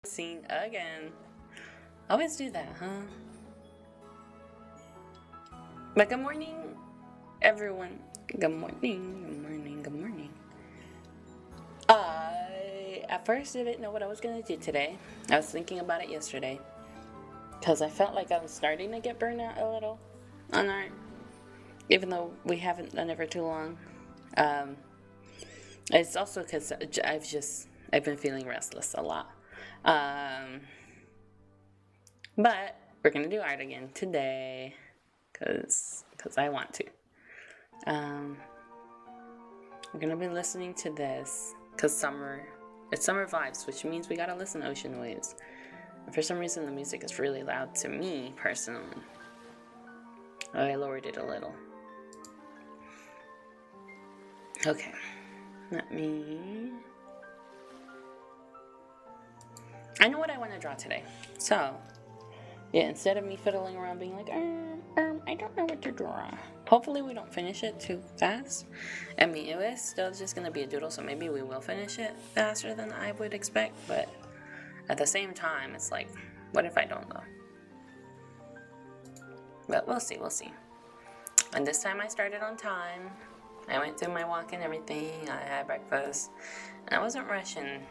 Scene again. Always do that, huh? But good morning, everyone. Good morning, good morning, good morning. I at first didn't know what I was gonna do today. I was thinking about it yesterday. Because I felt like I was starting to get burned out a little on art. Even though we haven't done it for too long. It's also because I've been feeling restless a lot. But we're gonna do art again today, cause I want to. We're gonna be listening to this, cause it's summer vibes, which means we gotta listen to ocean waves. And for some reason, the music is really loud to me personally. I lowered it a little. Okay, let me. I know what I want to draw today, so. Yeah, instead of me fiddling around being like, I don't know what to draw. Hopefully we don't finish it too fast. I mean, it was still just going to be a doodle, so maybe we will finish it faster than I would expect. But at the same time, it's like, what if I don't though? But we'll see. And this time I started on time. I went through my walk and everything. I had breakfast. And I wasn't rushing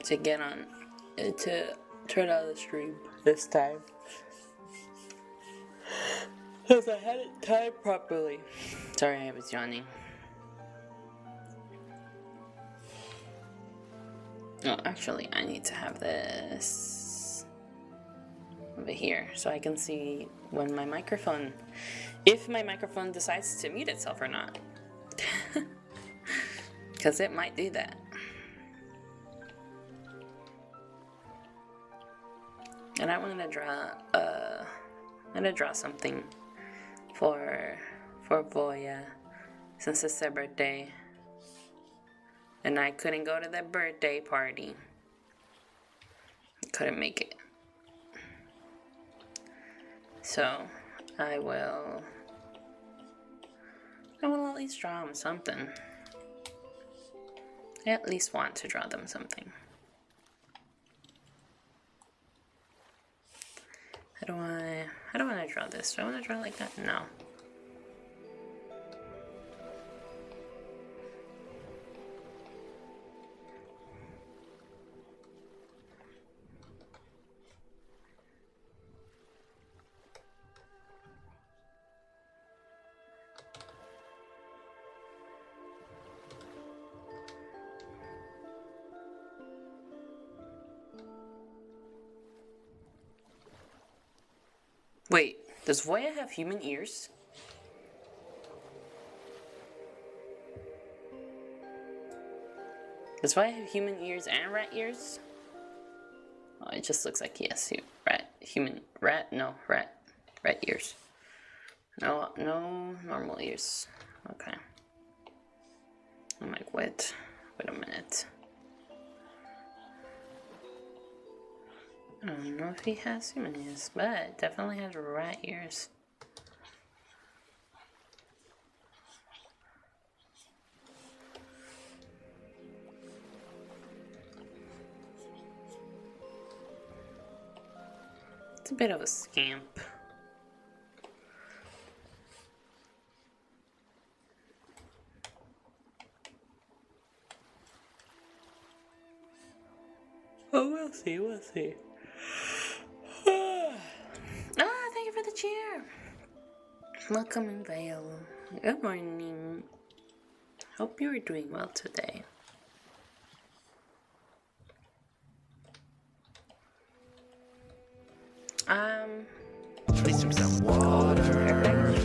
to get on, to turn on the stream this time. Because I hadn't timed properly. Sorry, I was yawning. Oh, actually, I need to have this over here so I can see when my microphone, if my microphone decides to mute itself or not. Because it might do that. And I wanted to draw something for Voya, since it's her birthday. And I couldn't go to the birthday party. Couldn't make it. So I will at least draw them something. I at least want to draw them something. How do I want to draw this? Do I want to draw like that? No. Wait, does Voya have human ears? Does Voya have human ears and rat ears? Oh, it just looks like he has rat ears. No normal ears. Okay. I'm like, wait a minute. I don't know if he has human ears, but definitely has rat ears. It's a bit of a scamp. Oh, we'll see. Thank you for the cheer. Welcome in Vale. Good morning. Hope you are doing well today. Please drink some water,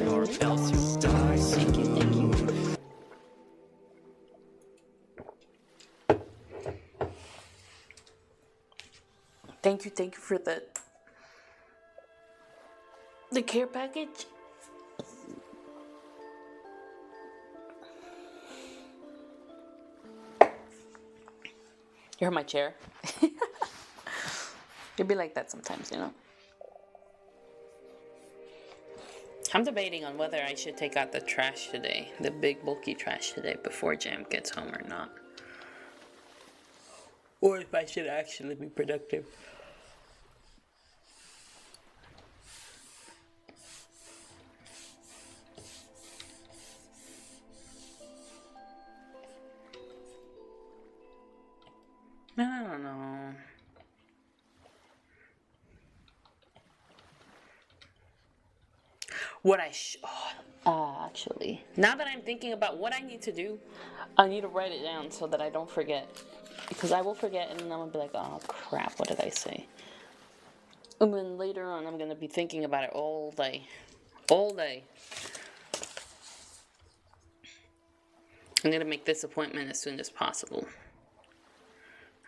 or else you'll die. Thank you. Thank you for the care package. You heard my chair? It'd be like that sometimes, you know? I'm debating on whether I should take out the trash today, the big bulky trash today, before Jam gets home or not. or if I should actually be productive. I don't know. What actually, now that I'm thinking about what I need to do, I need to write it down so that I don't forget. Because I will forget and then I'm gonna be like, oh crap, what did I say? And then later on, I'm gonna be thinking about it all day. All day. I'm gonna make this appointment as soon as possible.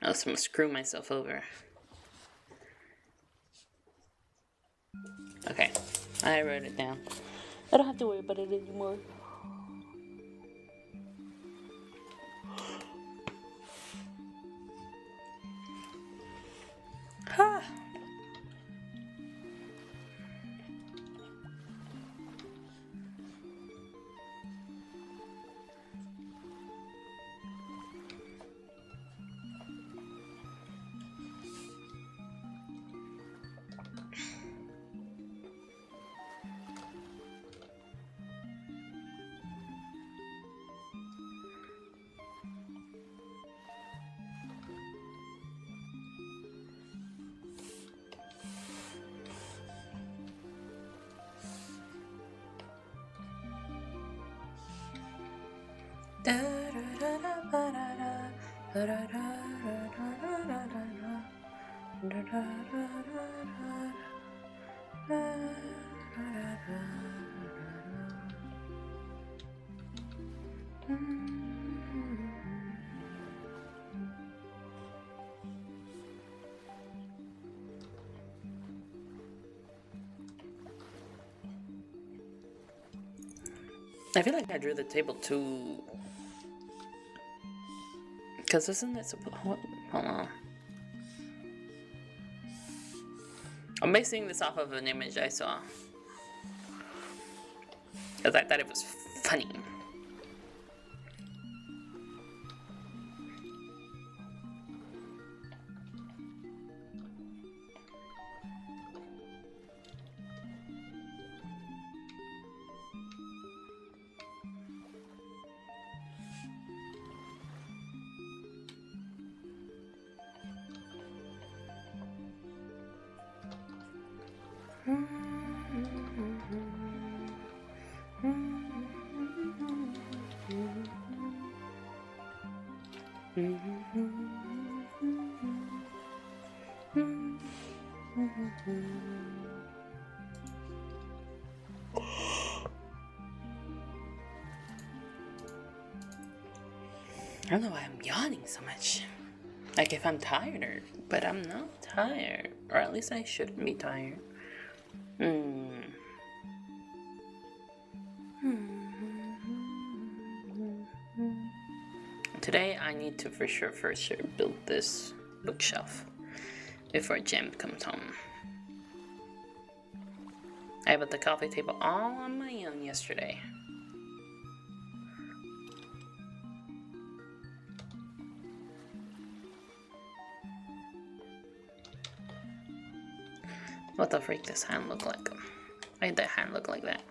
Or else I'm gonna screw myself over. Okay, I wrote it down. I don't have to worry about it anymore. Ha! I feel like I drew the table too. Because isn't it supposed. Hold on. I'm basing this off of an image I saw. Because I thought it was funny. I don't know why I'm yawning so much. Like if I'm tired, but I'm not tired. Or at least I shouldn't be tired. Today I need to for sure build this bookshelf before Jem comes home. I built the coffee table all on my own yesterday. What the freak does hand look like? Why did that hand look like that?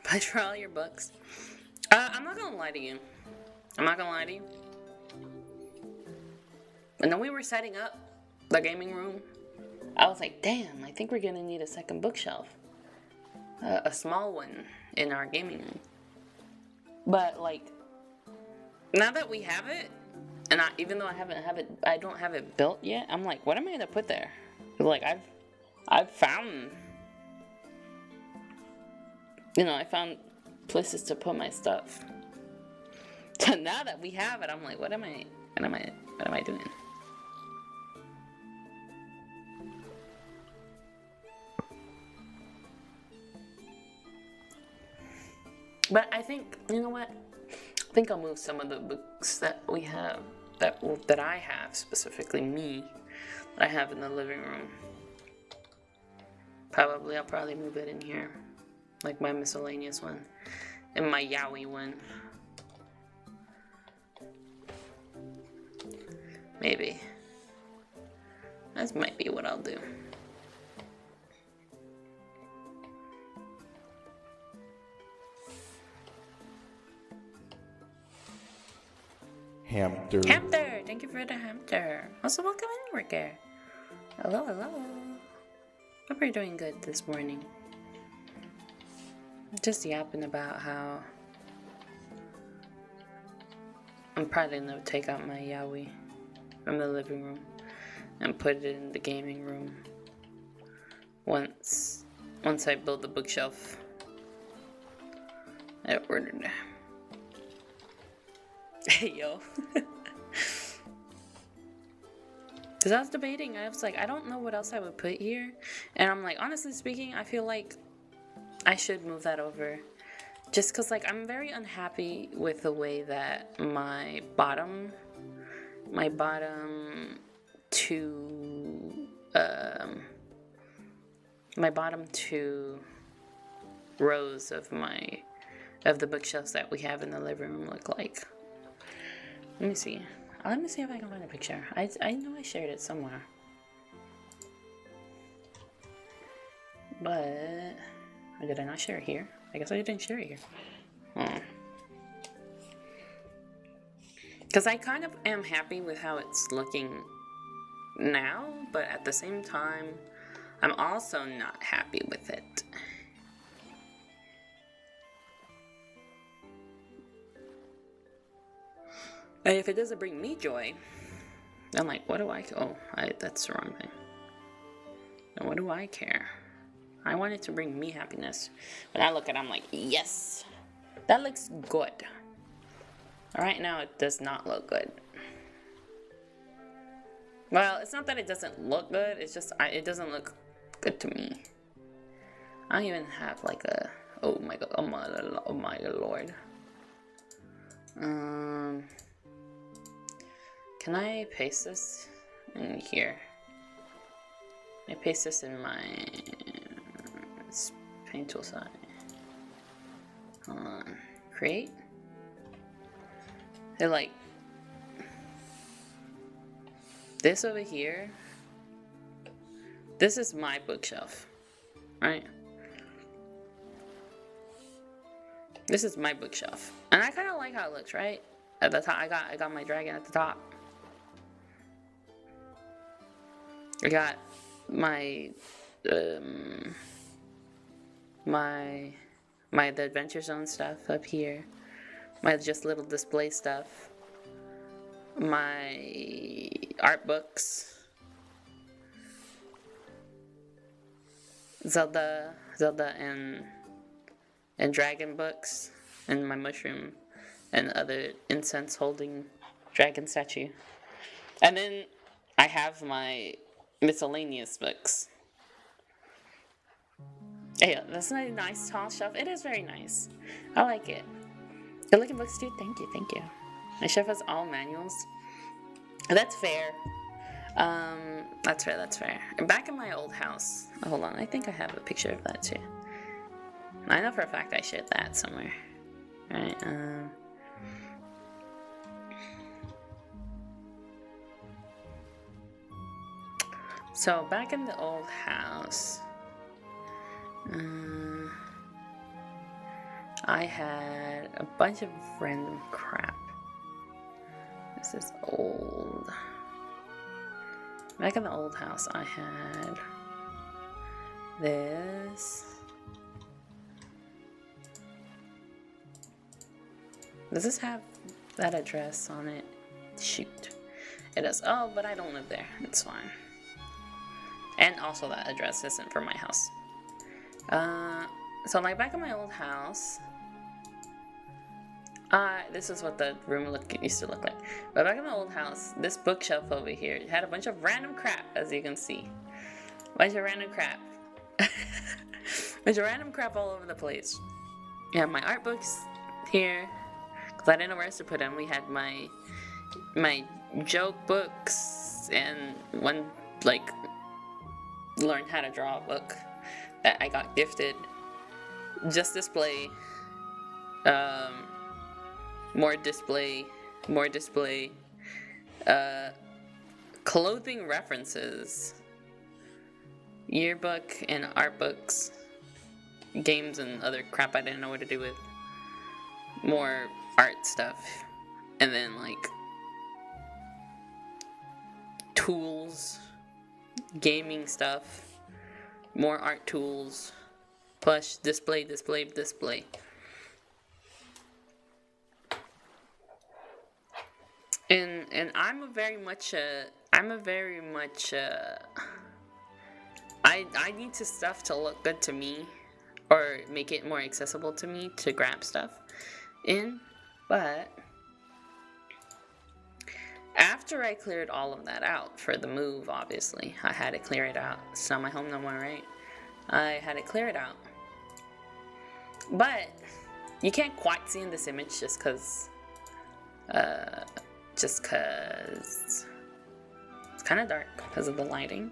Buy for all your books. I'm not gonna lie to you. And then we were setting up the gaming room. I was like, damn, I think we're gonna need a second bookshelf. A small one in our gaming room. But like, now that we have it, and even though I don't have it built yet, I'm like, what am I gonna put there? Like I've found, I found places to put my stuff. So now that we have it, I'm like, what am I doing? But I think, you know what? I think I'll move some of the books that we have that I have, specifically me, that I have in the living room. I'll probably move it in here, like my miscellaneous one, and my yaoi one. Maybe. That might be what I'll do. Hamster. Hamster! Thank you for the hamster. Also, welcome in, worker. Hello, hello. Hope you're doing good this morning. Just yapping about how I'm probably gonna take out my yaoi from the living room and put it in the gaming room once I build the bookshelf I ordered. Hey yo. Because I was debating, I was like, I don't know what else I would put here. And I'm like, honestly speaking, I feel like I should move that over. Just because, like, I'm very unhappy with the way that my bottom two rows of the bookshelves that we have in the living room look like. Let me see if I can find a picture. I know I shared it somewhere. But did I not share it here? I guess I didn't share it here. Because I kind of am happy with how it's looking now, but at the same time, I'm also not happy with it. And if it doesn't bring me joy, I'm like, what do I... that's the wrong thing. And what do I care? I want it to bring me happiness. When I look at it, I'm like, yes! That looks good. Right now, it does not look good. Well, it's not that it doesn't look good, it's just, it doesn't look good to me. I don't even have like a... Oh my god, oh my lord. Can I paste this in here? I paste this in my paint tool side. Hold on. Create. They're like this over here. This is my bookshelf, right? This is my bookshelf, and I kind of like how it looks, right? At the top, I got my dragon at the top. I got my the Adventure Zone stuff up here. My just little display stuff. My art books. Zelda and dragon books, and my mushroom and other incense holding dragon statue. And then I have my miscellaneous books. Yeah, that's a nice tall shelf. It is very nice. I like it. Good looking books too. Thank you, thank you. My shelf has all manuals. That's fair. That's fair. And back in my old house. Hold on, I think I have a picture of that too. I know for a fact I shared that somewhere. Right, so back in the old house, I had a bunch of random crap. This is old. Back in the old house, I had this. Does this have that address on it? Shoot. It does. Oh, but I don't live there. It's fine. And also that address isn't for my house. So like back in my old house, this is what the room used to look like. But back in the old house, this bookshelf over here had a bunch of random crap, as you can see. Bunch of random crap. Bunch of random crap all over the place. You have my art books here, because I didn't know where else to put them. We had my joke books and one like learn how to draw book that I got gifted. Just display, more display, clothing references, yearbook and art books, games and other crap I didn't know what to do with, more art stuff, and then like tools, gaming stuff, more art tools, plus display. And I'm a very much I need to stuff to look good to me or make it more accessible to me to grab stuff in, but after I cleared all of that out for the move, obviously, I had to clear it out. It's not my home no more, right? I had to clear it out. But you can't quite see in this image just because it's kind of dark because of the lighting.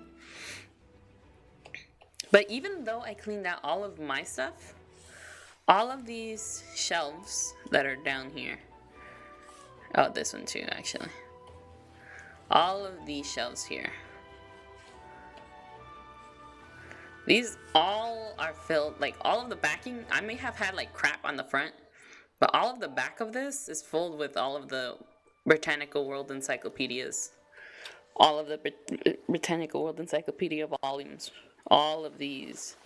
But even though I cleaned out all of my stuff, all of these shelves that are down here, oh, this one too, actually. All of these shelves here, these all are filled, like all of the backing, I may have had like crap on the front, but all of the back of this is filled with all of the Botanical World encyclopedias. All of the Botanical World encyclopedia volumes. All of these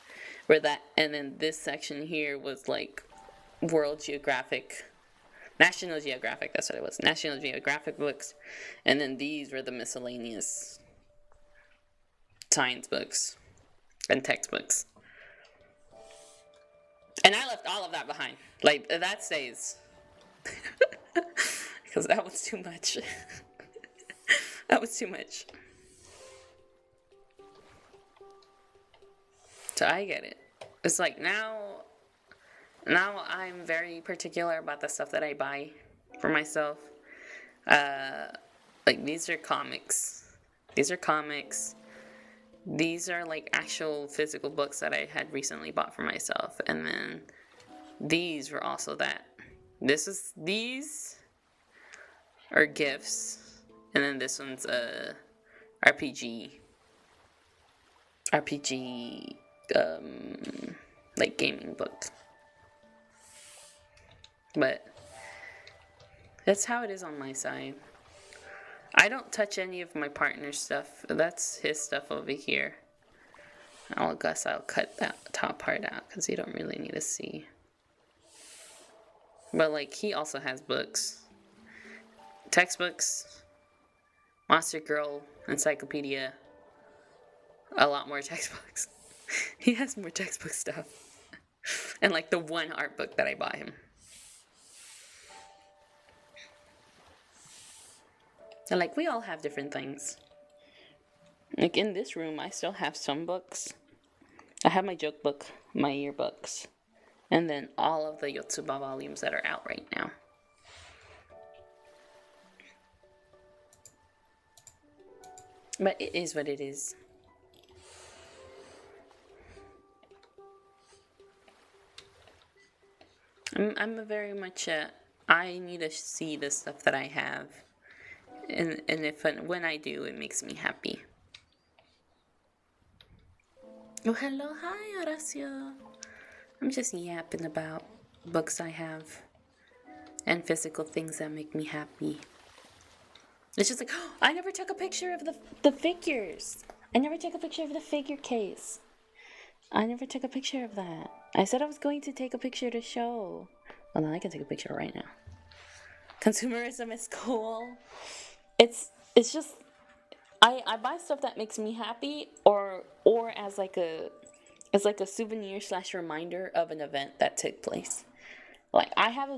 were that, and then this section here was like World Geographic, National Geographic, that's what it was. National Geographic books. And then these were the miscellaneous science books and textbooks. And I left all of that behind. Like, that stays. Because that was too much. That was too much. So I get it. It's like now I'm very particular about the stuff that I buy for myself. Like these are comics. These are like actual physical books that I had recently bought for myself. And then these were also that. These are gifts. And then this one's a RPG like gaming book. But that's how it is on my side. I don't touch any of my partner's stuff. That's his stuff over here. I guess I'll cut that top part out because you don't really need to see. But like he also has books. Textbooks. Monster Girl encyclopedia. A lot more textbooks. He has more textbook stuff. And like the one art book that I bought him. And like we all have different things. Like in this room I still have some books. I have my joke book, my yearbooks, and then all of the Yotsuba volumes that are out right now. But it is what it is. I'm a very much I need to see the stuff that I have, and when I do, it makes me happy. Oh, hello, hi, Horacio. I'm just yapping about books I have and physical things that make me happy. It's just like, oh, I never took a picture of the figures. I never took a picture of the figure case. I never took a picture of that. I said I was going to take a picture to show. Well, now I can take a picture right now. Consumerism is cool. It's just, I buy stuff that makes me happy, or as like a souvenir / reminder of an event that took place. Like I have a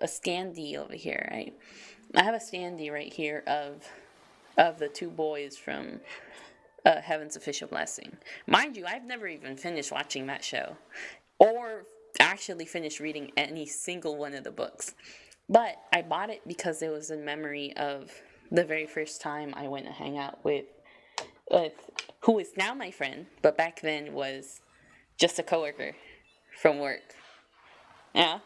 standee over here, right? I have a standee right here of the two boys from Heaven's Official Blessing. Mind you, I've never even finished watching that show, or actually finished reading any single one of the books. But I bought it because it was in memory of the very first time I went to hang out with who is now my friend, but back then was just a coworker from work. Yeah.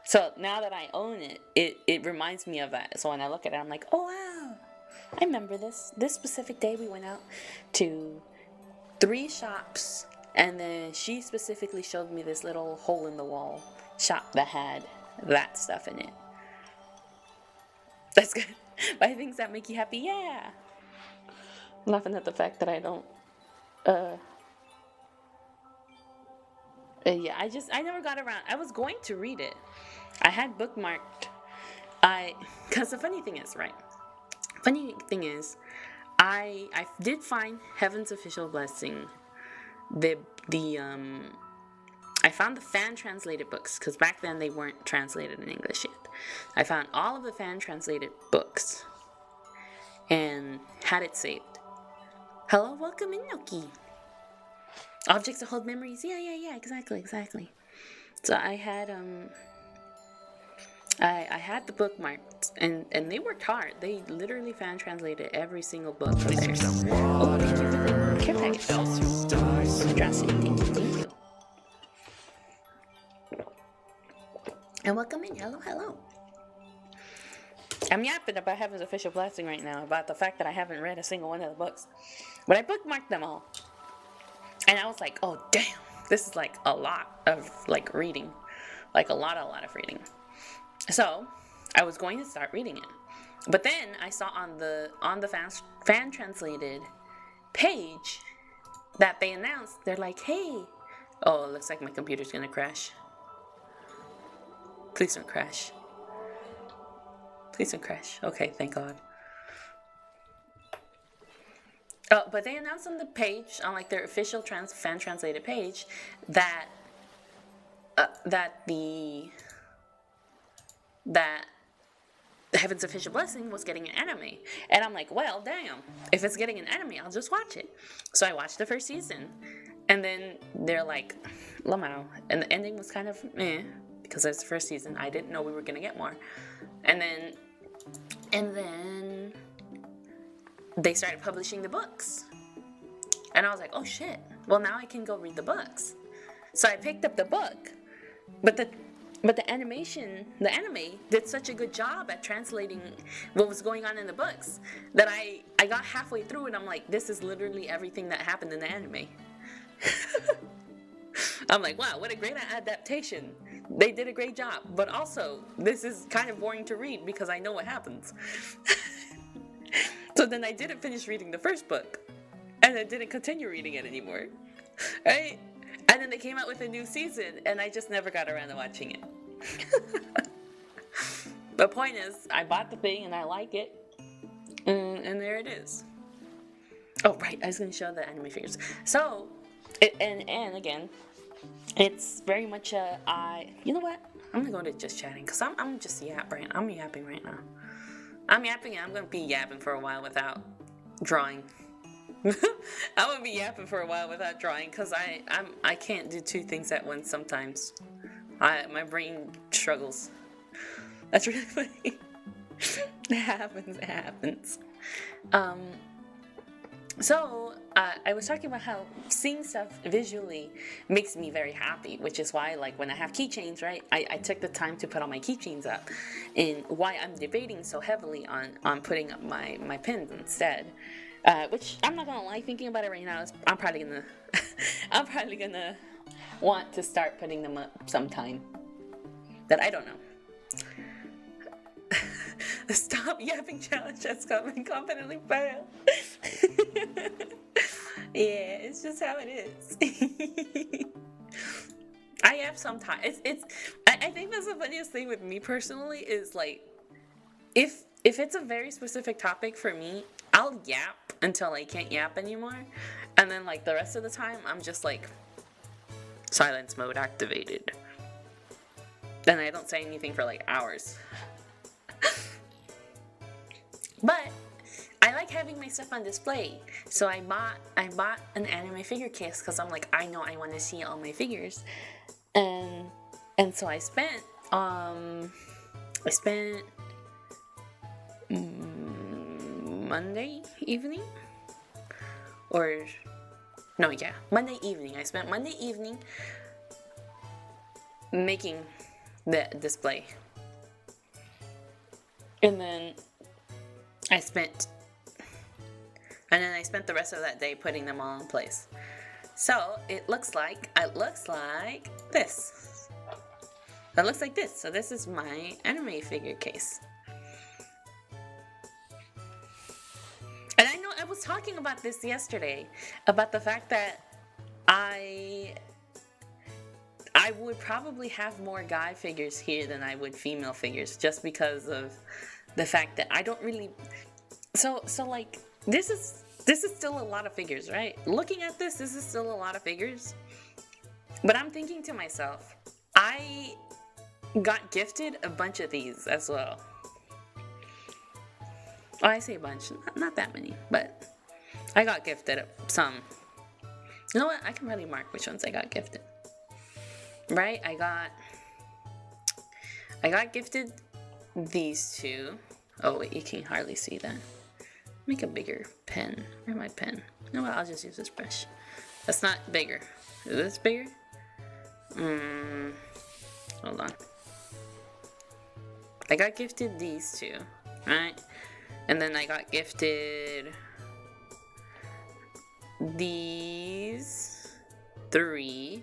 So now that I own it, it reminds me of that. So when I look at it, I'm like, oh wow, I remember this. This specific day we went out to 3 shops, and then she specifically showed me this little hole in the wall shop that had that stuff in it. That's good. Buy things that make you happy, yeah. Laughing at the fact that I don't yeah, I never got around. I was going to read it. I had bookmarked. Because the funny thing is, right? Funny thing is, I did find Heaven's Official Blessing. I found the fan translated books because back then they weren't translated in English yet. I found all of the fan translated books and had it saved. Hello, welcome in, Noki. Objects that hold memories. Yeah, exactly. So I had I had the bookmarked, and they worked hard. They literally fan translated every single book of theirs. Oh, thank you for the care package. Audacity, thank you. And welcome in. Hello. I'm yapping about Heaven's Official Blessing right now about the fact that I haven't read a single one of the books, but I bookmarked them all. And I was like, oh damn, this is like a lot of like reading, like a lot of reading. So I was going to start reading it, but then I saw on the fan translated page that they announced, they're like, hey, oh, it looks like my computer's gonna crash. Please don't crash. Please don't crash. Okay, thank God. Oh, but they announced on the page, on like their official fan translated page, that the Heaven's Official Blessing was getting an anime. And I'm like, well, damn, if it's getting an anime, I'll just watch it. So I watched the first season, and then they're like, Lamau, and the ending was kind of meh, because it's the first season. I didn't know we were gonna get more, and then they started publishing the books. And I was like, oh shit, well now I can go read the books. So I picked up the book, but the anime did such a good job at translating what was going on in the books that I got halfway through and I'm like, this is literally everything that happened in the anime. I'm like, wow, what a great adaptation. They did a great job, but also this is kind of boring to read because I know what happens. So then I didn't finish reading the first book, and I didn't continue reading it anymore, right? And then they came out with a new season, and I just never got around to watching it. The point is, I bought the thing, and I like it, and there it is. Oh, right, I was going to show the anime figures. So, and again, it's very much you know what? I'm going to go into just chatting, because I'm just I'm yapping right now. I'm yapping and I'm going to be yapping for a while without drawing. I'm going to be yapping for a while without drawing because I can't do 2 things at once sometimes. My brain struggles. That's really funny. It happens. So, I was talking about how seeing stuff visually makes me very happy, which is why, like, when I have keychains, right, I took the time to put all my keychains up, and why I'm debating so heavily on putting up my pins instead, which I'm not gonna lie, thinking about it right now, I'm probably gonna want to start putting them up sometime, but I don't know. The Stop Yapping Challenge has come and confidently failed. Yeah, it's just how it is. I yap sometimes. I think that's the funniest thing with me personally is like, if it's a very specific topic for me, I'll yap until I can't yap anymore, and then like the rest of the time I'm just like silence mode activated. Then I don't say anything for like hours. But I like having my stuff on display, so I bought an anime figure case because I'm like, I know I want to see all my figures, and so I spent I spent Monday evening, or no, yeah, Monday evening. I spent Monday evening making the display, and then I spent the rest of that day putting them all in place. So it looks like this. It looks like this. So this is my anime figure case. And I know I was talking about this yesterday, about the fact that I would probably have more guy figures here than I would female figures, just because of the fact that I don't really. So like this is still a lot of figures, right? Looking at this is still a lot of figures. But I'm thinking to myself, I got gifted a bunch of these as well. Oh, I say a bunch, not that many, but I got gifted some. You know what? I can really mark which ones I got gifted. Right? I got gifted these two. Oh wait, you can hardly see that. Make a bigger pen. Where's my pen? You know what? I'll just use this brush. That's not bigger. Is this bigger? Hold on. I got gifted these two, right? And then I got gifted these 3.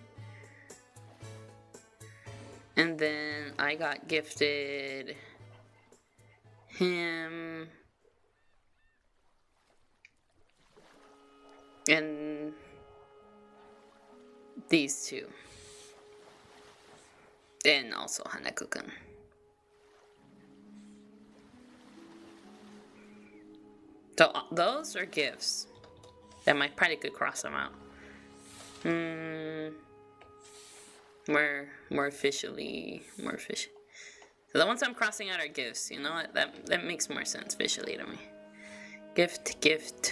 And then I got gifted him and these 2. And also Hanako-kun. So those are gifts. That might probably could cross them out. More officially. So the ones I'm crossing out are gifts. You know what? That makes more sense visually to me. Gift.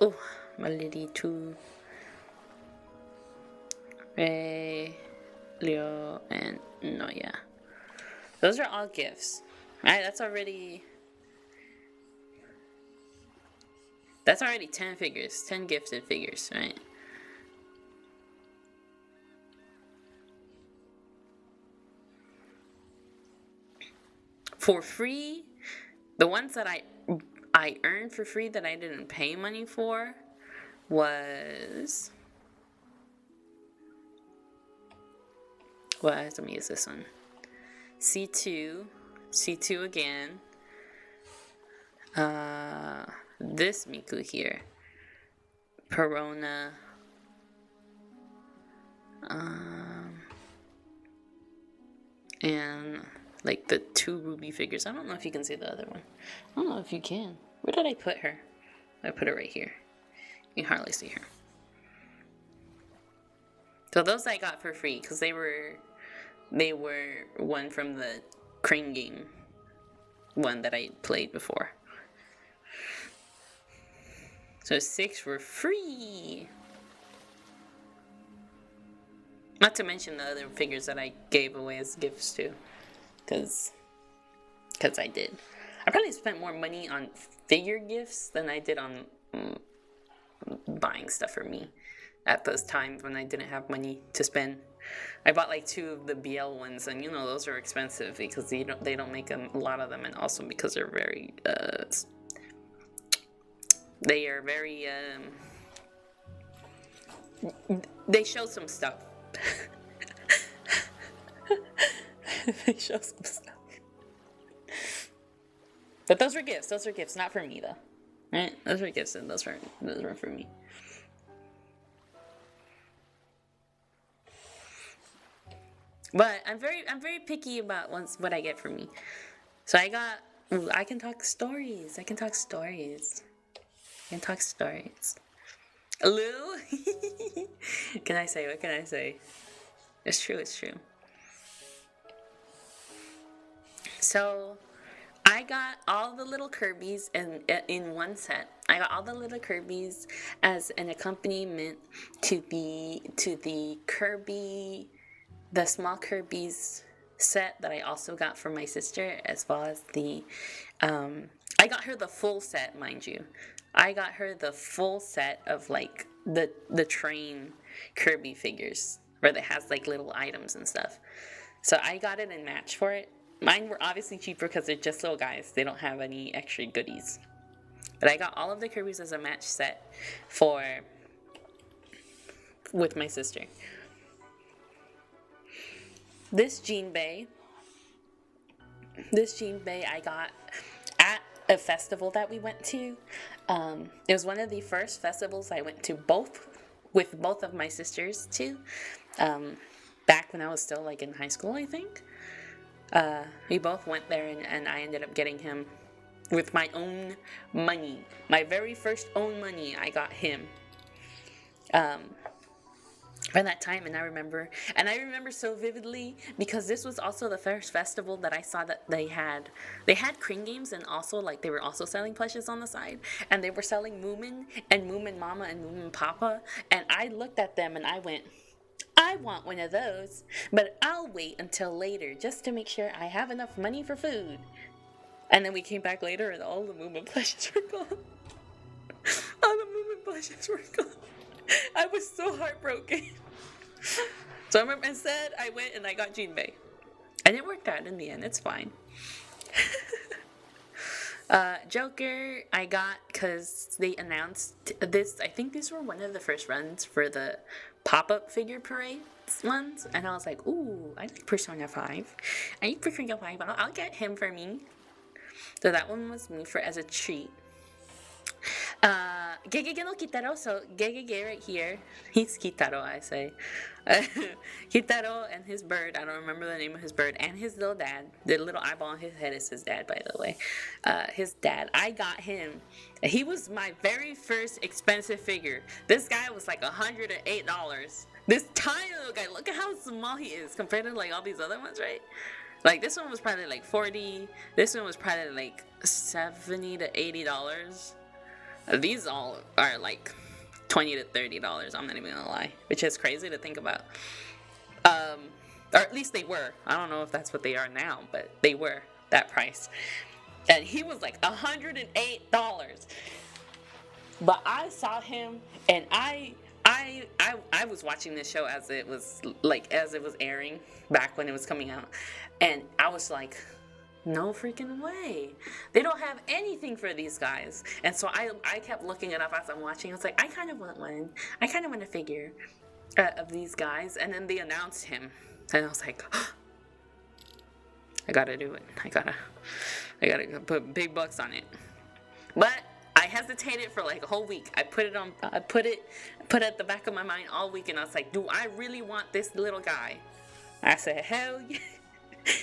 Oh, my lady too. Ray, Leo, and Noya. Those are all gifts. Right, that's already 10 figures, 10 gifted figures, right? For free, the ones that I earned for free that I didn't pay money for was... Well, let me use this one. C2 again. This Miku here. Perona. And like the 2 Ruby figures. I don't know if you can see the other one. I don't know if you can. Where did I put her? I put her right here. You can hardly see her. So those I got for free because they were one from the Crane game one that I played before. So 6 were free. Not to mention the other figures that I gave away as gifts too. Because I did. I probably spent more money on figure gifts than I did on buying stuff for me at those times when I didn't have money to spend. I bought like 2 of the BL ones, and you know those are expensive because they don't make a lot of them, and also because they're very they show some stuff. They show some stuff. But those were gifts. Those are gifts, not for me though. Right? Those were gifts, and those were for me. But I'm very picky about what I get from me. So I can talk stories. Lou? What can I say? It's true. So I got all the little Kirby's in one set. I got all the little Kirby's as an accompaniment to the Kirby, the small Kirby's set that I also got for my sister, as well as the I got her the full set, mind you. I got her the full set of like the train Kirby figures where it has like little items and stuff. So I got it in match for it. Mine were obviously cheaper because they're just little guys. They don't have any extra goodies. But I got all of the Kirby's as a match set with my sister. This Jinbei I got at a festival that we went to. It was one of the first festivals I went to with both of my sisters too. Back when I was still like in high school, I think. We both went there and I ended up getting him with my own money. My very first own money, I got him. For that time, and I remember so vividly because this was also the first festival that I saw that they had Crane Games, and also like they were also selling plushes on the side, and they were selling Moomin and Moomin Mama and Moomin Papa, and I looked at them and I went, I want one of those, but I'll wait until later just to make sure I have enough money for food. And then we came back later and all the Moomin plushes were gone. All the Moomin plushes were gone. I was so heartbroken. So I remember instead I went and I got Jinbei. And it worked out in the end. It's fine. Joker I got because they announced this. I think these were one of the first runs for the pop-up figure parade ones. And I was like, ooh, I like Persona 5. I like Persona 5. I'll get him for me. So that one was me for as a treat. Gegege no Kitaro, so Gegege right here, he's Kitaro, I say. Kitaro and his bird, I don't remember the name of his bird, and his little dad, the little eyeball on his head is his dad, by the way. His dad, I got him. He was my very first expensive figure. This guy was like $108. This tiny little guy, look at how small he is compared to like all these other ones, right? Like this one was probably like $40, this one was probably like $70 to $80. These all are like $20 to $30, I'm not even gonna lie, which is crazy to think about. Or at least they were. I don't know if that's what they are now, but they were that price. And he was like $108. But I saw him and I was watching this show as it was airing back when it was coming out, and I was like, no freaking way. They don't have anything for these guys. And so I kept looking it up as I'm watching. I was like, I kind of want one. I kind of want a figure of these guys. And then they announced him. And I was like, oh, I gotta do it. I gotta put big bucks on it. But I hesitated for like a whole week. I put it at the back of my mind all week. And I was like, do I really want this little guy? I said, hell yeah.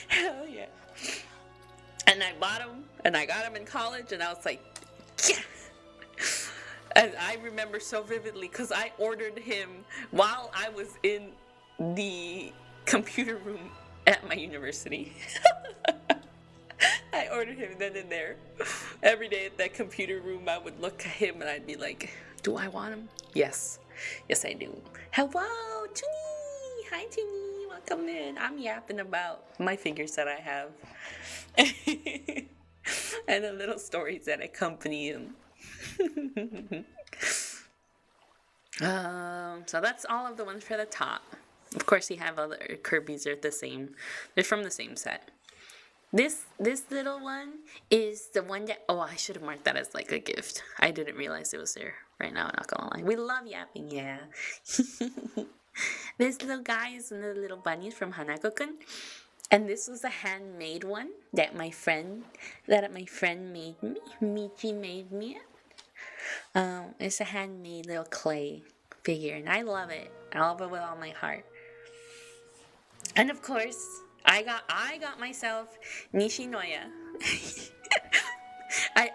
Hell yeah. And I bought him, and I got him in college, and I was like, yeah! And I remember so vividly, because I ordered him while I was in the computer room at my university. I ordered him then and there. Every day at that computer room, I would look at him, and I'd be like, do I want him? Yes. Yes, I do. Hello, Tuni! Hi, Tuni! Welcome in. I'm yapping about my figures that I have. And the little stories that accompany them. So that's all of the ones for the top. Of course, you have other Kirby's are the same. They're from the same set. This little one is the one that, oh, I should have marked that as like a gift. I didn't realize it was there right now, I'm not gonna lie. We love yapping, yeah. This little guy is one of the little bunnies from Hanako-kun. And this was a handmade one that my friend made me. Michi made me. It's a handmade little clay figure, and I love it. I love it with all my heart. And of course, I got myself Nishinoya. I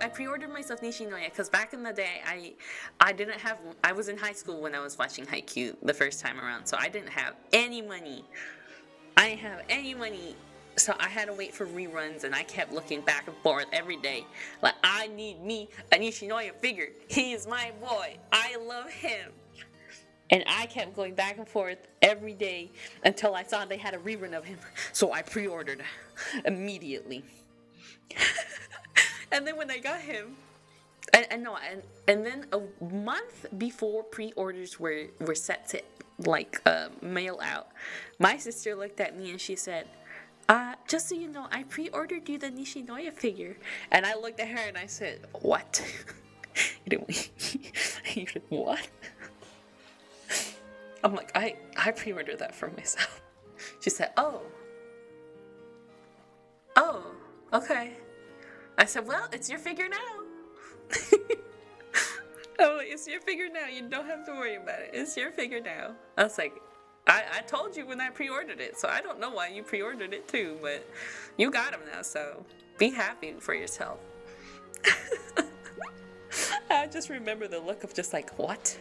pre-ordered myself Nishinoya because back in the day, I was in high school when I was watching Haikyuu the first time around, so I didn't have any money. I didn't have any money So I had to wait for reruns, and I kept looking back and forth every day. Like, I need me a Nishinoya figure. He is my boy. I love him. And I kept going back and forth every day until I saw they had a rerun of him. So I pre-ordered immediately. And then when I got him, and then a month before pre-orders were set to like mail out, my sister looked at me and she said, just so you know, I pre-ordered you the Nishinoya figure. And I looked at her and I said, what? You said, what? I'm like, I pre-ordered that for myself. She said, oh, okay. I said, well, it's your figure now. Oh, it's your figure now. You don't have to worry about it. It's your figure now. I was like, I told you when I pre-ordered it, so I don't know why you pre-ordered it too, but you got him now, so be happy for yourself. I just remember the look of just like, what?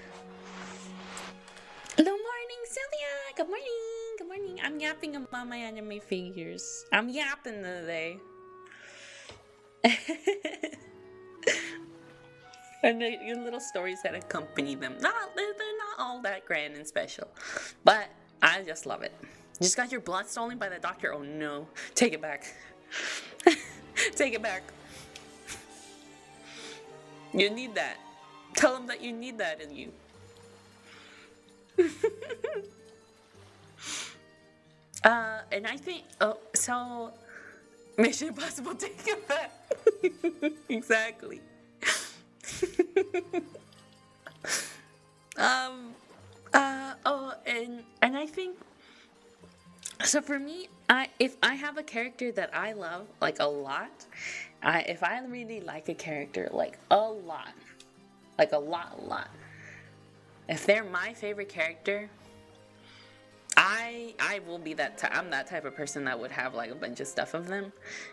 Good morning, Celia! Good morning! Good morning! I'm yapping about my anime figures. I'm yapping today. And the little stories that accompany them. They're not all that grand and special. But I just love it. Just got your blood stolen by the doctor? Oh no. Take it back. Take it back. You need that. Tell him that you need that in you. And I think, so Mission Impossible, take it back. Exactly. And I think, so for me, if I have a character that I love, like a lot, if I really like a character, like a lot, if they're my favorite character, I will be I'm that type of person that would have like a bunch of stuff of them,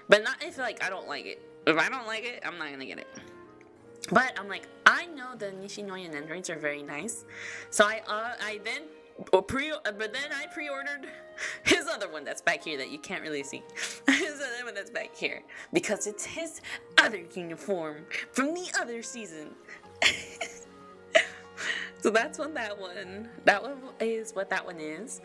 but not if like I don't like it. If I don't like it, I'm not gonna get it. But I'm like, I know the Nishinoya androids are very nice, so I then pre-ordered his other one that's back here that you can't really see. His other one that's back here because it's his other uniform from the other season. So that's what that one is what that one is.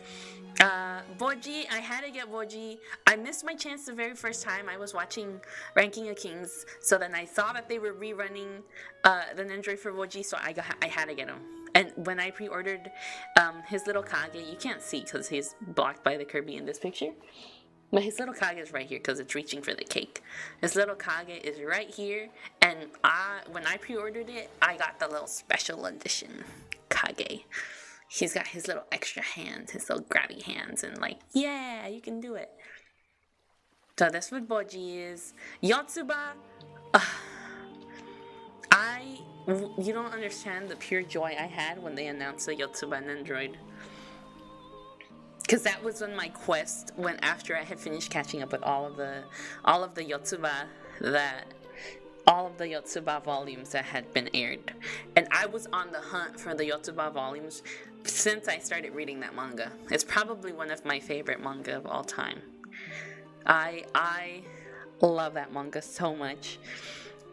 Boji, I had to get Boji. I missed my chance the very first time I was watching Ranking of Kings, so then I saw that they were rerunning the Nendoroid for Boji, so I had to get him. And when I pre-ordered his little Kage, you can't see because he's blocked by the Kirby in this picture, but his little Kage is right here because it's reaching for the cake. His little Kage is right here, and when I pre-ordered it, I got the little special edition Kage. He's got his little extra hands, his little grabby hands, and like, yeah, you can do it. So that's what Boji is. Yotsuba, you don't understand the pure joy I had when they announced the Yotsuba Nendoroid. Because that was when my quest went after I had finished catching up with all of the Yotsuba volumes that had been aired. And I was on the hunt for the Yotsuba volumes since I started reading that manga. It's probably one of my favorite manga of all time. I love that manga so much.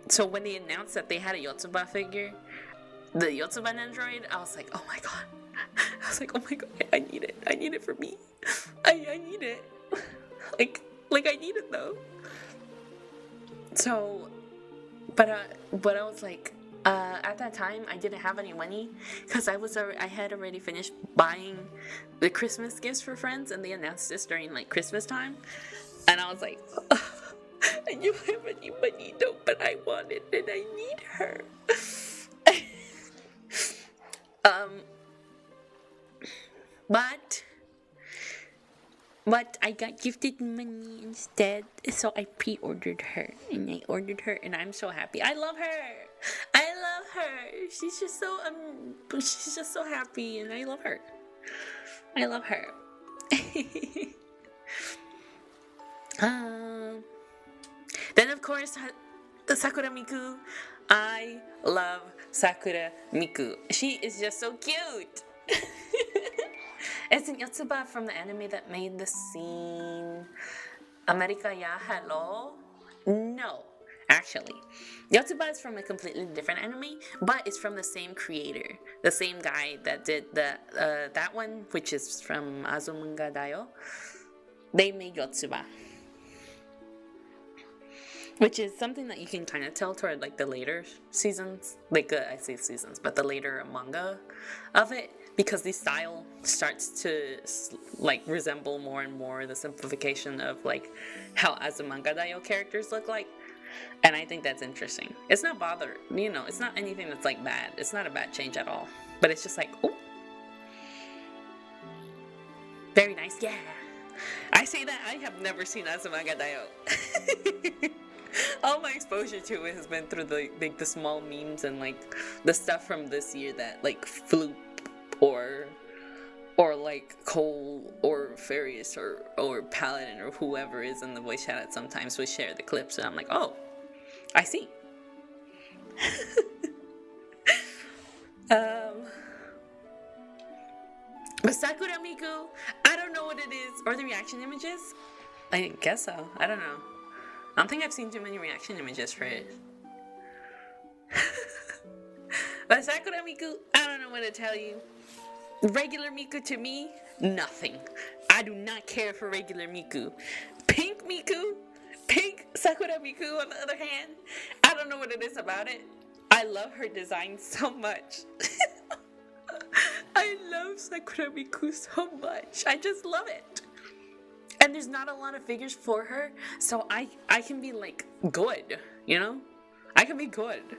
So when they announced that they had a Yotsuba figure, the Yotsuba Nendoroid, I was like, oh my god. I was like, oh my god, I need it. I need it for me. I need it. Like I need it though. So, but I was like, at that time I didn't have any money because I had already finished buying the Christmas gifts for friends, and they announced this during like Christmas time, and I was like, I don't have any money though, but I want it and I need her. But I got gifted money instead, so I pre-ordered her, and I'm so happy. I love her. She's just so happy, and I love her. Then of course, Sakura Miku. I love Sakura Miku. She is just so cute. It's an Yotsuba from the anime that made the scene. America ya, hello? No, actually. Yotsuba is from a completely different anime, but it's from the same creator. The same guy that did that one, which is from Azumanga Daioh. They made Yotsuba. Which is something that you can kind of tell toward like the later seasons, like I say seasons, but the later manga of it, because the style starts to like resemble more and more the simplification of like how Azumanga Daioh characters look like, and I think that's interesting. It's not it's not anything that's like bad. It's not a bad change at all, but it's just like, oh, very nice, yeah. I say that I have never seen Azumanga Daioh. All my exposure to it has been through the small memes and like the stuff from this year that like Floop or like Cole or Farius or Paladin or whoever is in the voice chat sometimes would share the clips, and I'm like, oh, I see. But Sakura Miku, I don't know what it is, or the reaction images. I guess so. I don't know. I don't think I've seen too many reaction images for it. But Sakura Miku, I don't know what to tell you. Regular Miku to me, nothing. I do not care for regular Miku. Pink Sakura Miku on the other hand, I don't know what it is about it. I love her design so much. I love Sakura Miku so much. I just love it. And there's not a lot of figures for her, so I can be like good, you know? I can be good.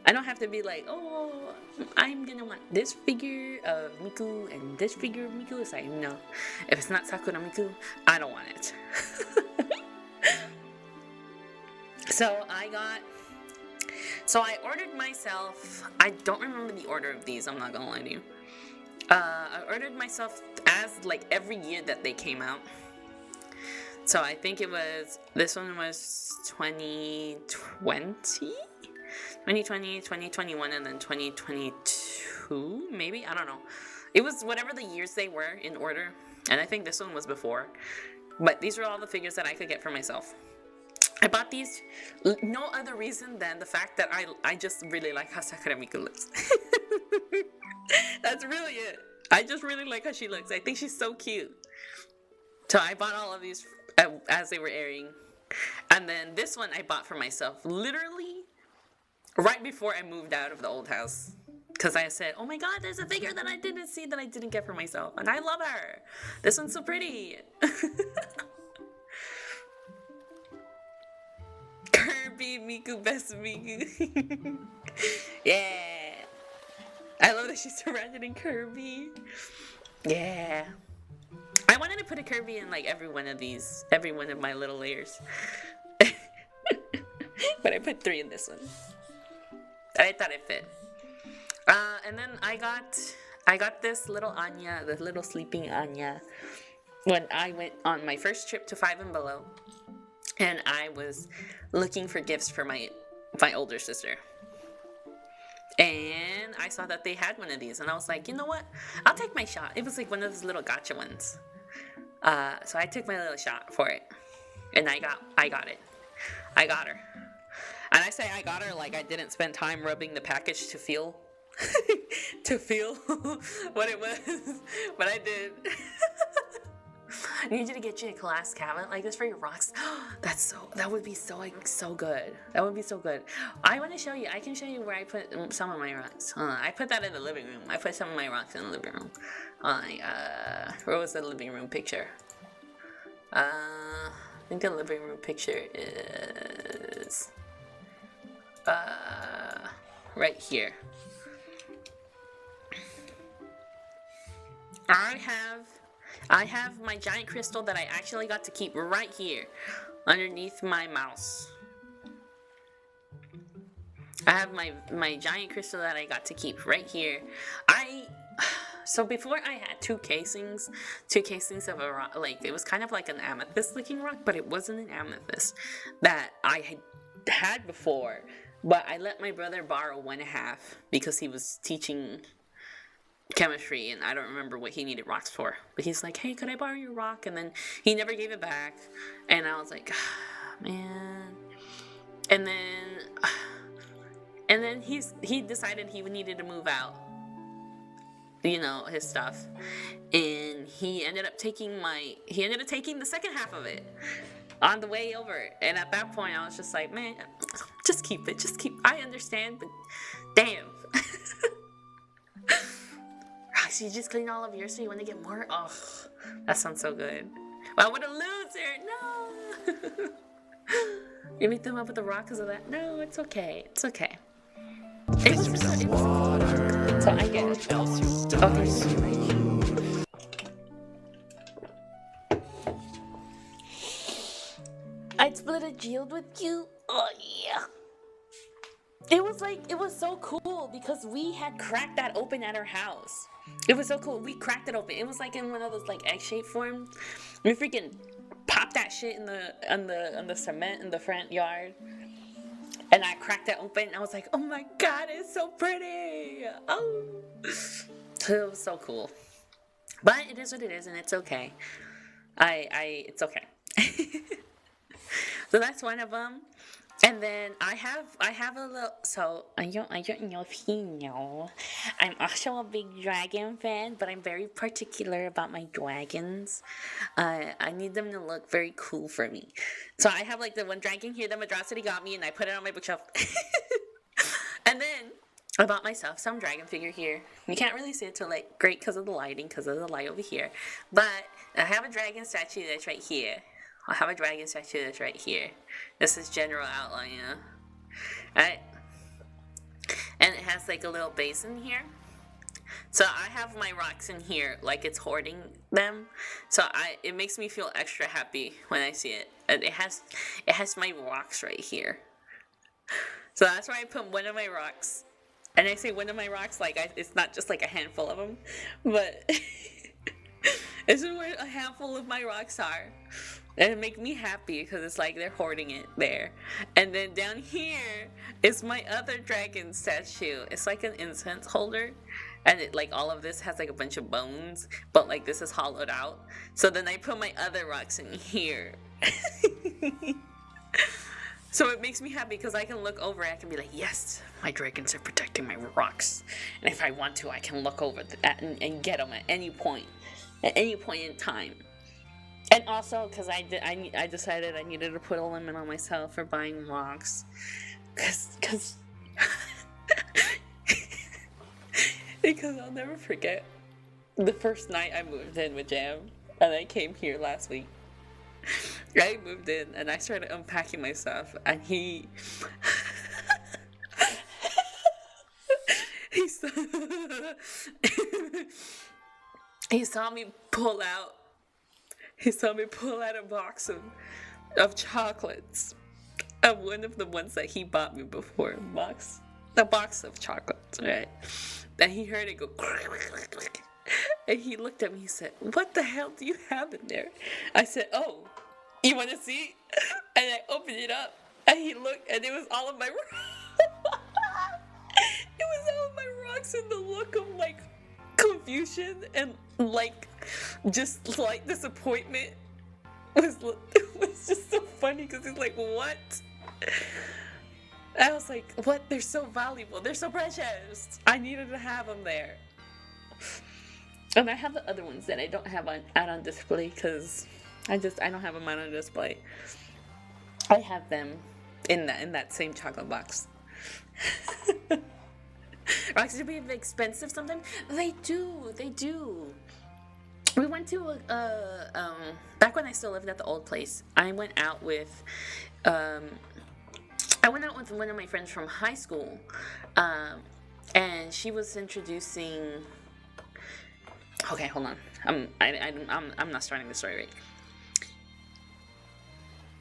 I don't have to be like, oh, I'm gonna want this figure of Miku and this figure of Miku. It's like, no. If it's not Sakura Miku, I don't want it. So I ordered myself, I don't remember the order of these, I'm not gonna lie to you. I ordered myself as like every year that they came out. So I think this one was 2020, 2021, and then 2022, maybe? I don't know. It was whatever the years they were in order, and I think this one was before. But these were all the figures that I could get for myself. I bought these no other reason than the fact that I just really like how Sakura Miku looks. That's really it. I just really like how she looks. I think she's so cute. So I bought all of these as they were airing. And then this one I bought for myself literally right before I moved out of the old house. Because I said, oh my god, there's a figure that I didn't see that I didn't get for myself. And I love her. This one's so pretty. Kirby, Miku, best Miku. Yeah. I love that she's surrounded in Kirby. Yeah. I wanted to put a Kirby in like every one of my little layers. But I put 3 in this one. I thought it fit. And then I got this little Anya, the little sleeping Anya, when I went on my first trip to Five and Below. And I was looking for gifts for my older sister. And I saw that they had one of these, and I was like, you know what? I'll take my shot. It was like one of those little gacha ones. So I took my little shot for it, and I got it. I got her. And I say I got her like I didn't spend time rubbing the package to feel what it was, but I did. I need you to get you a glass cabinet like this for your rocks. That would be so good. That would be so good. I want to show you. I can show you where I put some of my rocks. I put that in the living room. I put some of my rocks in the living room. Where was the living room picture? I think the living room picture is right here. I have my giant crystal that I actually got to keep right here, underneath my mouse. I have my giant crystal that I got to keep right here. So before I had two casings of a rock, like it was kind of like an amethyst looking rock, but it wasn't an amethyst that I had before. But I let my brother borrow 1.5 because he was teaching chemistry, and I don't remember what he needed rocks for. But he's like, hey, could I borrow your rock? And then he never gave it back. And I was like, man. And then he decided he needed to move out, you know, his stuff. And he ended up taking the second half of it on the way over. And at that point I was just like, man, just keep it. I understand, but damn. So you just clean all of yours so you want to get more? Oh, that sounds so good. Well, what a loser! No! You beat them up with the rock because of that? No, it's okay. It's okay. It was just water. So I get it. Okay. I'd split a shield with you. Oh yeah. It was so cool because we had cracked that open at our house. It was so cool. We cracked it open. It was like in one of those like egg-shaped forms. We freaking popped that shit on the cement in the front yard. And I cracked it open and I was like, oh my god, it's so pretty. Oh. It was so cool. But it is what it is and it's okay. It's okay. So that's one of them. And then I have a little, so I don't know if you know, I'm also a big dragon fan, but I'm very particular about my dragons. I need them to look very cool for me. So I have like the one dragon here that Madrasity got me, and I put it on my bookshelf. And then I bought myself some dragon figure here. You can't really see it till like great because of the lighting, because of the light over here. But I have a dragon statue that's right here. I have a dragon statue that's right here. This is general outline, yeah. Alright. And it has like a little basin here. So I have my rocks in here, like it's hoarding them. So it makes me feel extra happy when I see it. And it has my rocks right here. So that's where I put one of my rocks. And I say one of my rocks like it's not just like a handful of them, but this is where a handful of my rocks are. And it makes me happy because it's like they're hoarding it there. And then down here is my other dragon statue. It's like an incense holder. And it like all of this has like a bunch of bones. But like this is hollowed out. So then I put my other rocks in here. So it makes me happy because I can look over and I can be like, yes, my dragons are protecting my rocks. And if I want to, I can look over that and get them at any point. At any point in time. And also, because I decided I needed to put a limit on myself for buying rocks. Because I'll never forget the first night I moved in with Jam. And I came here last week. I moved in and I started unpacking my stuff. And he saw me pull out a box of chocolates. Of one of the ones that he bought me before. A box of chocolates, right? And he heard it go and he looked at me, he said, what the hell do you have in there? I said, oh, you want to see? And I opened it up and he looked and it was all of my rocks and the look of like confusion and like just like disappointment was just so funny because he's like, what? I was like, what? They're so valuable. They're so precious. I needed to have them there. And I have the other ones that I don't have out on display because I don't have them out on display. I have them in that same chocolate box. Rocks do be expensive sometimes. They do. We went to back when I still lived at the old place. I went out with one of my friends from high school, and she was introducing. Okay, hold on. I'm not starting the story right.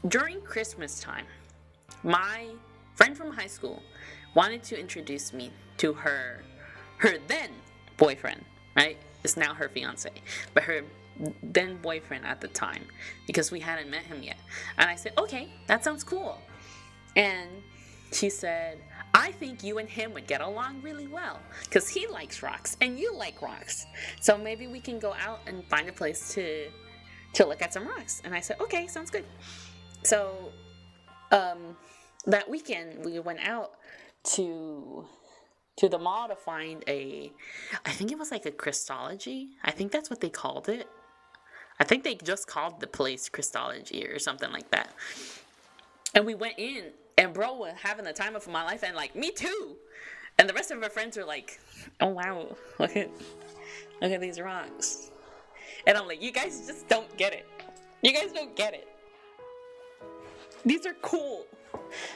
During Christmas time, my friend from high school wanted to introduce me to her then boyfriend, right? It's now her fiance, but her then boyfriend at the time, because we hadn't met him yet. And I said, okay, that sounds cool. And she said, I think you and him would get along really well because he likes rocks and you like rocks. So maybe we can go out and find a place to look at some rocks. And I said, okay, sounds good. So that weekend we went out to the mall to find I think it was like a Christology. I think that's what they called it. I think they just called the place Christology or something like that. And we went in, and bro was having the time of my life, and like, me too. And the rest of our friends were like, oh wow, look at these rocks. And I'm like, you guys just don't get it. You guys don't get it. These are cool.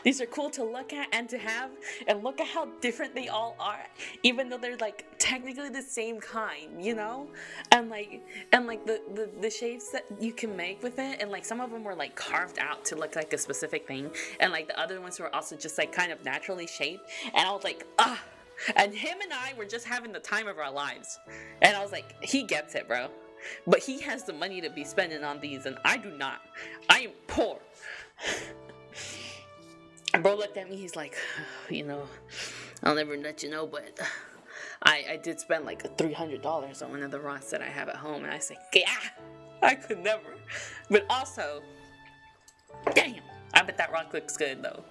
These are cool to look at and to have, and look at how different they all are, even though they're like technically the same kind, you know? And like the shapes that you can make with it, and like some of them were like carved out to look like a specific thing, and like the other ones were also just like kind of naturally shaped, and I was like, ah. And him and I were just having the time of our lives, and I was like, he gets it, bro. But he has the money to be spending on these, and I do not. I am poor. And bro looked at me, he's like, you know, I'll never let you know, but I did spend like $300 on one of the rocks that I have at home. And I said, yeah, I could never. But also, damn, I bet that rock looks good though.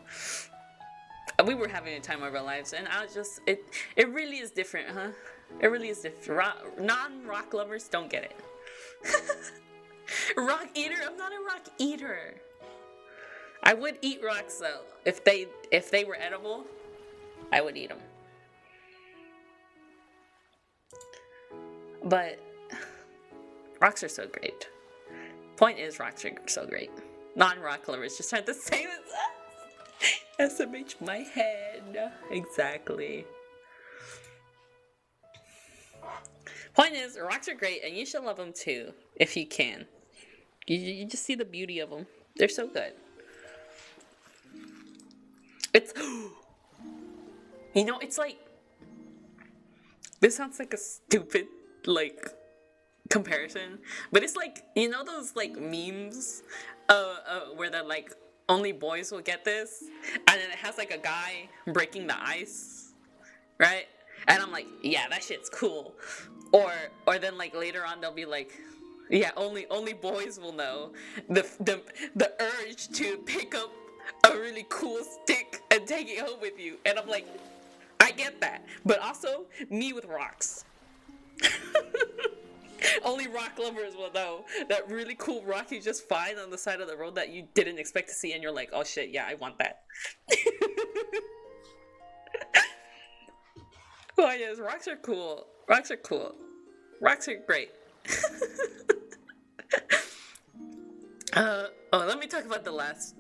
We were having a time of our lives, and I was just, it really is different, huh? It really is different. Non-rock lovers don't get it. Rock eater? I'm not a rock eater. I would eat rocks though. If they were edible, I would eat them. But rocks are so great. Point is, rocks are so great. Non-rock lovers just aren't the same as us. SMH my head. Exactly. Point is, rocks are great, and you should love them too, if you can. You just see the beauty of them. They're so good. It's, you know, it's like, this sounds like a stupid, like, comparison, but it's like, you know those, like, memes, where they're like, only boys will get this, and then it has, like, a guy breaking the ice, right? And I'm like, yeah, that shit's cool. Or then, like, later on, they'll be like, yeah, only boys will know the urge to pick up a really cool stick and take it home with you. And I'm like, I get that. But also, me with rocks. Only rock lovers will know that really cool rock you just find on the side of the road that you didn't expect to see, and you're like, oh shit, yeah, I want that. Oh yes, rocks are cool. Rocks are cool. Rocks are great. Let me talk about the last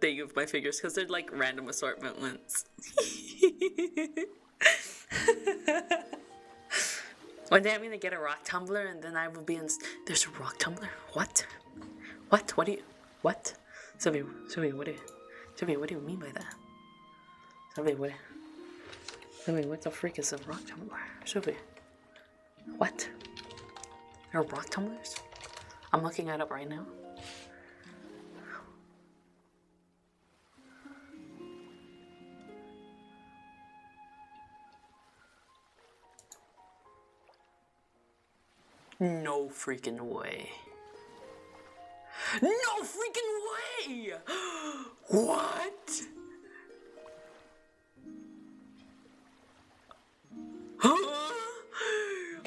thing of my figures, because they're like random assortment ones. One day I'm gonna get a rock tumbler, and then I will be in. There's a rock tumbler? What? What? What do you? What? Sylvia, what do you mean by that? Sylvia, what the freak is a rock tumbler? Sylvia, what? There are rock tumblers? I'm looking it up right now. No freaking way. No freaking way! What?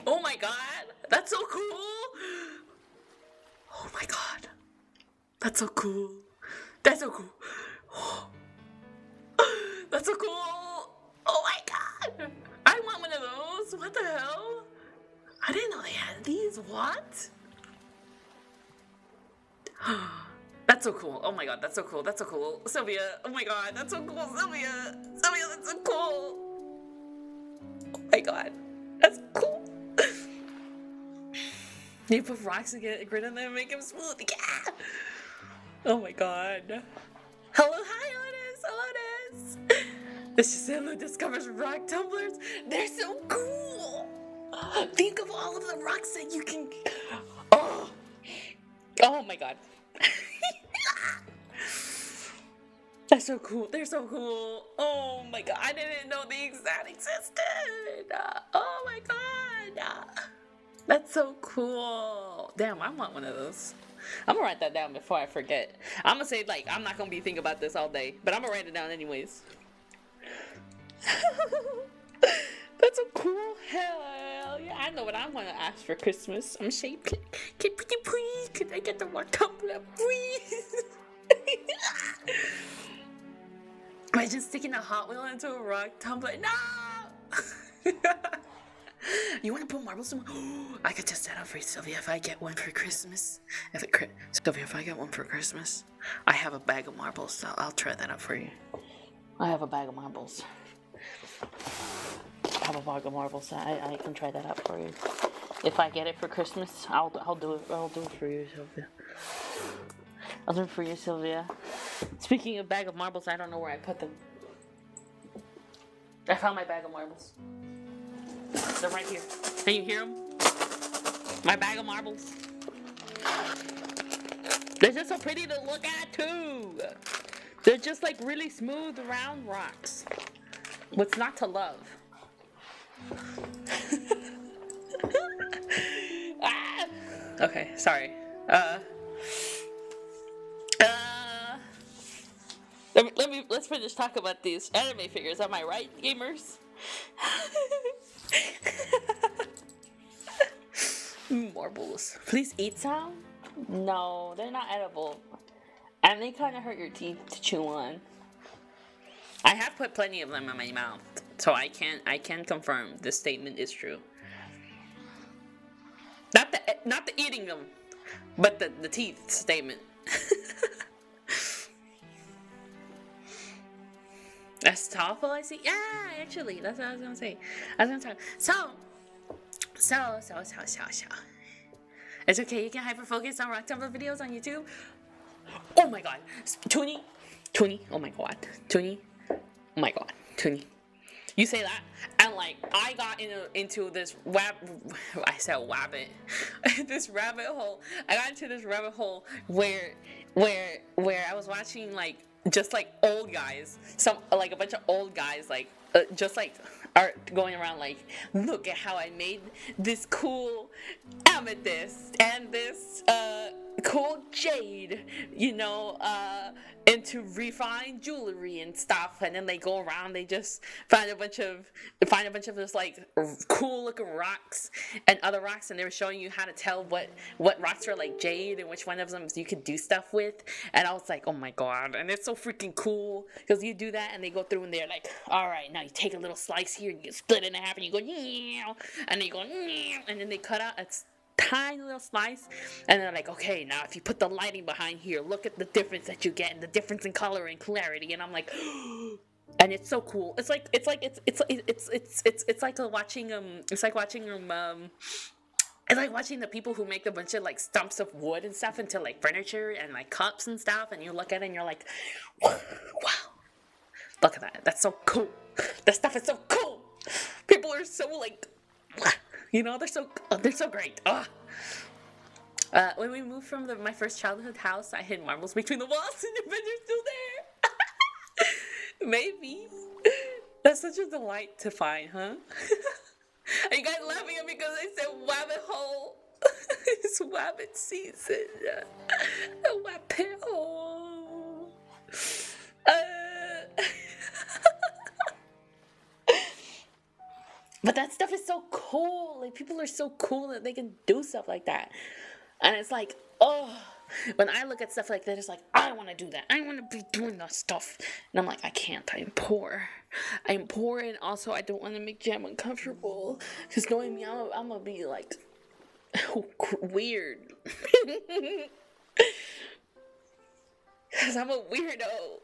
Oh my god, that's so cool! Oh my god, that's so cool. That's so cool. That's so cool! Oh my god! I want one of those! What the hell? I didn't know they had these. What? That's so cool. Oh my god, that's so cool. That's so cool. Sylvia, oh my god, that's so cool. Sylvia, that's so cool. Oh my god, that's cool. You put rocks and get grit in there and make him smooth. Yeah. Oh my god. Hello, hi, Otis. This is Hello discovers rock tumblers. They're so cool. Think of all of the rocks that you can. Oh my god. That's so cool. They're so cool. Oh my god. I didn't know the exact existed. Oh my god. That's so cool. Damn, I want one of those. I'm gonna write that down before I forget. I'm gonna say, like, I'm not gonna be thinking about this all day, but I'm gonna write it down anyways. That's so cool. Hell yeah. I know what I want to ask for Christmas. I'm saying, please, can I get the rock tumbler, please? Imagine sticking a Hot Wheel into a rock tumbler. No! You want to put marbles in? I could test that out for you, Sylvia, if I get one for Christmas. Sylvia, if I get one for Christmas, I have a bag of marbles, so I'll try that out for you. I have a bag of marbles. I can try that out for you. If I get it for Christmas, I'll do it. I'll do it for you, Sylvia. I'll do it for you, Sylvia. Speaking of bag of marbles, I don't know where I put them. I found my bag of marbles. They're right here. Can you hear them? My bag of marbles. They're just so pretty to look at too. They're just like really smooth round rocks. What's not to love? Ah! Okay, sorry. Let's finish talking about these anime figures. Am I right, gamers? Marbles. Please eat some? No, they're not edible. And they kind of hurt your teeth to chew on. I have put plenty of them in my mouth, so I can confirm this statement is true. Not the eating them, but the teeth statement. That's thoughtful, I see. Yeah, actually, that's what I was gonna say. So. It's okay, you can hyper focus on rock tumbler videos on YouTube. Oh my god, Toonie, oh my god, Toonie. Oh my god, Toonie. You say that, and like, I got into this this rabbit hole. I got into this rabbit hole where I was watching like just like old guys, a bunch of old guys just like are going around like, look at how I made this cool amethyst and this cool jade, into refined jewelry and stuff, and then they go around, they just find a bunch of just like cool looking rocks and other rocks, and they were showing you how to tell what rocks are like jade and which one of them you could do stuff with. And I was like, oh my god, and it's so freaking cool because you do that and they go through and they're like, all right, now you take a little slice here and you split it in half and you go, and then you go, and then they cut out a tiny little slice, and they're like, okay, now if you put the lighting behind here, look at the difference that you get and the difference in color and clarity. And I'm like, and it's so cool. It's like watching the people who make a bunch of like stumps of wood and stuff into like furniture and like cups and stuff, and you look at it and you're like, wow, look at that, that's so cool. That stuff is so cool. People are so like, they're so great. When we moved from my first childhood house, I hid marbles between the walls, and the are still there. Maybe. That's such a delight to find, huh? Are you guys laughing at me because I said rabbit hole? It's rabbit season. A rabbit hole. But that stuff is so cool. Like, people are so cool that they can do stuff like that. And it's like, oh, when I look at stuff like that, it's like, I want to do that. I want to be doing that stuff. And I'm like, I can't. I am poor. And also I don't want to make Jam uncomfortable. Because knowing me, I'm going to be like, weird. Because I'm a weirdo.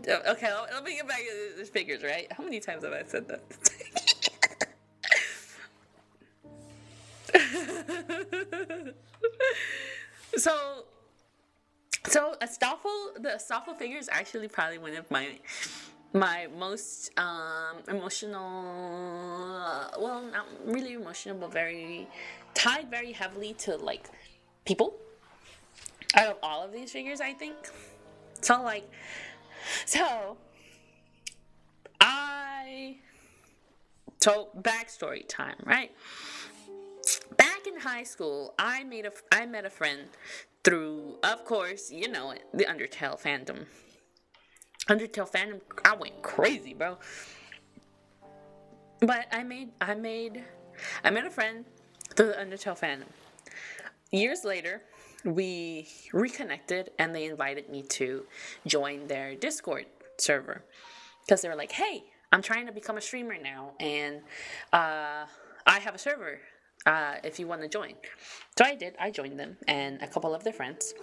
Okay, let me get back to the figures, right? How many times have I said that? So the Astolfo figure is actually probably one of my most emotional, well, not really emotional, but very tied very heavily to like people out of all of these figures, I think. So like, so so backstory time, right? Back in high school, I met a friend through, of course, you know it, the Undertale fandom. Undertale fandom, I went crazy, bro. But I met a friend through the Undertale fandom. Years later, we reconnected, and they invited me to join their Discord server because they were like, "Hey, I'm trying to become a streamer now, and I have a server. If you want to join." So I did. I joined them and a couple of their friends,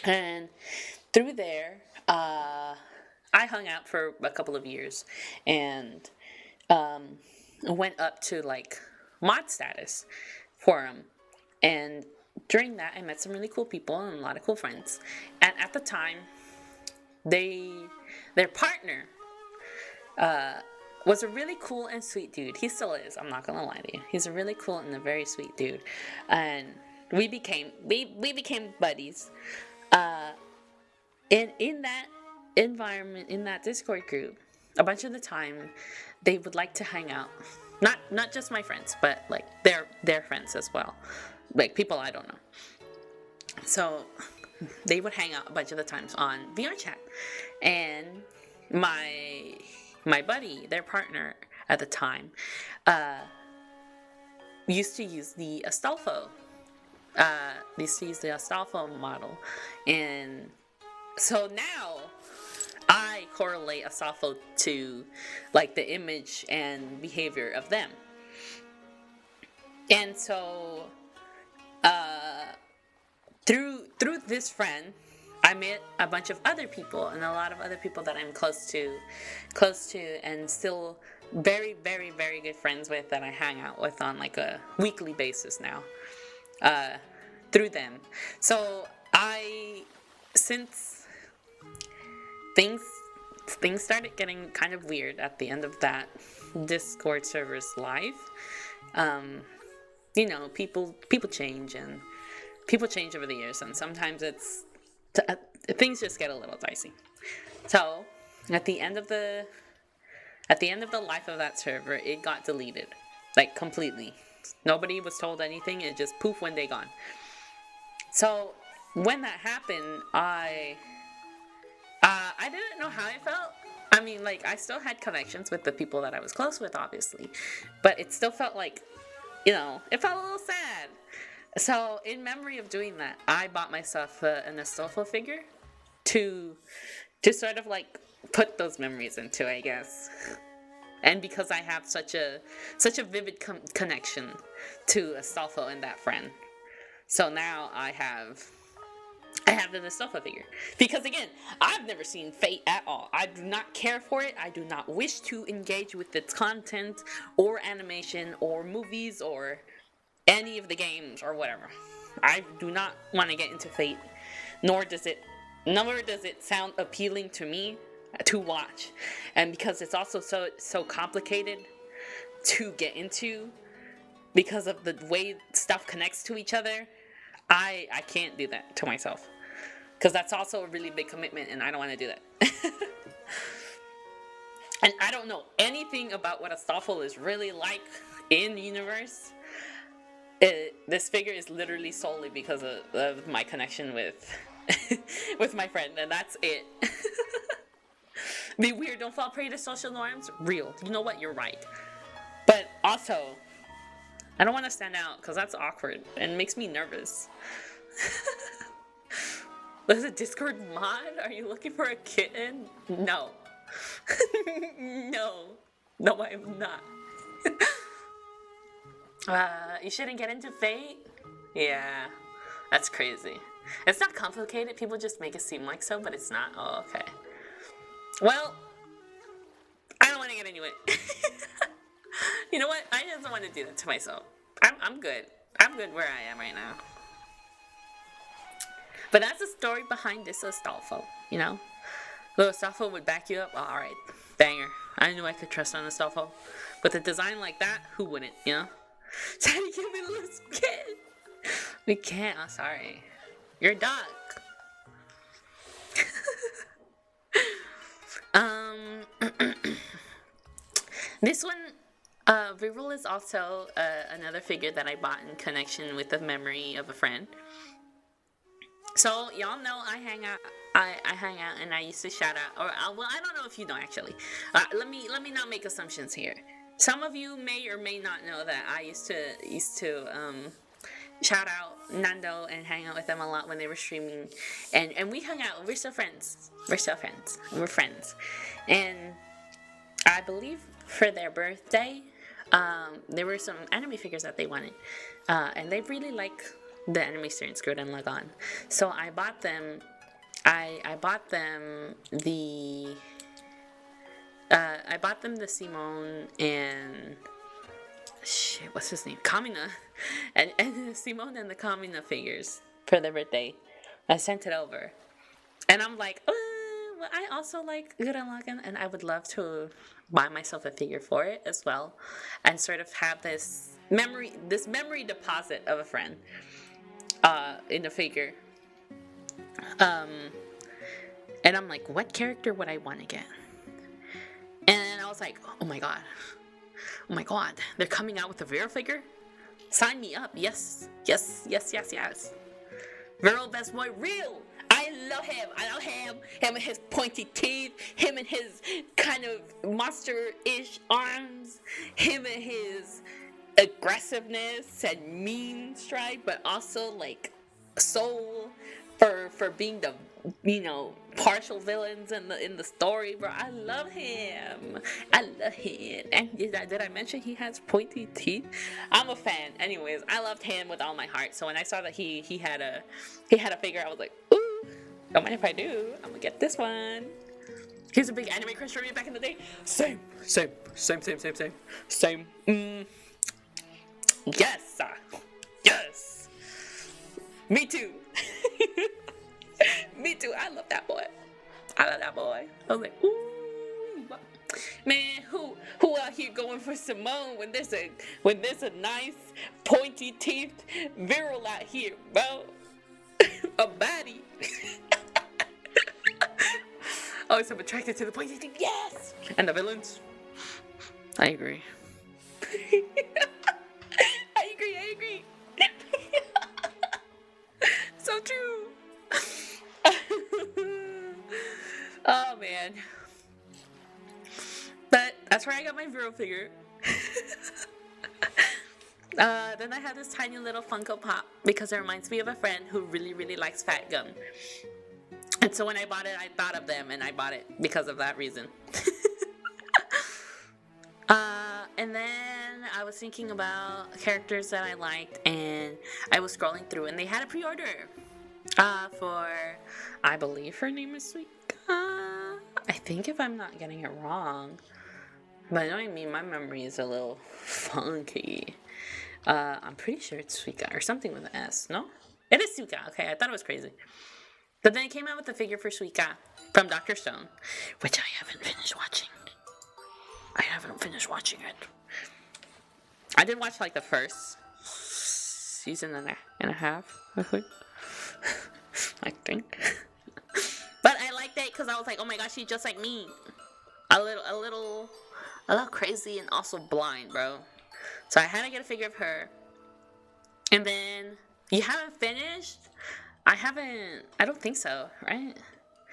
and through there, I hung out for a couple of years, and went up to like mod status for them. And during that, I met some really cool people and a lot of cool friends. And at the time, their partner was a really cool and sweet dude. He still is. I'm not gonna lie to you. He's a really cool and a very sweet dude. And we became buddies. And in that environment, in that Discord group, a bunch of the time, they would like to hang out. Not just my friends, but like their friends as well, like people I don't know. So they would hang out a bunch of the times on VR chat, and my buddy, their partner at the time, used to use the Astolfo. Used to use the Astolfo model, and so now I correlate Astolfo to like the image and behavior of them. And so through this friend, I met a bunch of other people and a lot of other people that I'm close to and still very, very, very good friends with, that I hang out with on like a weekly basis now. Through them. So since things started getting kind of weird at the end of that Discord server's life. You know, people change, and people change over the years, and sometimes things just get a little dicey. So at the end of the life of that server, it got deleted, like completely. Nobody was told anything. It just poof, one day gone. So when that happened, I didn't know how I felt. I mean, like, I still had connections with the people that I was close with, obviously, but it still felt like, you know, it felt a little sad. So in memory of doing that, I bought myself an Astolfo figure to sort of like put those memories into, I guess. And because I have such a vivid connection to Astolfo and that friend. So now I have the Astolfo figure. Because again, I've never seen Fate at all. I do not care for it. I do not wish to engage with its content or animation or movies or any of the games or whatever. I do not want to get into Fate, nor does it sound appealing to me to watch. And because it's also so complicated to get into because of the way stuff connects to each other, I can't do that to myself. Because that's also a really big commitment, and I don't want to do that. And I don't know anything about what Astolfo is really like in the universe. This figure is literally solely because of my connection with with my friend, and that's it. Be weird, don't fall prey to social norms. Real. You know what? You're right. But also, I don't want to stand out because that's awkward and makes me nervous. There's a Discord mod? Are you looking for a kitten? No. No, I am not. You shouldn't get into Fate? Yeah, that's crazy. It's not complicated. People just make it seem like so, but it's not. Oh, okay. Well, I don't want to get into it. You know what? I just don't want to do that to myself. I'm good. I'm good where I am right now. But that's the story behind this Astolfo, you know? Little Astolfo would back you up. Alright, I knew I could trust on Astolfo. With a design like that, who wouldn't, you know? Daddy, give me the skin! We can't, I'm sorry. You're a dog. This one, Virul is also another figure that I bought in connection with the memory of a friend. So y'all know I hang out. I hang out, and I used to shout out. Or well, I don't know if you know actually. Let me not make assumptions here. Some of you may or may not know that I used to shout out Nando and hang out with them a lot when they were streaming, and we hung out. We're still friends. We're friends, and I believe for their birthday, there were some anime figures that they wanted, and they really like the anime series Gurren Lagann. So I bought them. I bought them the. I bought them the Simone and shit. What's his name? Kamina, and Simone and the Kamina figures for their birthday. I sent it over, and I'm like, well, I also like Gurren Lagann, and I would love to buy myself a figure for it as well, and sort of have this memory deposit of a friend in the figure. And I'm like, what character would I want to get? And I was like, oh my god, they're coming out with a Virul figure? Sign me up, yes. Virul best boy, real. I love him. Him and his pointy teeth, him and his kind of monster-ish arms, him and his aggressiveness and mean stride, but also like soul for being the partial villains in the story, bro. I love him. And did I mention he has pointy teeth? I'm a fan. Anyways, I loved him with all my heart. So when I saw that he had a figure, I was like, ooh, don't mind if I do. I'm gonna get this one. He was a big anime crush for me back in the day. Same. Yes. Me too. Me too. I love that boy. I was like, ooh, man, who out here going for Simone when there's a nice pointy teethed Virul out here, bro? A baddie. Oh, so I'm attracted to the pointy teeth. Yes. And the villains. I agree. I agree. So true. Oh man. But that's where I got my Virul figure. Then I have this tiny little Funko Pop because it reminds me of a friend who really, really likes Fat Gum. And so when I bought it, I thought of them and I bought it because of that reason. And then I was thinking about characters that I liked, and I was scrolling through, and they had a pre-order for, I believe her name is Suika. I think if I'm not getting it wrong. But you know what I mean? My memory is a little funky. I'm pretty sure it's Suika or something with an S, no? It is Suika. Okay, I thought it was crazy. But then it came out with the figure for Suika from Dr. Stone, which I haven't finished watching. It. I did watch like the first season and a half, I think. But I liked it because I was like, oh my gosh, she's just like me. A little crazy and also blind, bro. So I had to get a figure of her. And then, you haven't finished? I don't think so, right?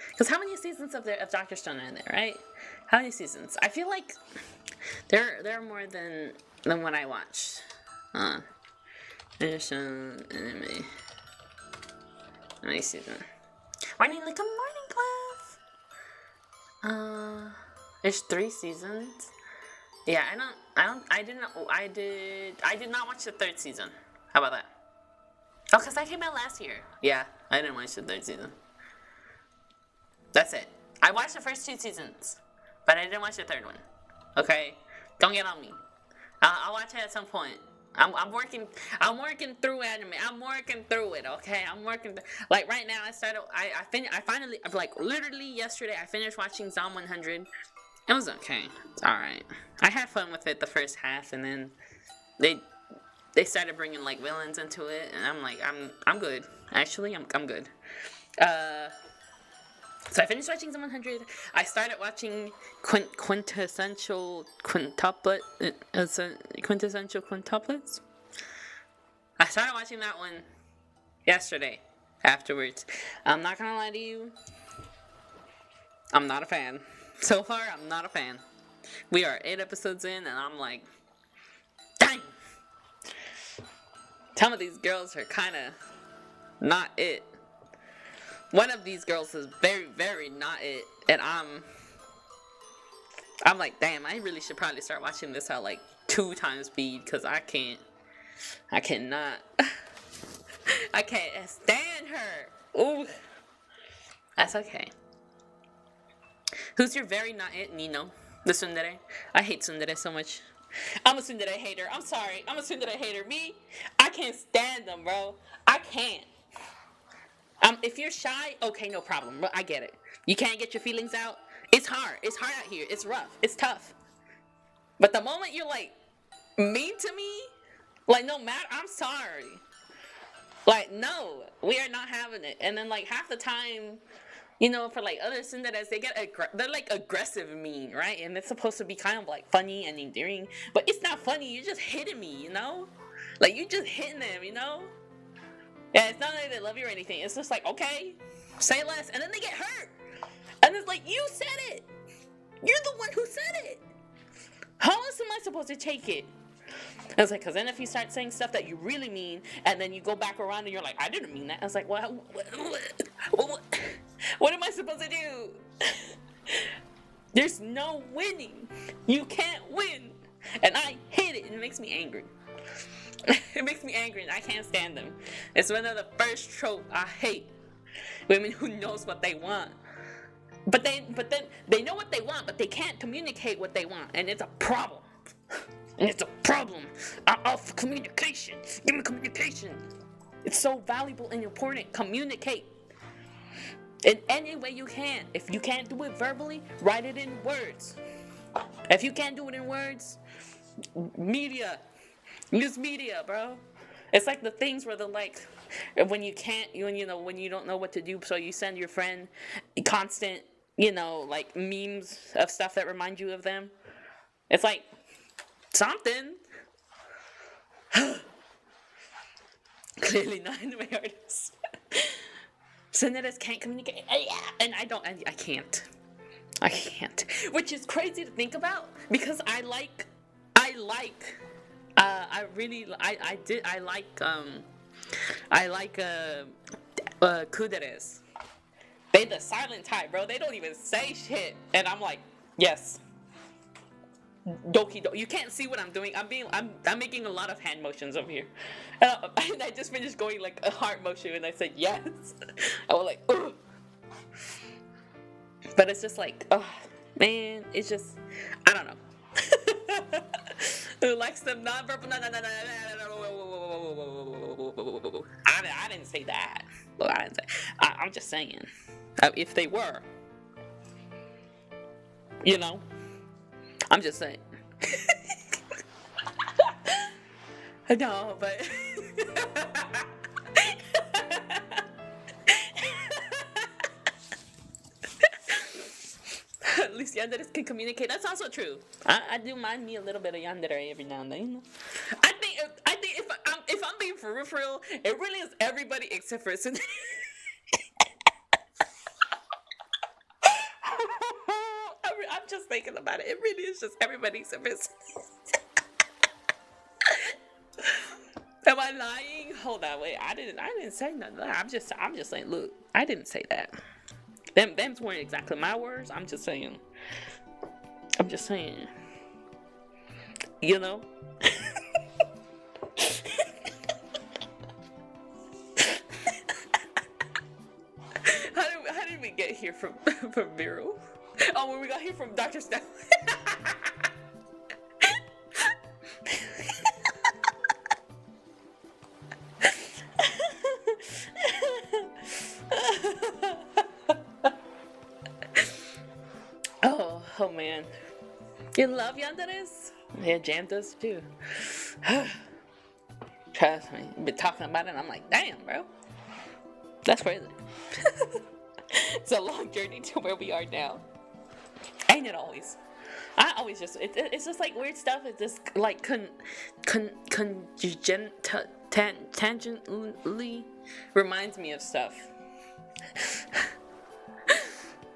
Because how many seasons of Dr. Stone are there, right? How many seasons? I feel like there are more than what I watched. Edition anime. How many seasons? Morning, like a morning class. There's 3 seasons. Yeah, I did not watch the 3rd season. How about that? Oh, because that came out last year. Yeah, I didn't watch the 3rd season. That's it. I watched the first 2 seasons, but I didn't watch the 3rd one. Okay? Don't get on me. I'll watch it at some point. I'm working through anime. I'm working through it, okay? Like right now I finally, like literally yesterday I finished watching Zom 100. It was okay. It's all right. I had fun with it the first half, and then they started bringing like villains into it, and I'm like, I'm good. Actually, I'm good. So I finished watching the 100. I started watching quintessential quintuplets. I started watching that one yesterday. Afterwards, I'm not gonna lie to you. I'm not a fan. So far, I'm not a fan. We are 8 episodes in, and I'm like, dang. Some of these girls are kind of not it. One of these girls is very, very not it, and I'm like, damn, I really should probably start watching this at like 2 times speed, because I cannot, I can't stand her. Ooh, that's okay. Who's your very not it, Nino? The tsundere? I hate tsundere so much. I'm a tsundere hater. I'm sorry. I'm a tsundere hater. Me, I can't stand them, bro. I can't. If you're shy, okay, no problem. I get it. You can't get your feelings out. It's hard. It's hard out here. It's rough. It's tough. But the moment you're like mean to me, like no matter, I'm sorry. Like no, we are not having it. And then like half the time, you know, for like other tsunderes, they're like aggressive and mean, right? And it's supposed to be kind of like funny and endearing, but it's not funny. You're just hitting me, you know? Like you just hitting them, you know? Yeah, it's not like they love you or anything. It's just like, okay, say less, and then they get hurt. And it's like, you said it. You're the one who said it. How else am I supposed to take it? And it's like, because then if you start saying stuff that you really mean, and then you go back around and you're like, I didn't mean that. I was like, well, what am I supposed to do? There's no winning. You can't win. And I hate it. It makes me angry. It makes me angry and I can't stand them. It's one of the first trope I hate. Women who knows what they want. But then they know what they want, but they can't communicate what they want. And it's a problem. And it's a problem. I'm all for communication. Give me communication. It's so valuable and important. Communicate. In any way you can. If you can't do it verbally, write it in words. If you can't do it in words, media. Use media, bro. It's like the things where they're like, when you don't know what to do, so you send your friend constant, like memes of stuff that remind you of them. It's like something. Clearly not anime artists. Tsunderes can't communicate. And I can't. I can't. Which is crazy to think about because I like kuderes. They the silent type, bro. They don't even say shit. And I'm like, yes. Doki do. You can't see what I'm doing. I'm making a lot of hand motions over here. And I just finished going like a heart motion and I said yes. I was like, ugh. But it's just like, oh man, it's just, I don't know. Who likes them non-verbal? No. I didn't say that. Look, I didn't say. I'm just saying, if they were, I'm just saying. No, but. At least yanderes can communicate. That's also true. I do mind me a little bit of yandere every now and then. I think if I'm being for real, it really is everybody except for Tsundere. I'm just thinking about it. It really is just everybody except for Tsundere. Am I lying? Hold on, wait. I didn't say nothing. I'm just saying. Look, I didn't say that. Them's weren't exactly my words. I'm just saying. How did we get here from Vero? Oh, well, we got here from Dr. Steph. Oh man. You love yanderes? Yeah, Jam does too. Trust me, been talking about it and I'm like, damn, bro. That's crazy. It's a long journey to where we are now. Ain't it always? I always just, it's just like weird stuff. It just like tangentially reminds me of stuff.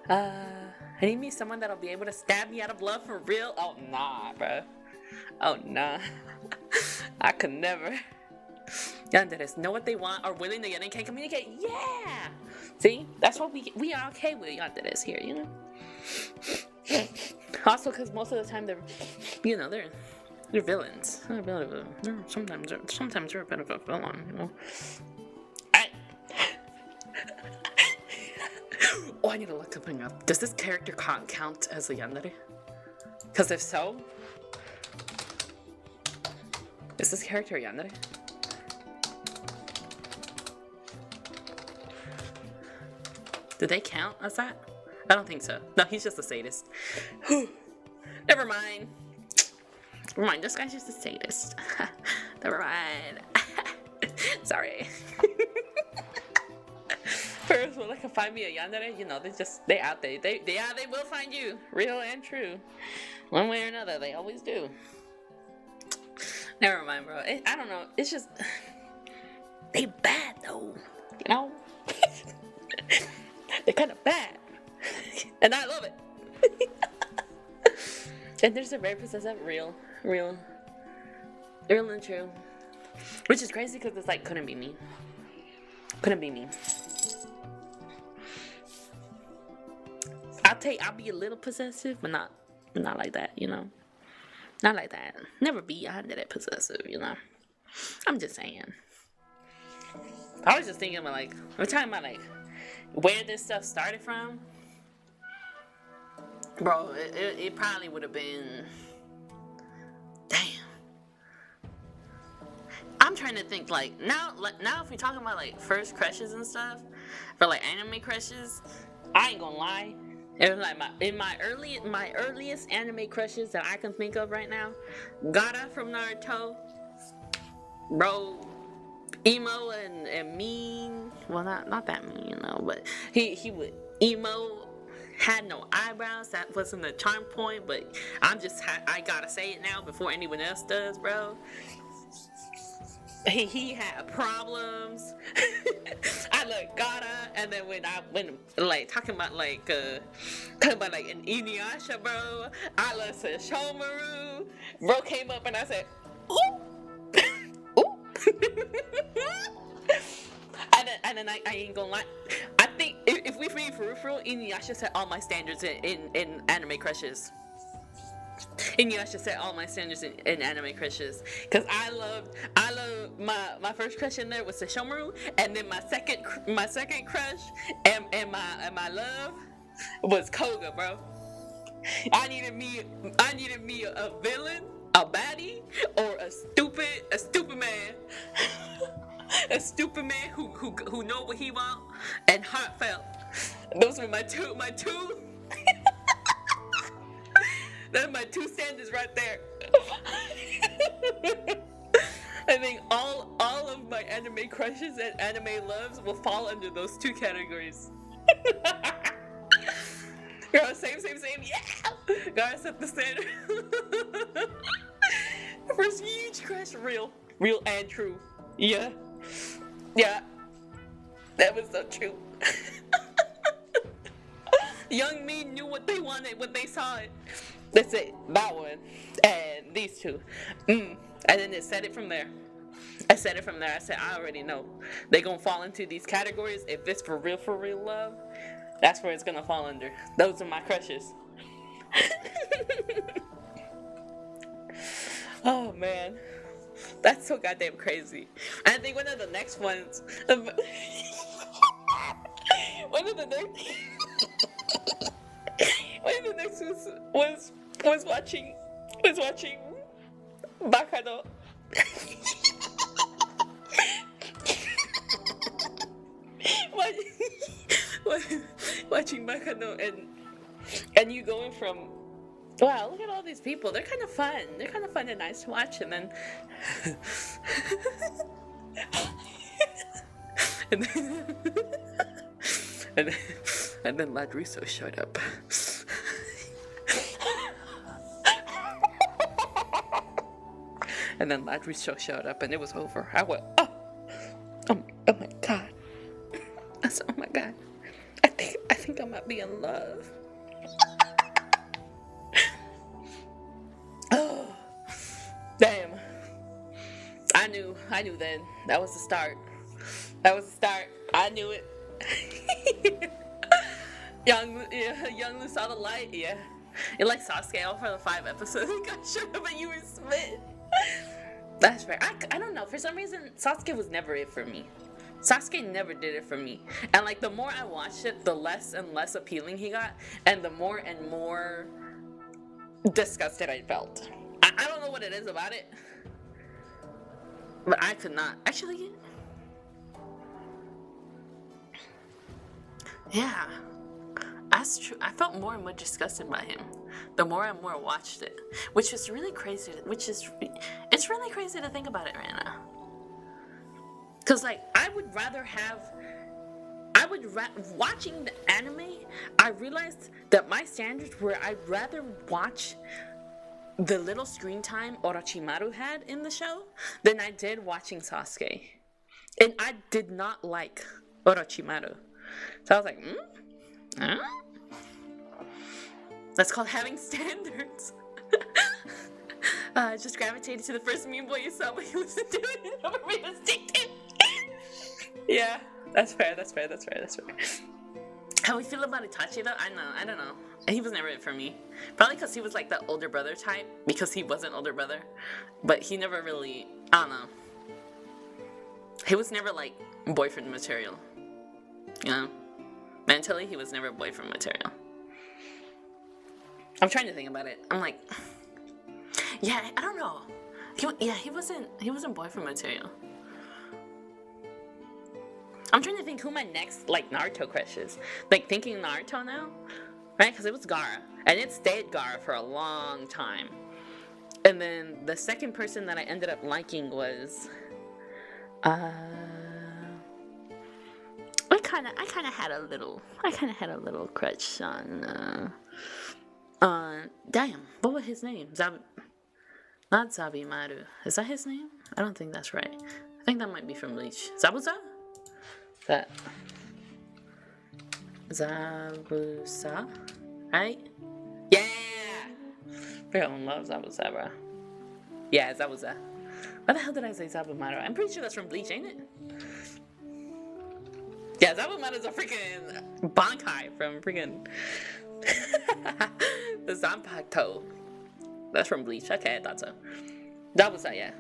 I need me someone that'll be able to stab me out of love for real. Oh nah, bro. Oh nah. I could never. Yanderes know what they want, are willing to get and can communicate. Yeah. See, that's what we are okay with yanderes here, you know. Also, because most of the time they're villains. They're a bit of a, sometimes they're a bit of a villain, you know. Oh, I need to look something up. Does this character count as a yandere? Because if so, is this character a yandere? Do they count as that? I don't think so. No, he's just a sadist. Never mind. Never mind, this guy's just a sadist. Never mind. Sorry. First, when they can find me a yandere, you know, they out there. They will find you. Real and true. One way or another, they always do. Never mind, bro. I don't know. It's just, they bad though. You know? They're kind of bad. And I love it. And there's a very possessive, real and true. Which is crazy because it's like, couldn't be me. Couldn't be me. I'll be a little possessive, but not like that, you know? Not like that. Never be that possessive, you know? I'm just saying. I was just thinking about like, we're talking about like, where this stuff started from. Bro, it probably would have been, damn. I'm trying to think like, now if we're talking about like first crushes and stuff, for like anime crushes, I ain't gonna lie. It was like my earliest anime crushes that I can think of right now. Gaara from Naruto, bro. Emo and mean. Well, not that mean, you know, but he would emo. Had no eyebrows. That wasn't the charm point, but I gotta say it now before anyone else does, bro. He had problems. I like Gaara, and then when like talking about like an Inuyasha, bro, I listened to Shomaru. Bro came up and I said, ooh, ooh. And then I ain't gonna lie. I think if we read for real, Inuyasha set all my standards in anime crushes. Inuyasha set all my standards in anime crushes. Cause I love my first crush in there was Sesshomaru, and then my second crush and my love was Koga, bro. I needed me a villain, a baddie, or a stupid man. A stupid man who know what he want and heartfelt. Those were my two Those are my two standards right there. I think all of my anime crushes and anime loves will fall under those two categories. Girl, same, yeah! Gotta set the standard. First huge crush, real and true. Yeah. That was so true. Young me knew what they wanted when they saw it. That's it, that one, and these two. And then it said it from there. I said, I already know. They gonna fall into these categories. If it's for real love, that's where it's gonna fall under. Those are my crushes. Oh man, that's so goddamn crazy. And I think one of the next ones, one of the next ones was watching Bakano. watching Bakano and you going from wow, look at all these people. They're kind of fun. They're kind of fun and nice to watch. And then, and then, and then Ladruso showed up. And then Ladruso showed up, and it was over. I went, oh my god. I said, oh my god. I think I might be in love. Oh, damn. I knew then. That was the start. I knew it. Young Lou saw the light, yeah. It like Sasuke all for the 5 episodes. He got shut up and you were smitten. That's fair. I don't know. For some reason, Sasuke was never it for me. Sasuke never did it for me. And like the more I watched it, the less and less appealing he got, and the more and more disgusted I felt. I don't know what it is about it, but I could not actually. Yeah, that's true. I felt more and more disgusted by him the more and more watched it, which is really crazy. It's really crazy to think about it right now. Cause like watching the anime, I realized that my standards were I'd rather watch the little screen time Orochimaru had in the show than I did watching Sasuke. And I did not like Orochimaru. So I was like, That's called having standards. I just gravitated to the first Mean Boy you saw, but he wasn't doing it over me mistaken. Yeah, that's fair. How we feel about Itachi though? I don't know. He was never it for me. Probably because he was like the older brother type, because he was an older brother. But he never really, I don't know. He was never like boyfriend material. You know? Mentally, he was never boyfriend material. I'm trying to think about it. I'm like, yeah, I don't know. He wasn't boyfriend material. I'm trying to think who my next like Naruto crush is. Like thinking Naruto now, right? Because it was Gaara, and it stayed Gaara for a long time. And then the second person that I ended up liking was, I kind of had a little crush on, damn, what was his name? Not Zabimaru. Is that his name? I don't think that's right. I think that might be from Bleach. Zabuza? Zabuza? Right? Yeah! Everyone loves Zabuza, bro. Yeah, Zabuza. Why the hell did I say Zabumaru? I'm pretty sure that's from Bleach, ain't it? Yeah, Zabumaru's a freaking Bankai from freaking the Zanpakuto. That's from Bleach. Okay, I thought so. Zabuza, yeah.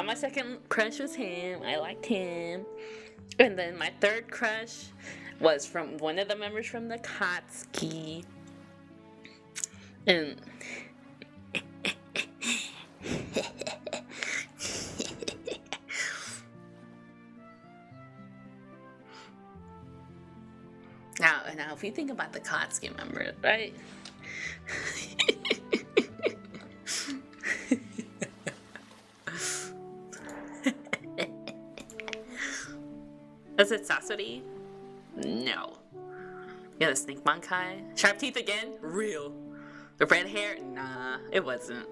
My second crush was him. I liked him. And then my third crush was from one of the members from the Katsuki. And now if you think about the Katsuki members, right? Is it Sasori? No. Yeah, the Snake Bankai. Sharp teeth again? Real. The red hair? Nah, it wasn't.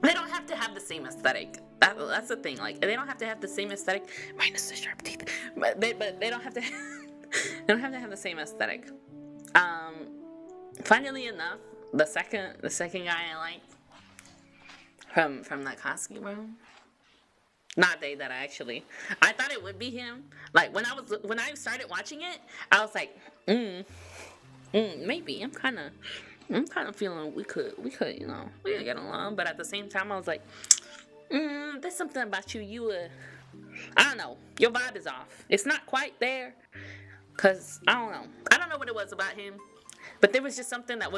They don't have to have the same aesthetic. That's the thing. Like, they don't have to have the same aesthetic, minus the sharp teeth. But they don't have to. They don't have to have the same aesthetic. Funnily enough, the second guy I liked from that Katsuki room. Not they that I thought it would be him. Like when I started watching it, I was like, maybe. I'm kind of feeling we could, we could get along. But at the same time, I was like, there's something about you. I don't know. Your vibe is off. It's not quite there. Cause I don't know what it was about him. But there was just something that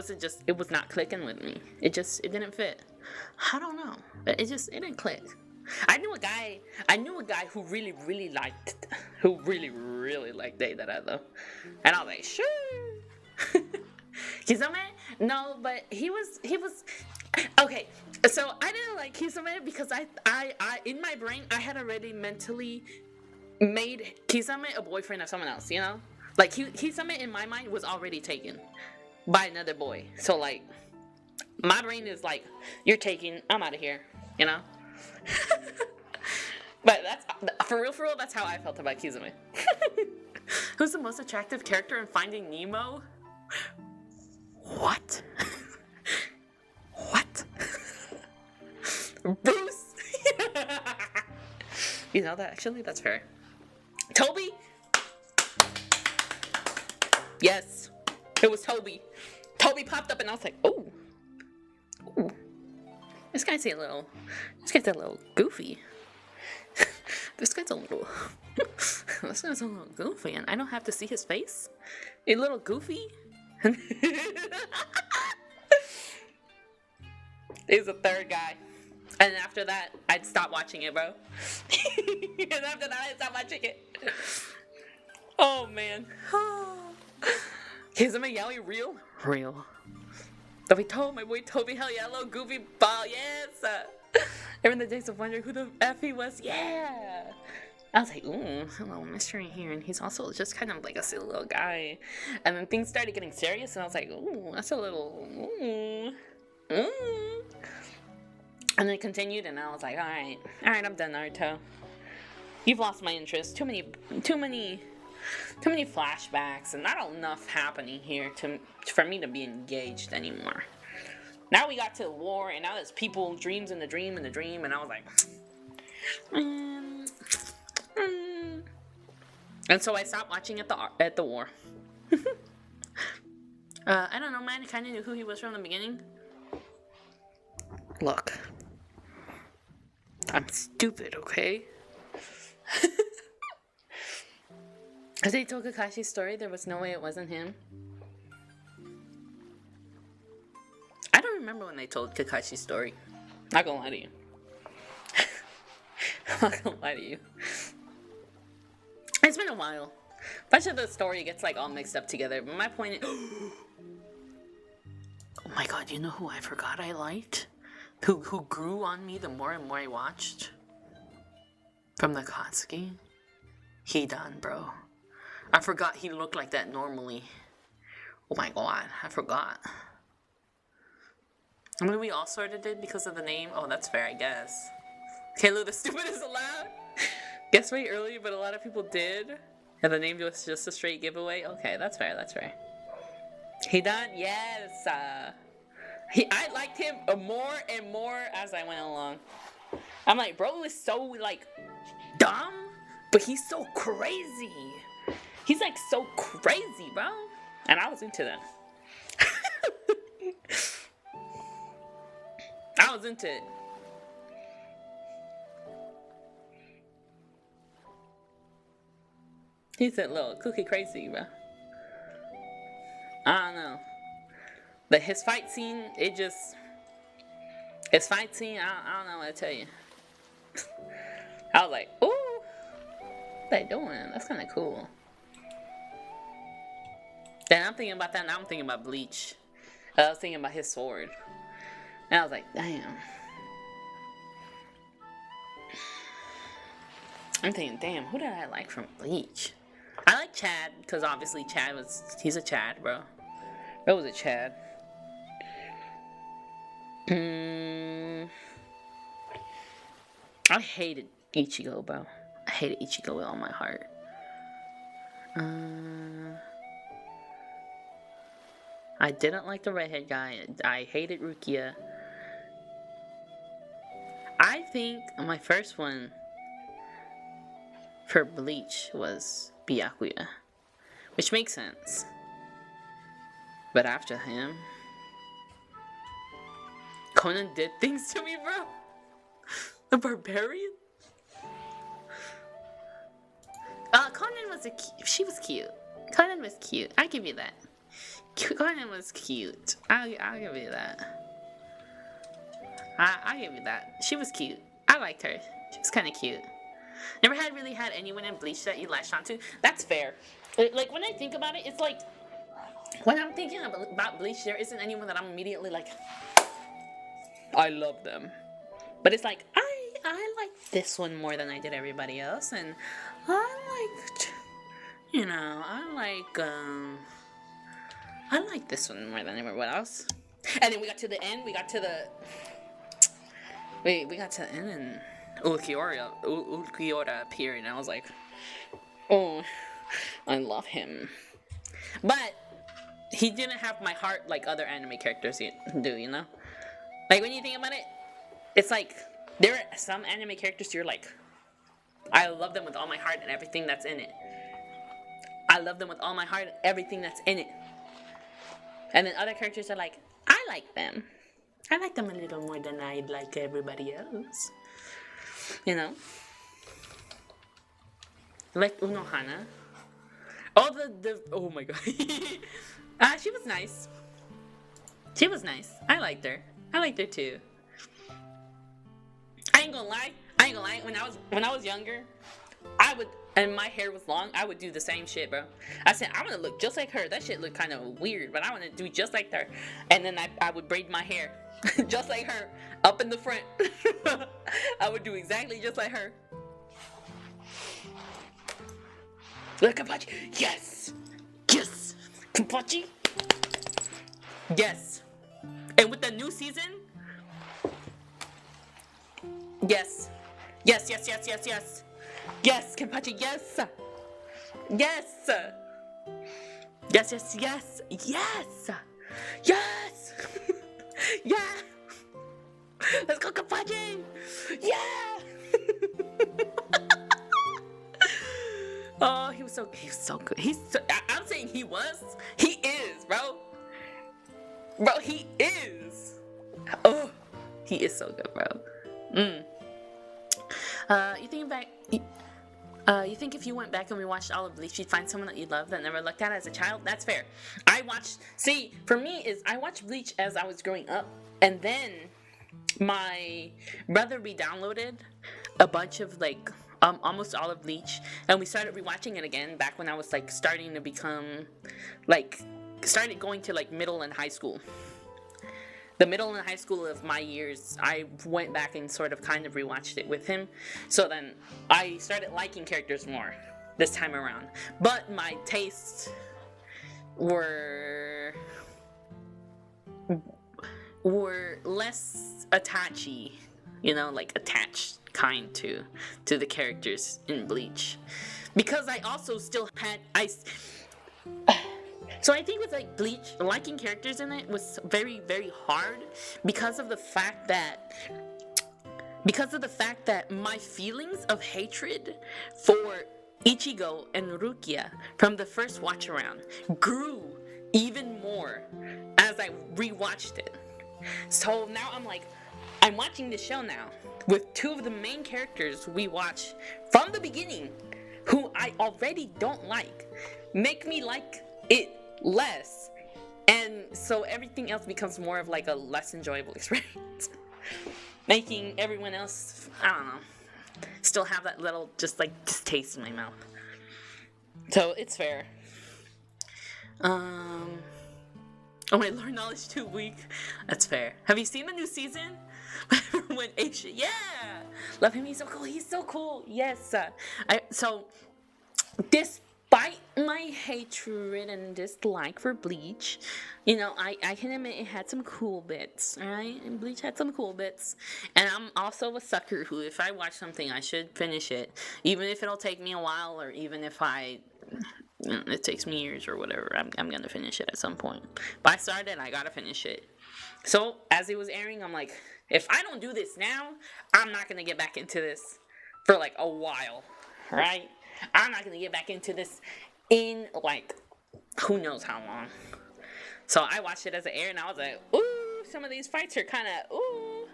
it was not clicking with me. It didn't fit. I don't know. It didn't click. I knew a guy who really liked Deidara though. And I was like, sure. Kisame, No, but he was okay. So I didn't like Kisame because I in my brain I had already mentally made Kisame a boyfriend of someone else. You know, like Kisame in my mind was already taken by another boy. So like my brain is like, you're taken, I'm out of here. You know. But that's for real. That's how I felt about Kisame. Who's the most attractive character in Finding Nemo? What? What? Bruce? You know that actually? That's fair. Toby? Yes. It was Toby. Toby popped up and I was like, oh. Ooh. This guy's a little goofy. This guy's a little goofy, and I don't have to see his face. A little goofy. He's the third guy, and after that, I'd stop watching it, bro. And after that, I'd stop watching it. Oh man. Kisame Yaoi real? Real. My boy Toby, hell yeah, little goofy ball, yes. Even the days of wondering who the F he was, yeah. I was like, ooh, a little mystery here, and he's also just kind of like a silly little guy. And then things started getting serious, and I was like, ooh, that's a little, ooh. And then it continued, and I was like, all right, I'm done, Naruto. You've lost my interest. Too many flashbacks, and not enough happening here for me to be engaged anymore. Now we got to the war, and now there's people, dreams in the dream, and I was like, And so I stopped watching at the war. I don't know, man. I kind of knew who he was from the beginning. Look, I'm stupid, okay? As they told Kakashi's story, there was no way it wasn't him. I don't remember when they told Kakashi's story. Not gonna lie to you. I'm not gonna lie to you. It's been a while. Much of the story gets like all mixed up together, but my point is... Oh my god, you know who I forgot I liked? Who grew on me the more and more I watched? From the Katsuki? Hidan, bro. I forgot he looked like that normally. Oh my god, I forgot. I mean, we all sort of did because of the name. Oh, that's fair, I guess. Okay, Lou, the stupid is allowed. Guess way early, but a lot of people did. And the name was just a straight giveaway. Okay, that's fair, that's fair. Hidan, yes. I liked him more and more as I went along. I'm like, bro is so, like, dumb, but he's so crazy. He's, like, so crazy, bro. And I was into that. I was into it. He's a little cookie crazy, bro. I don't know. But his fight scene, I don't know what to tell you. I was like, ooh, what they doing? That's kind of cool. Then I'm thinking about that, now I'm thinking about Bleach. I was thinking about his sword. And I was like, damn. I'm thinking, damn, who did I like from Bleach? I like Chad, because obviously he's a Chad, bro. Bro was a Chad. I hated Ichigo, bro. I hated Ichigo with all my heart. I didn't like the redhead guy. I hated Rukia. I think my first one for Bleach was Byakuya, which makes sense. But after him, Conan did things to me, bro. The barbarian. Conan was she was cute. Conan was cute. I give you that. Conan was cute. I'll give you that. I'll give you that. She was cute. I liked her. She was kind of cute. Never really had anyone in Bleach that you latched onto. That's fair. Like, when I think about it, it's like when I'm thinking about Bleach, there isn't anyone that I'm immediately like, I love them. But it's like, I like this one more than I did everybody else, and I liked, you know, I like this one more than everyone else. And then we got to the end, we got to the end, and Ulquiorra appeared, and I was like, oh, I love him. But he didn't have my heart like other anime characters do, you know? Like, when you think about it, it's like, there are some anime characters you're like, I love them with all my heart and everything that's in it. I love them with all my heart and everything that's in it. And then other characters are like, I like them. I like them a little more than I like everybody else. You know? Like Unohana. Oh, oh my god. She was nice. She was nice. I liked her. I liked her too. I ain't gonna lie. When I was younger, I would, and my hair was long, I would do the same shit, bro. I said, I want to look just like her. That shit looked kind of weird, but I want to do just like her. And then I would braid my hair just like her, up in the front. I would do exactly just like her. Look, Kenpachi. Yes. Yes. Kenpachi. Yes. And with the new season, yes. Yes, yes, yes, yes, yes. Yes, Kenpachi, yes. Yes. Yes, yes, yes. Yes. Yes. Yeah. Let's go, Kenpachi. Yeah. Oh, he was so good. I'm saying he is, bro. Bro, he is. Oh, he is so good, bro. You think if you went back and rewatched all of Bleach, you'd find someone that you loved that never looked at as a child? That's fair. For me, I watched Bleach as I was growing up, and then my brother re-downloaded a bunch of like almost all of Bleach, and we started rewatching it again back when I was like starting to become started going to like middle and high school. The middle and high school of my years, I went back and sort of kind of rewatched it with him. So then I started liking characters more this time around. But my tastes were less attachy, you know, like attached kind to the characters in Bleach. Because I also still had so I think with like Bleach, liking characters in it was very, very hard because of the fact that my feelings of hatred for Ichigo and Rukia from the first watch around grew even more as I rewatched it. So now I'm watching the show now with two of the main characters we watch from the beginning who I already don't like, make me like it less, and so everything else becomes more of like a less enjoyable experience, making everyone else, I don't know, still have that little just taste in my mouth. So it's fair. Oh, my lore knowledge too weak. That's fair. Have you seen the new season? When Aisha, yeah, love him. He's so cool. He's so cool. Yes. Despite my hatred and dislike for Bleach, you know, I can admit it had some cool bits, alright? And Bleach had some cool bits. And I'm also a sucker who, if I watch something, I should finish it. Even if it'll take me a while, or even if it takes me years or whatever, I'm gonna finish it at some point. But I started, I gotta finish it. So, as it was airing, I'm like, if I don't do this now, I'm not gonna get back into this for like a while, right? I'm not gonna get back into this in like who knows how long. So I watched it as it aired, and I was like, ooh, some of these fights are kind of ooh.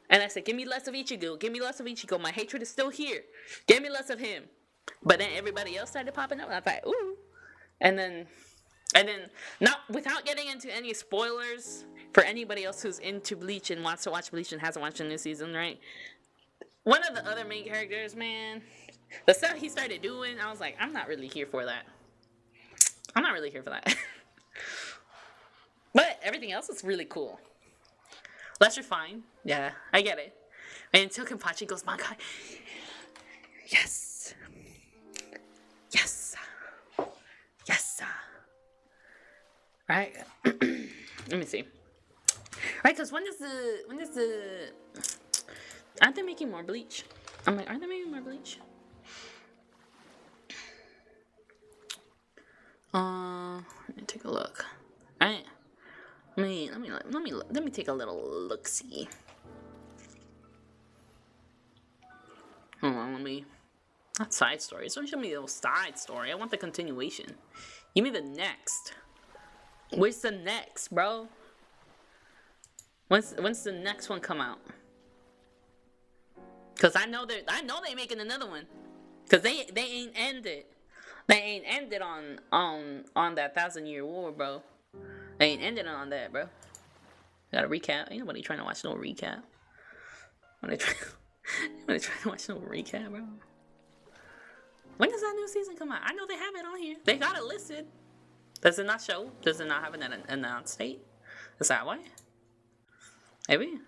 And I said, give me less of Ichigo. Give me less of Ichigo. My hatred is still here. Give me less of him. But then everybody else started popping up, and I was like, ooh. And then, not without getting into any spoilers for anybody else who's into Bleach and wants to watch Bleach and hasn't watched the new season, right? One of the other main characters, man, the stuff he started doing, I was like, I'm not really here for that. I'm not really here for that. everything else is really cool. Lester fine. Yeah, I get it. And until Kenpachi goes Bankai. Yes. Yes. Yes. Right. Let me see. Right, because when does the aren't they making more Bleach? I'm like, aren't they making more Bleach? Let me take a look. Alright. Let me take a little look-see. Hold on, let me. Not side stories. Don't show me the little side story. I want the continuation. Give me the next. Where's the next, bro? When's the next one come out? Cause I know they making another one. Cause they ain't ended. They ain't ended on that 1,000-year war, bro. They ain't ended on that, bro. Got a recap. Ain't nobody trying to watch no recap. Nobody trying to watch no recap, bro. When does that new season come out? I know they have it on here. They got it listed. Does it not show? Does it not have an announced date? Is that why? Maybe.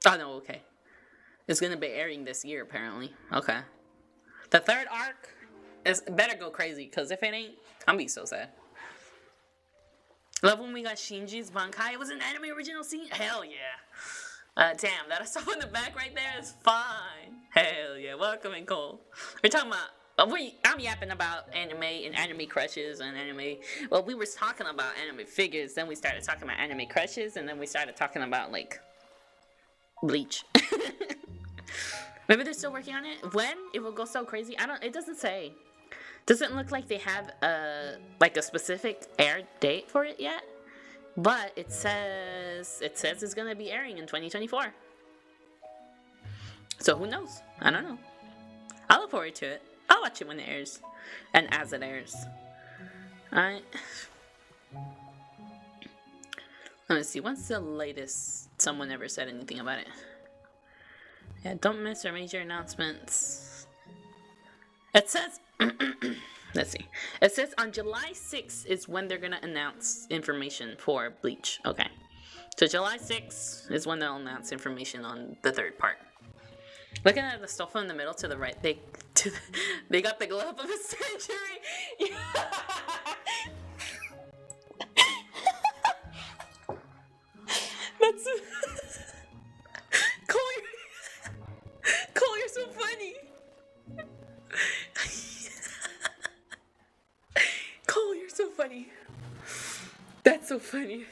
Oh no, okay. It's gonna be airing this year, apparently. Okay. The third arc is better go crazy, because if it ain't, I'm gonna be so sad. Love when we got Shinji's Bankai. It was an anime original scene? Hell yeah. Damn, that stuff in the back right there is fine. Hell yeah. Welcome in, Cole. We're talking about... I'm yapping about anime and anime crushes and anime... Well, we were talking about anime figures, then we started talking about anime crushes, and then we started talking about, like... Bleach. Maybe they're still working on it. When it will go so crazy? It doesn't say. Doesn't look like they have a specific air date for it yet. But it says it's gonna be airing in 2024. So who knows? I don't know. I look forward to it. I'll watch it when it airs. And as it airs. Alright. Let me see. What's the latest someone ever said anything about it? Yeah, don't miss our major announcements. It says... Let's see. It says on July 6th is when they're gonna announce information for Bleach. Okay. So July 6th is when they'll announce information on the third part. Looking at the stuff in the middle to the right, they got the glove of the century. That's Cole, you're so funny. Cole, you're so funny. That's so funny.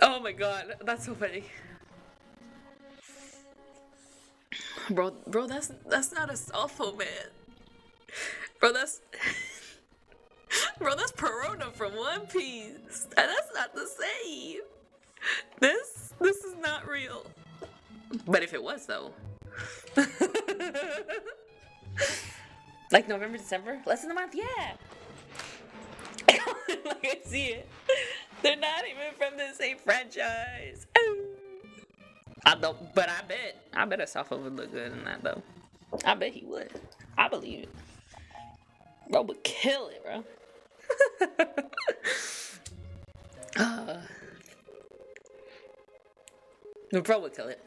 Oh my god, that's so funny. Bro, that's not a Sulfo, man. Bro, that's Perona from One Piece. And that's not the same. This is not real. But if it was, though. Like November, December? Less than a month? Yeah. Like I see it. They're not even from the same franchise. I don't, but I bet Asafo would look good in that, though. I bet he would. I believe it. Bro would kill it, bro. Bro would kill it.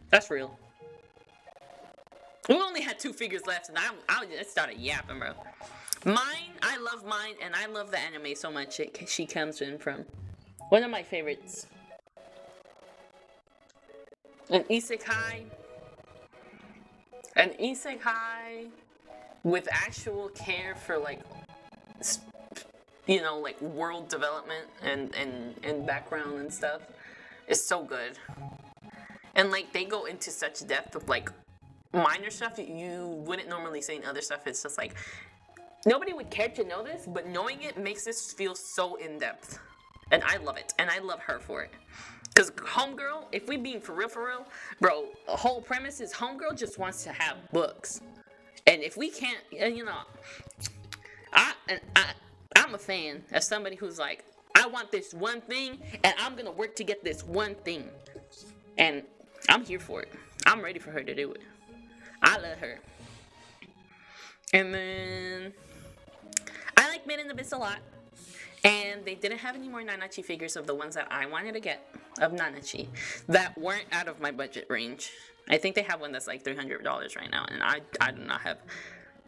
That's real. We only had 2 figures left, and I just started yapping, bro. Mine, I love mine, and I love the anime so much. She comes in from one of my favorites. An isekai with actual care for, like, you know, like world development and background and stuff is so good. And like they go into such depth of like minor stuff that you wouldn't normally say in other stuff. It's just like nobody would care to know this, but knowing it makes this feel so in depth. And I love it, and I love her for it. Because Homegirl, if we being for real, bro, the whole premise is Homegirl just wants to have books. And if we can't, you know, I'm a fan of somebody who's like, I want this one thing, and I'm going to work to get this one thing. And I'm here for it. I'm ready for her to do it. I love her. And then I like Made in Abyss a lot. And they didn't have any more Nanachi figures of the ones that I wanted to get of Nanachi that weren't out of my budget range. I think they have one that's like $300 right now, and I do not have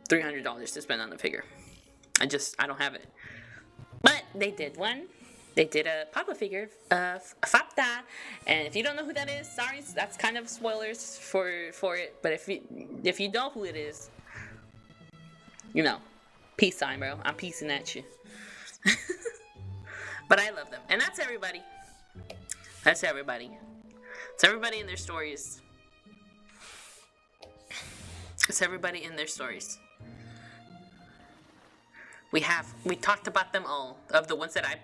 $300 to spend on the figure. I don't have it. But they did one. They did a Papa figure of Fapta, and if you don't know who that is, sorry, that's kind of spoilers for it. But if you know who it is, you know, peace sign, bro. I'm peacing at you. But I love them, and that's everybody. That's everybody. It's everybody in their stories. It's everybody in their stories. We talked about them all, of the ones that I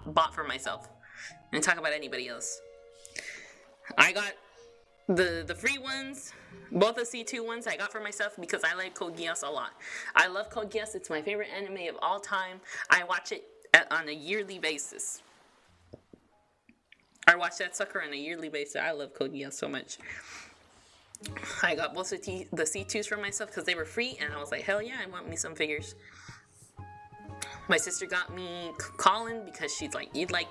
bought for myself. And talk about anybody else. I got the free ones, both the C2 ones I got for myself because I like Code Geass a lot. I love Code Geass. It's my favorite anime of all time. I watch it on a yearly basis. I watch that sucker on a yearly basis. I love Code Geass so much. I got both the C2s for myself because they were free, and I was like, hell yeah, I want me some figures. My sister got me Colin because she's like, you got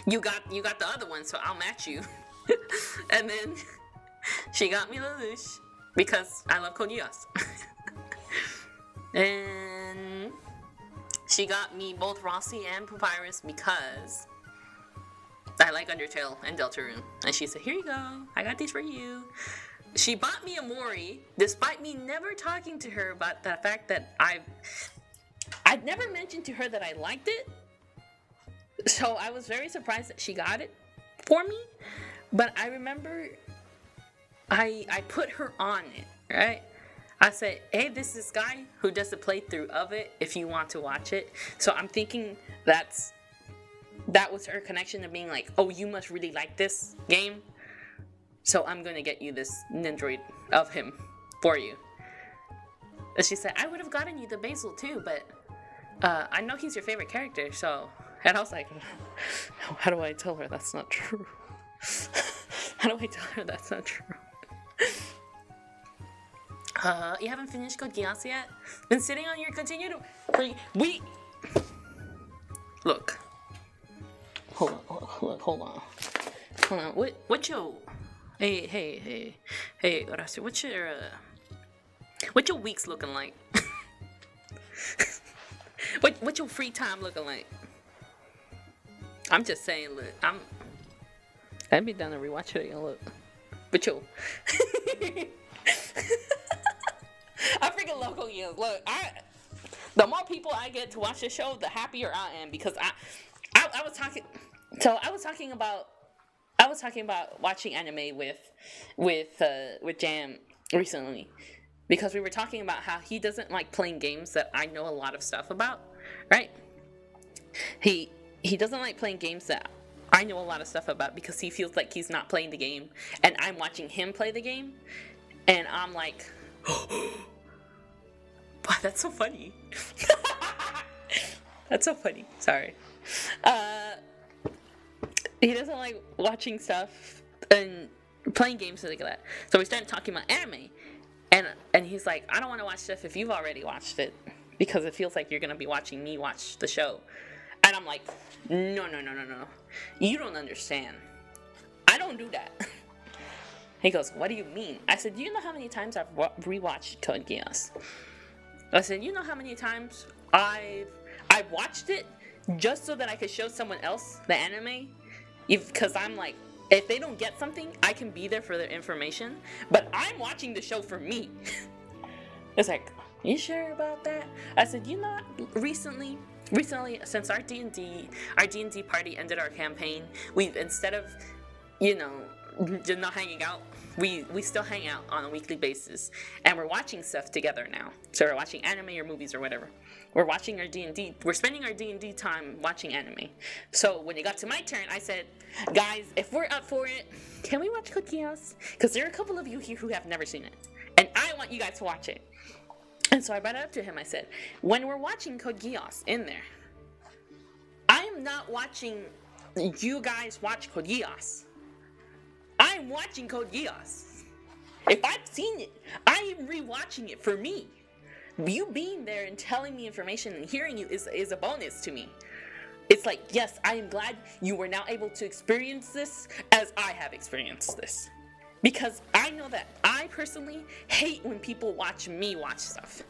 the other one, so I'll match you. And then she got me Lelouch because I love Code Geass. And she got me both Rossi and Papyrus because I like Undertale and Deltarune. And she said, here you go, I got these for you. She bought me a Mori, despite me never talking to her about the fact that I'd never mentioned to her that I liked it. So I was very surprised that she got it for me. But I remember I put her on it, right? I said, hey, this is guy who does a playthrough of it if you want to watch it. So I'm thinking that was her connection to being like, oh, you must really like this game. So I'm going to get you this Nendoroid of him for you. And she said, I would have gotten you the Basil too, but I know he's your favorite character, so... And I was like, how do I tell her that's not true? How do I tell her that's not true? You haven't finished Code Geass yet? Been sitting on your continue to... Look. Hold on. What's your... Hey, Horacio, what's your weeks looking like? What's your free time looking like? I'm just saying, look, I'd be down to rewatch it again, look. But yo. I freaking love Code Geass. Look, the more people I get to watch the show, the happier I am because I was talking about watching anime with Jam recently because we were talking about how he doesn't like playing games that I know a lot of stuff about, right? He doesn't like playing games that I know a lot of stuff about because he feels like he's not playing the game and I'm watching him play the game and I'm like, wow, that's so funny. That's so funny. Sorry. He doesn't like watching stuff and playing games like that. So we started talking about anime. And he's like, I don't want to watch stuff if you've already watched it. Because it feels like you're going to be watching me watch the show. And I'm like, no. You don't understand. I don't do that. He goes, what do you mean? I said, do you know how many times I've rewatched Code Geass? I said, you know how many times I've watched it just so that I could show someone else the anime? Because I'm like, if they don't get something, I can be there for their information. But I'm watching the show for me. It's like, you sure about that? I said, you know, recently, since our D&D party ended our campaign, we've, instead of, just not hanging out, we still hang out on a weekly basis. And we're watching stuff together now. So we're watching anime or movies or whatever. We're watching our D&D. We're spending our D&D time watching anime. So when it got to my turn, I said, guys, if we're up for it, can we watch Code Geass? Because there are a couple of you here who have never seen it. And I want you guys to watch it. And so I brought it up to him. I said, when we're watching Code Geass in there, I am not watching you guys watch Code Geass. I'm watching Code Geass. If I've seen it, I am rewatching it for me. you being there and telling me information and hearing you is a bonus to me. It's like, yes, I am glad you were now able to experience this as I have experienced this. Because I know that I personally hate when people watch me watch stuff.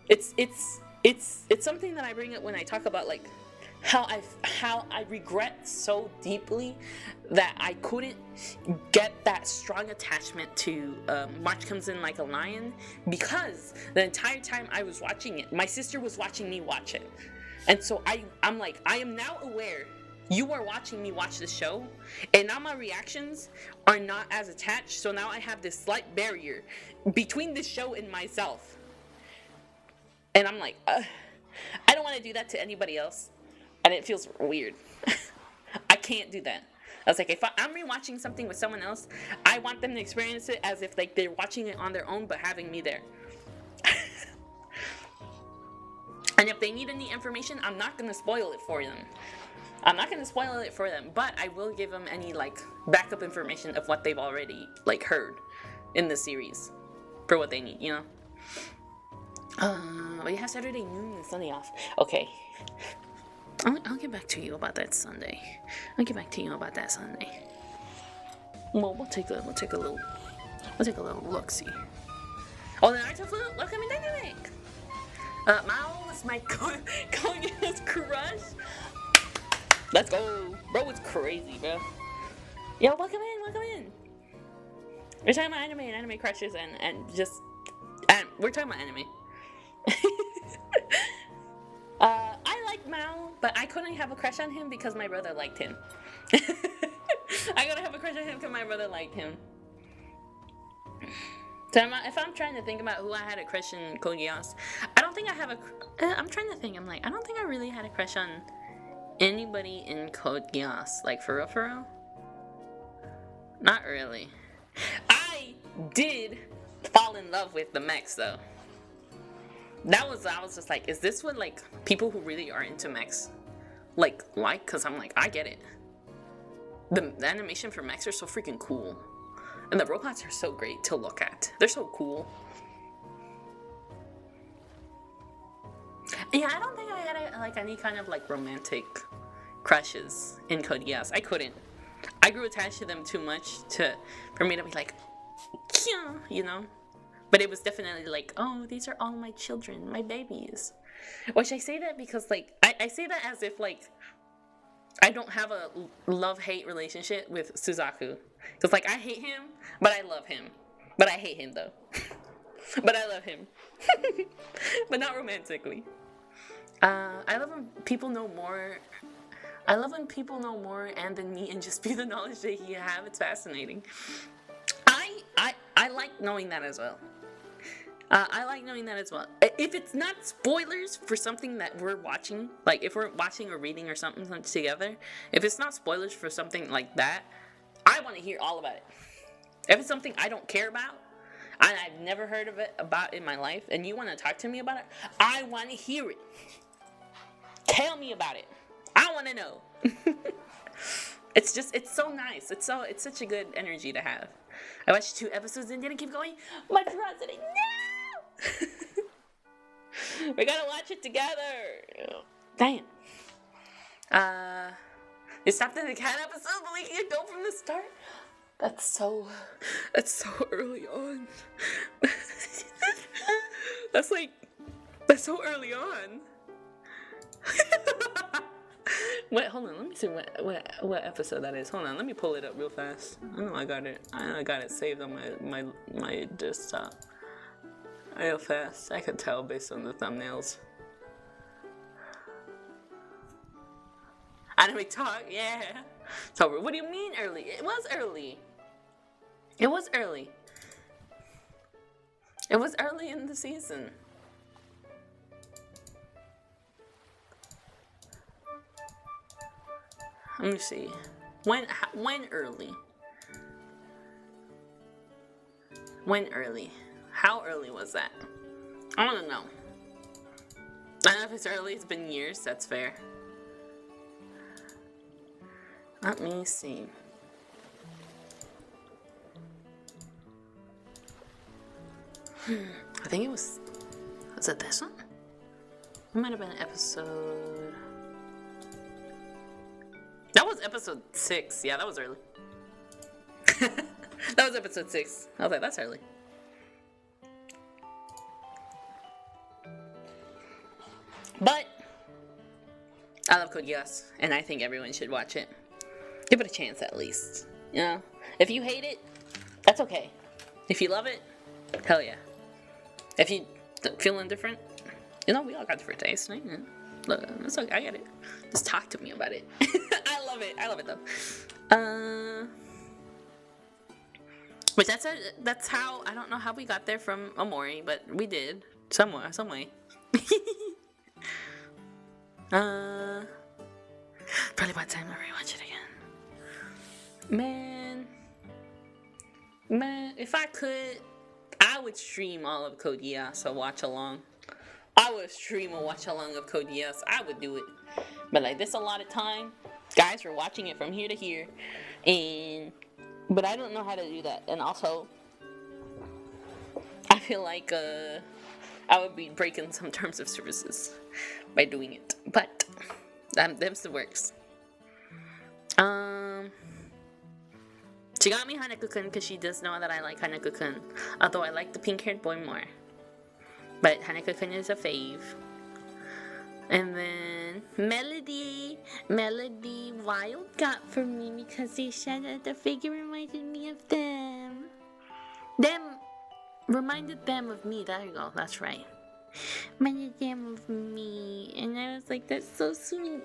It's something that I bring up when I talk about like how I regret so deeply that I couldn't get that strong attachment to March Comes In Like a Lion, because the entire time I was watching it, my sister was watching me watch it. And so I'm like, I am now aware you are watching me watch the show, and now my reactions are not as attached, so now I have this slight barrier between the show and myself. And I'm like, I don't want to do that to anybody else, and it feels weird. I can't do that. I was like, if I'm rewatching something with someone else, I want them to experience it as if like they're watching it on their own, but having me there. And if they need any information, I'm not going to spoil it for them. But I will give them any like backup information of what they've already like heard in the series for what they need, you know? We have Saturday noon and Sunday off. Okay. I'll get back to you about that Sunday. Well, we'll take a little look-see. Oh, the Naruto flute? Welcome in Dynamic! Mao is my Koya's crush. Let's go. Bro, it's crazy, bro. Yo, welcome in. We're talking about anime and anime crushes and we're talking about anime. I like Mao, but I couldn't have a crush on him because my brother liked him. I gotta have a crush on him because my brother liked him. So if I'm trying to think about who I had a crush in Code Geass, I don't think I have I'm trying to think. I'm like, I don't think I really had a crush on anybody in Code Geass. Like, for real? Not really. I did fall in love with the mechs, though. I was just like, is this what, like, people who really are into mechs, like? Because I'm like, I get it. The animation for mechs are so freaking cool. And the robots are so great to look at. They're so cool. Yeah, I don't think I had any kind of like romantic crushes in Code Geass. I couldn't. I grew attached to them too much for me to be like, yeah, you know? But it was definitely like, oh, these are all my children, my babies. Which I say that because like, I say that as if like, I don't have a love-hate relationship with Suzaku. Because, like, I hate him, but I love him. But I hate him, though. But I love him. But not romantically. I love when people know more. I love when people know more and than me and just be the knowledge that you have. It's fascinating. I like knowing that as well. If it's not spoilers for something that we're watching, like if we're watching or reading or something together, if it's not spoilers for something like that, I want to hear all about it. If it's something I don't care about, and I've never heard of it about in my life, and you want to talk to me about it, I want to hear it. Tell me about it. I want to know. It's so nice. It's such a good energy to have. I watched 2 episodes and didn't keep going. My curiosity, no! We gotta watch it together. Damn. They stopped in the cat episode, but we can go from the start. That's so early on. That's so early on. Wait, hold on. Let me see what episode that is. Hold on, let me pull it up real fast. I know I got it saved on my desktop. Real fast. I could tell based on the thumbnails. Anime talk, yeah. So what do you mean early? It was early. It was early in the season. Let me see. When early? When early? How early was that? I want to know. I don't know if it's early. It's been years. That's fair. Let me see. I think it was Was it this one? It might have been episode... That was episode 6. Yeah, that was early. That was episode 6. I was like, that's early. But I love Code Geass, and I think everyone should watch it. Give it a chance at least. You know? If you hate it, that's okay. If you love it, hell yeah. If you feel indifferent, you know, we all got different tastes. Right? Look, it's okay. I get it. Just talk to me about it. I love it. I love it though. But that's how, I don't know how we got there from Omori, but we did. Some way. Probably about time to rewatch it again. Man, if I could, I would stream all of Code Geass, so watch along. I would stream a watch along of Code Geass. I would do it. But like this a lot of time. Guys were watching it from here to here. But I don't know how to do that. And also, I feel like I would be breaking some terms of services by doing it. But them's the works. She got me Hanako-kun because she does know that I like Hanako-kun. Although I like the pink-haired boy more. But Hanako-kun is a fave. And then Melody Wild got for me because they said that the figure reminded me of them. Them reminded them of me. There you go. That's right. Reminded them of me. And I was like, that's so sweet.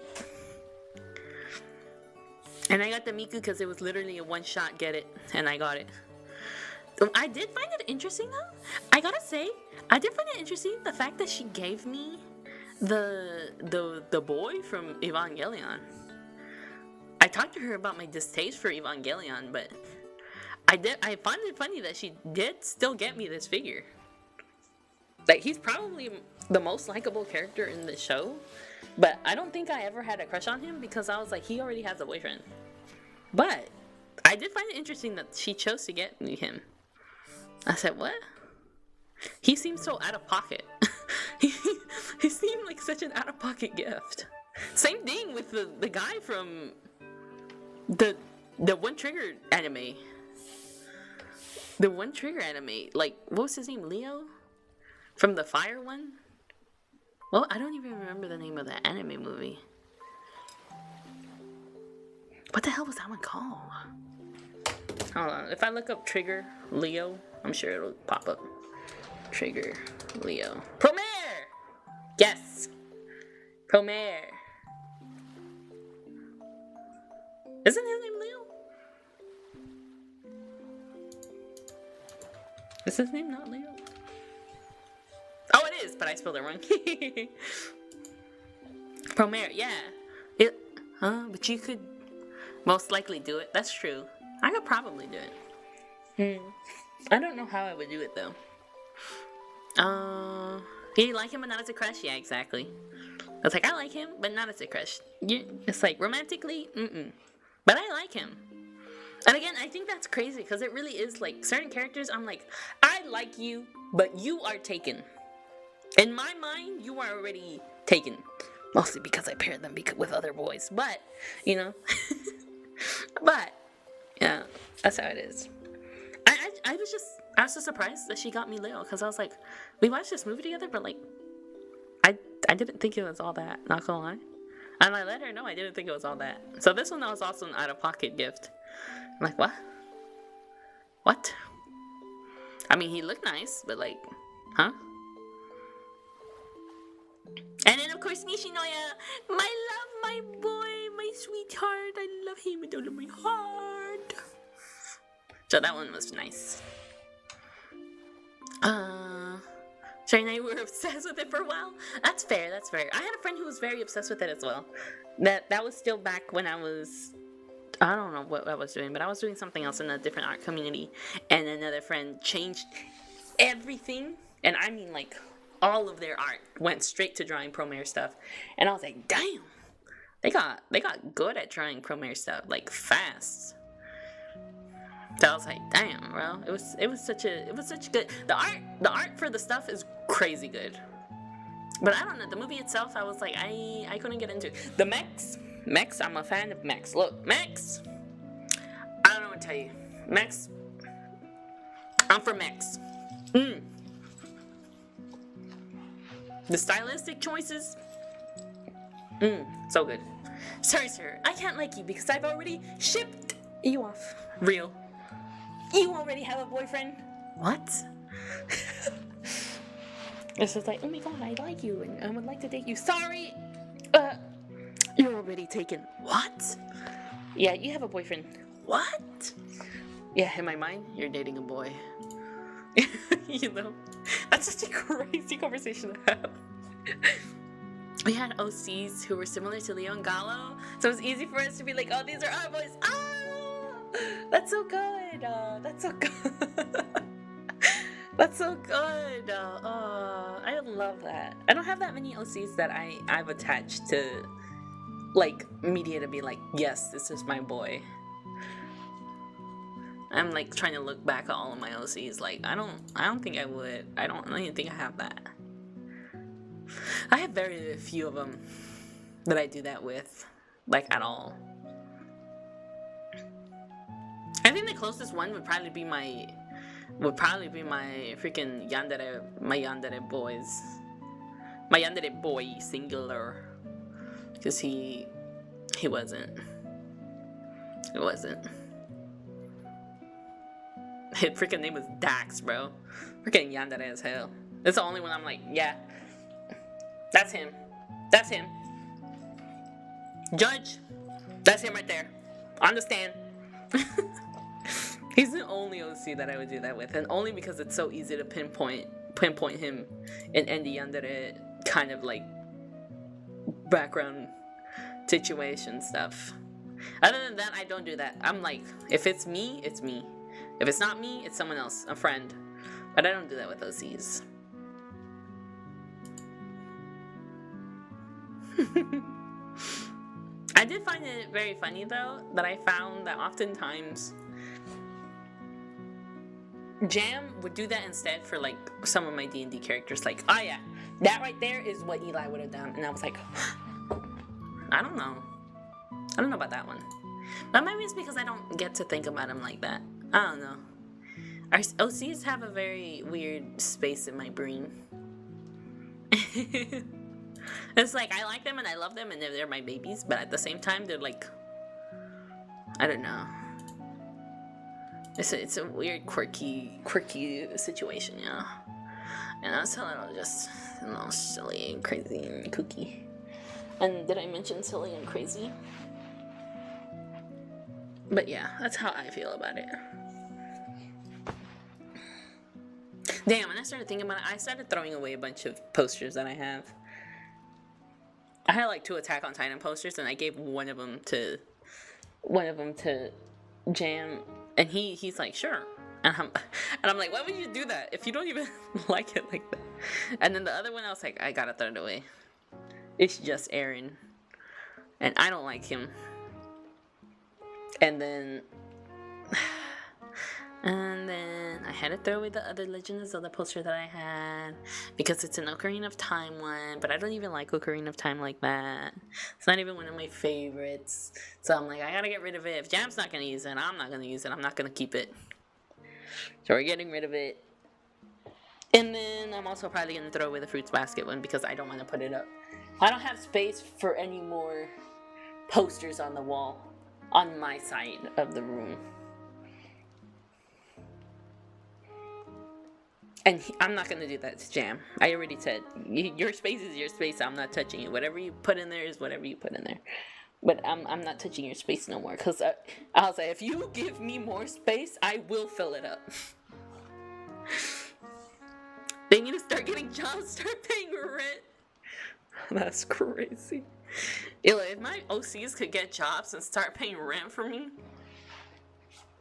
And I got the Miku because it was literally a one-shot get it. And I got it. I did find it interesting though. I gotta say, I did find it interesting the fact that she gave me the boy from Evangelion. I talked to her about my distaste for Evangelion, but I find it funny that she did still get me this figure. Like, he's probably the most likable character in the show, but I don't think I ever had a crush on him because I was like, he already has a boyfriend. But I did find it interesting that she chose to get me him. I said, what? He seems so out of pocket. He seemed like such an out of pocket gift. Same thing with the guy from the One Trigger anime. The One Trigger anime. Like, what was his name? Leo? From the Fire one? Well, I don't even remember the name of that anime movie. What the hell was that one called? Hold on. If I look up Trigger Leo, I'm sure it'll pop up. Trigger Leo. Promare! Yes! Promare. Isn't his name Leo? Is his name not Leo? Oh, it is, but I spelled it wrong. Promare, yeah. But you could most likely do it. That's true. I could probably do it. I don't know how I would do it, though. Do you like him but not as a crush? Yeah, exactly. I was like, I like him, but not as a crush. It's like, romantically, But I like him. And again, I think that's crazy, because it really is, like, certain characters, I'm like, I like you, but you are taken. In my mind, you are already taken. Mostly because I paired them with other boys. But, you know. But, yeah, that's how it is. I was so surprised that she got me Leo, because I was like, we watched this movie together, but like, I didn't think it was all that, not gonna lie. And I let her know I didn't think it was all that. So this one was also an out-of-pocket gift. I'm like, what? What? I mean, he looked nice, but like, huh? And then of course Nishinoya, my love, my boy, my sweetheart, I love him with all of my heart. So that one was nice. Sherry and I were obsessed with it for a while. That's fair, that's fair. I had a friend who was very obsessed with it as well. That was still back when I don't know what I was doing, but I was doing something else in a different art community. And another friend changed everything, and I mean like all of their art went straight to drawing Promare stuff. And I was like, damn, they got good at drawing Promare stuff, like fast. So I was like, damn, bro. It was such good. The art for the stuff is crazy good. But I don't know, the movie itself, I was like, I couldn't get into it. The Mechs, I'm a fan of Mechs. Look, Mechs, I don't know what to tell you. Mechs, I'm for Mechs. The stylistic choices, so good. Sorry, sir, I can't like you because I've already shipped you off. Real. You already have a boyfriend? What? It's just like, oh my god, I like you and I would like to date you. Sorry! You're already taken. What? Yeah, you have a boyfriend. What? Yeah, in my mind, you're dating a boy. You know? That's such a crazy conversation to have. We had OCs who were similar to Leo and Gallo, so it was easy for us to be like, oh, these are our boys. That's so good. That's so good. That's so good. I love that. I don't have that many OCs that I've attached to, like, media to be like, yes, this is my boy. I'm like trying to look back at all of my OCs. Like, I don't think I would. I don't even think I have that. I have very few of them that I do that with, like, at all. I think the closest one would probably be my freaking yandere boys. My yandere boy, singular. Because he wasn't. It wasn't. His freaking name was Dax, bro. Freaking yandere as hell. It's the only one I'm like, yeah. That's him. That's him. Judge. That's him right there. Understand. He's the only OC that I would do that with, and only because it's so easy to pinpoint him in any yandere kind of like background situation stuff. Other than that, I don't do that. I'm like, if it's me, it's me. If it's not me, it's someone else, a friend. But I don't do that with OCs. I did find it very funny though that I found that oftentimes Jam would do that instead for like some of my D&D characters. Like, oh yeah, that right there is what Eli would have done. And I was like, I don't know about that one. But maybe it's because I don't get to think about him like that. I don't know. Our OCs have a very weird space in my brain. It's like, I like them and I love them and they're my babies, but at the same time, they're like, I don't know. It's a weird, quirky situation, yeah. And that's a little silly and crazy and kooky. And did I mention silly and crazy? But yeah, that's how I feel about it. Damn, when I started thinking about it, I started throwing away a bunch of posters that I have. I had like 2 Attack on Titan posters, and I gave one of them to Jam, and he's like, sure. And I'm like, why would you do that if you don't even like it like that? And then the other one, I was like, I gotta throw it away. It's just Eren, and I don't like him. And then I had to throw away the other Legend of Zelda poster that I had because it's an Ocarina of Time one, but I don't even like Ocarina of Time like that. It's not even one of my favorites. So I'm like, I gotta get rid of it. If Jam's not gonna use it, I'm not gonna use it. I'm not gonna keep it. So we're getting rid of it. And then I'm also probably gonna throw away the Fruits Basket one because I don't want to put it up. I don't have space for any more posters on the wall on my side of the room. And I'm not going to do that to Jam. I already said, your space is your space. I'm not touching it. Whatever you put in there is whatever you put in there. But I'm not touching your space no more. Because I'll say, if you give me more space, I will fill it up. They need to start getting jobs, start paying rent. That's crazy. If my OCs could get jobs and start paying rent for me,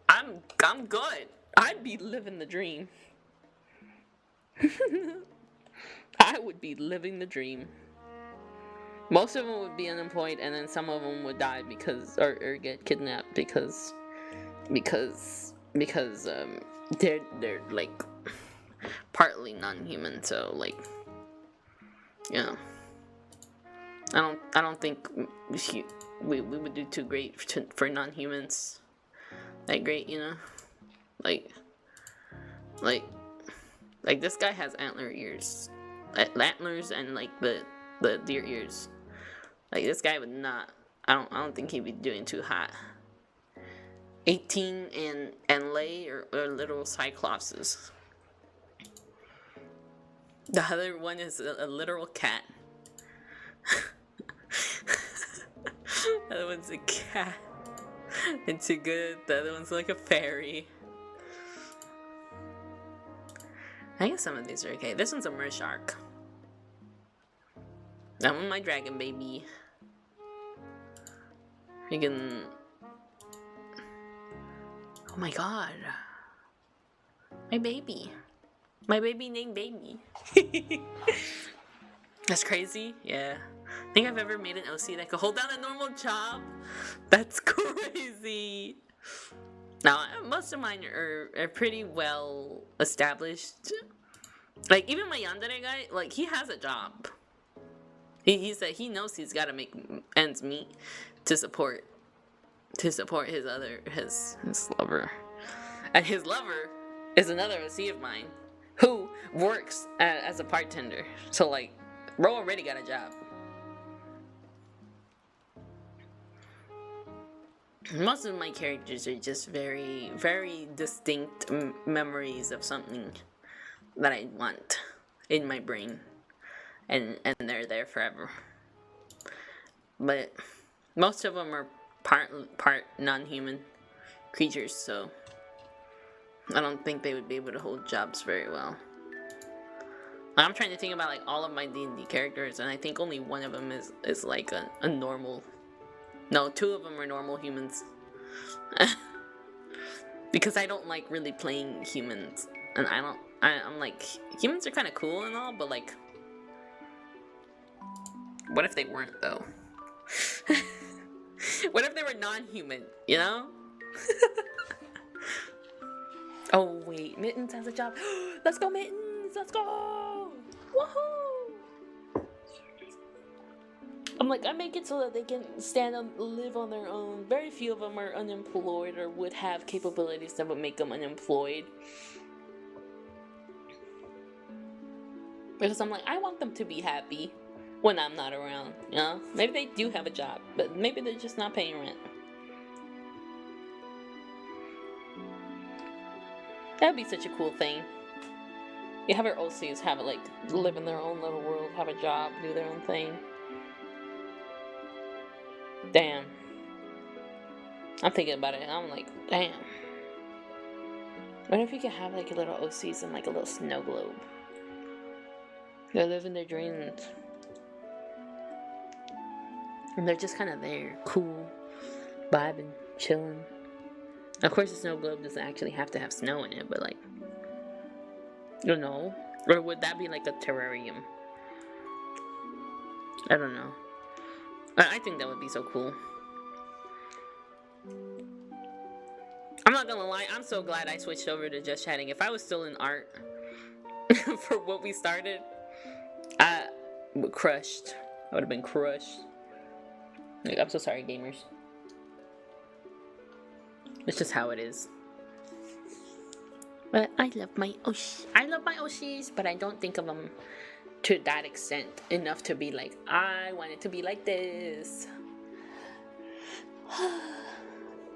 I'm good. I'd be living the dream. I would be living the dream. Most of them would be unemployed, and then some of them would die because or get kidnapped because they're like partly non-human. So like Yeah. I don't think we would do too great for non-humans. Like great, you know? Like like like this guy has antler ears. Antlers and like the deer ears. Like this guy would not I don't think he'd be doing too hot. 18 and lay are literal cyclopses. The other one is a literal cat. The other one's a cat. And too good. The other one's like a fairy. I guess some of these are okay. This one's a mer shark. That one my dragon baby. Freaking. Oh my god. My baby. My baby named Baby. That's crazy. Yeah. Think I've ever made an OC that could hold down a normal job? That's crazy. Now, most of mine are pretty well established. Like, even my yandere guy, like, he has a job. He said he knows he's got to make ends meet to support his lover. And his lover is another OC of mine who works as a bartender. So, like, bro already got a job. Most of my characters are just very, very distinct memories of something that I want in my brain. And they're there forever. But most of them are part non-human creatures, so I don't think they would be able to hold jobs very well. I'm trying to think about like all of my D&D characters, and I think only one of them is like a normal. No, two of them are normal humans. Because I don't like really playing humans, and I'm like, humans are kind of cool and all, but like, what if they weren't though? What if they were non-human, you know? Oh wait, Mittens has a job. Let's go, Mittens! Let's go! Woohoo! I'm like, I make it so that they can live on their own. Very few of them are unemployed or would have capabilities that would make them unemployed. Because I'm like, I want them to be happy when I'm not around, you know? Maybe they do have a job, but maybe they're just not paying rent. That would be such a cool thing. You have our OCs have it, like, live in their own little world, have a job, do their own thing. Damn. I'm thinking about it, I'm like, damn. What if you could have, like, a little OCs and, like, a little snow globe? They're living their dreams. And they're just kind of there, cool, vibing, chilling. Of course, the snow globe doesn't actually have to have snow in it, but like, you know, or would that be like a terrarium? I don't know. I think that would be so cool. I'm not gonna lie, I'm so glad I switched over to just chatting. If I was still in art for what we started, I would crushed. I would have been crushed. Like, I'm so sorry, gamers. It's just how it is. But I love my OCs, but I don't think of them to that extent enough to be like, I want it to be like this.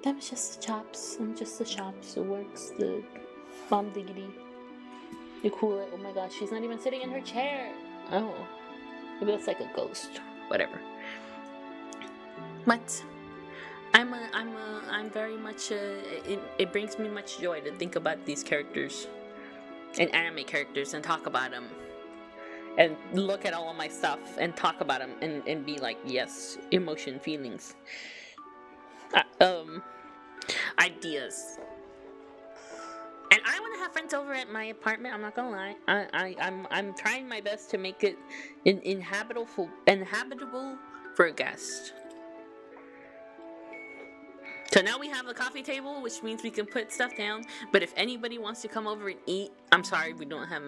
That was just the chops. I'm just the chops. The works. The mom diggity. You cool it. Oh my gosh, she's not even sitting in her chair. Oh, maybe that's like a ghost. Whatever. But I'm very much. It brings me much joy to think about these characters, and anime characters, and talk about them, and look at all of my stuff and talk about them, and be like, yes, emotion, feelings, ideas. And I want to have friends over at my apartment. I'm not gonna lie. I'm trying my best to make it inhabitable for a guest. So now we have a coffee table, which means we can put stuff down. But if anybody wants to come over and eat, I'm sorry, we don't have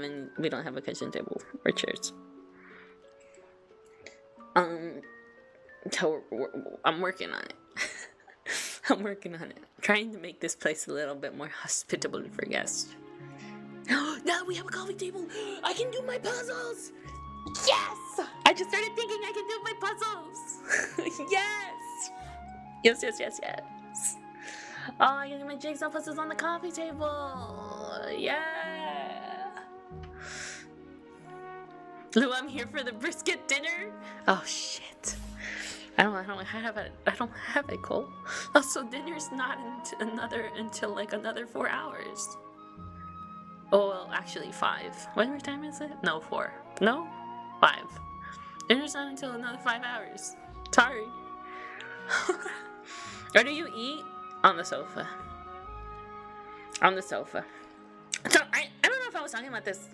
a kitchen table or chairs. So I'm working on it. I'm working on it. Trying to make this place a little bit more hospitable for guests. Now we have a coffee table. I can do my puzzles. Yes! I just started thinking I can do my puzzles. Yes! Yes, yes, yes, yes. Oh, I can do my jigsaw puzzles on the coffee table. Yeah. Lou, I'm here for the brisket dinner. Oh shit. I don't have it, Cole. Also, dinner's not until like another 4 hours. Oh, well, actually 5. What time is it? No, 4. No? 5. Dinner's not until another 5 hours. Sorry. Or do you eat on the sofa? On the sofa. So, I don't know if I was talking about this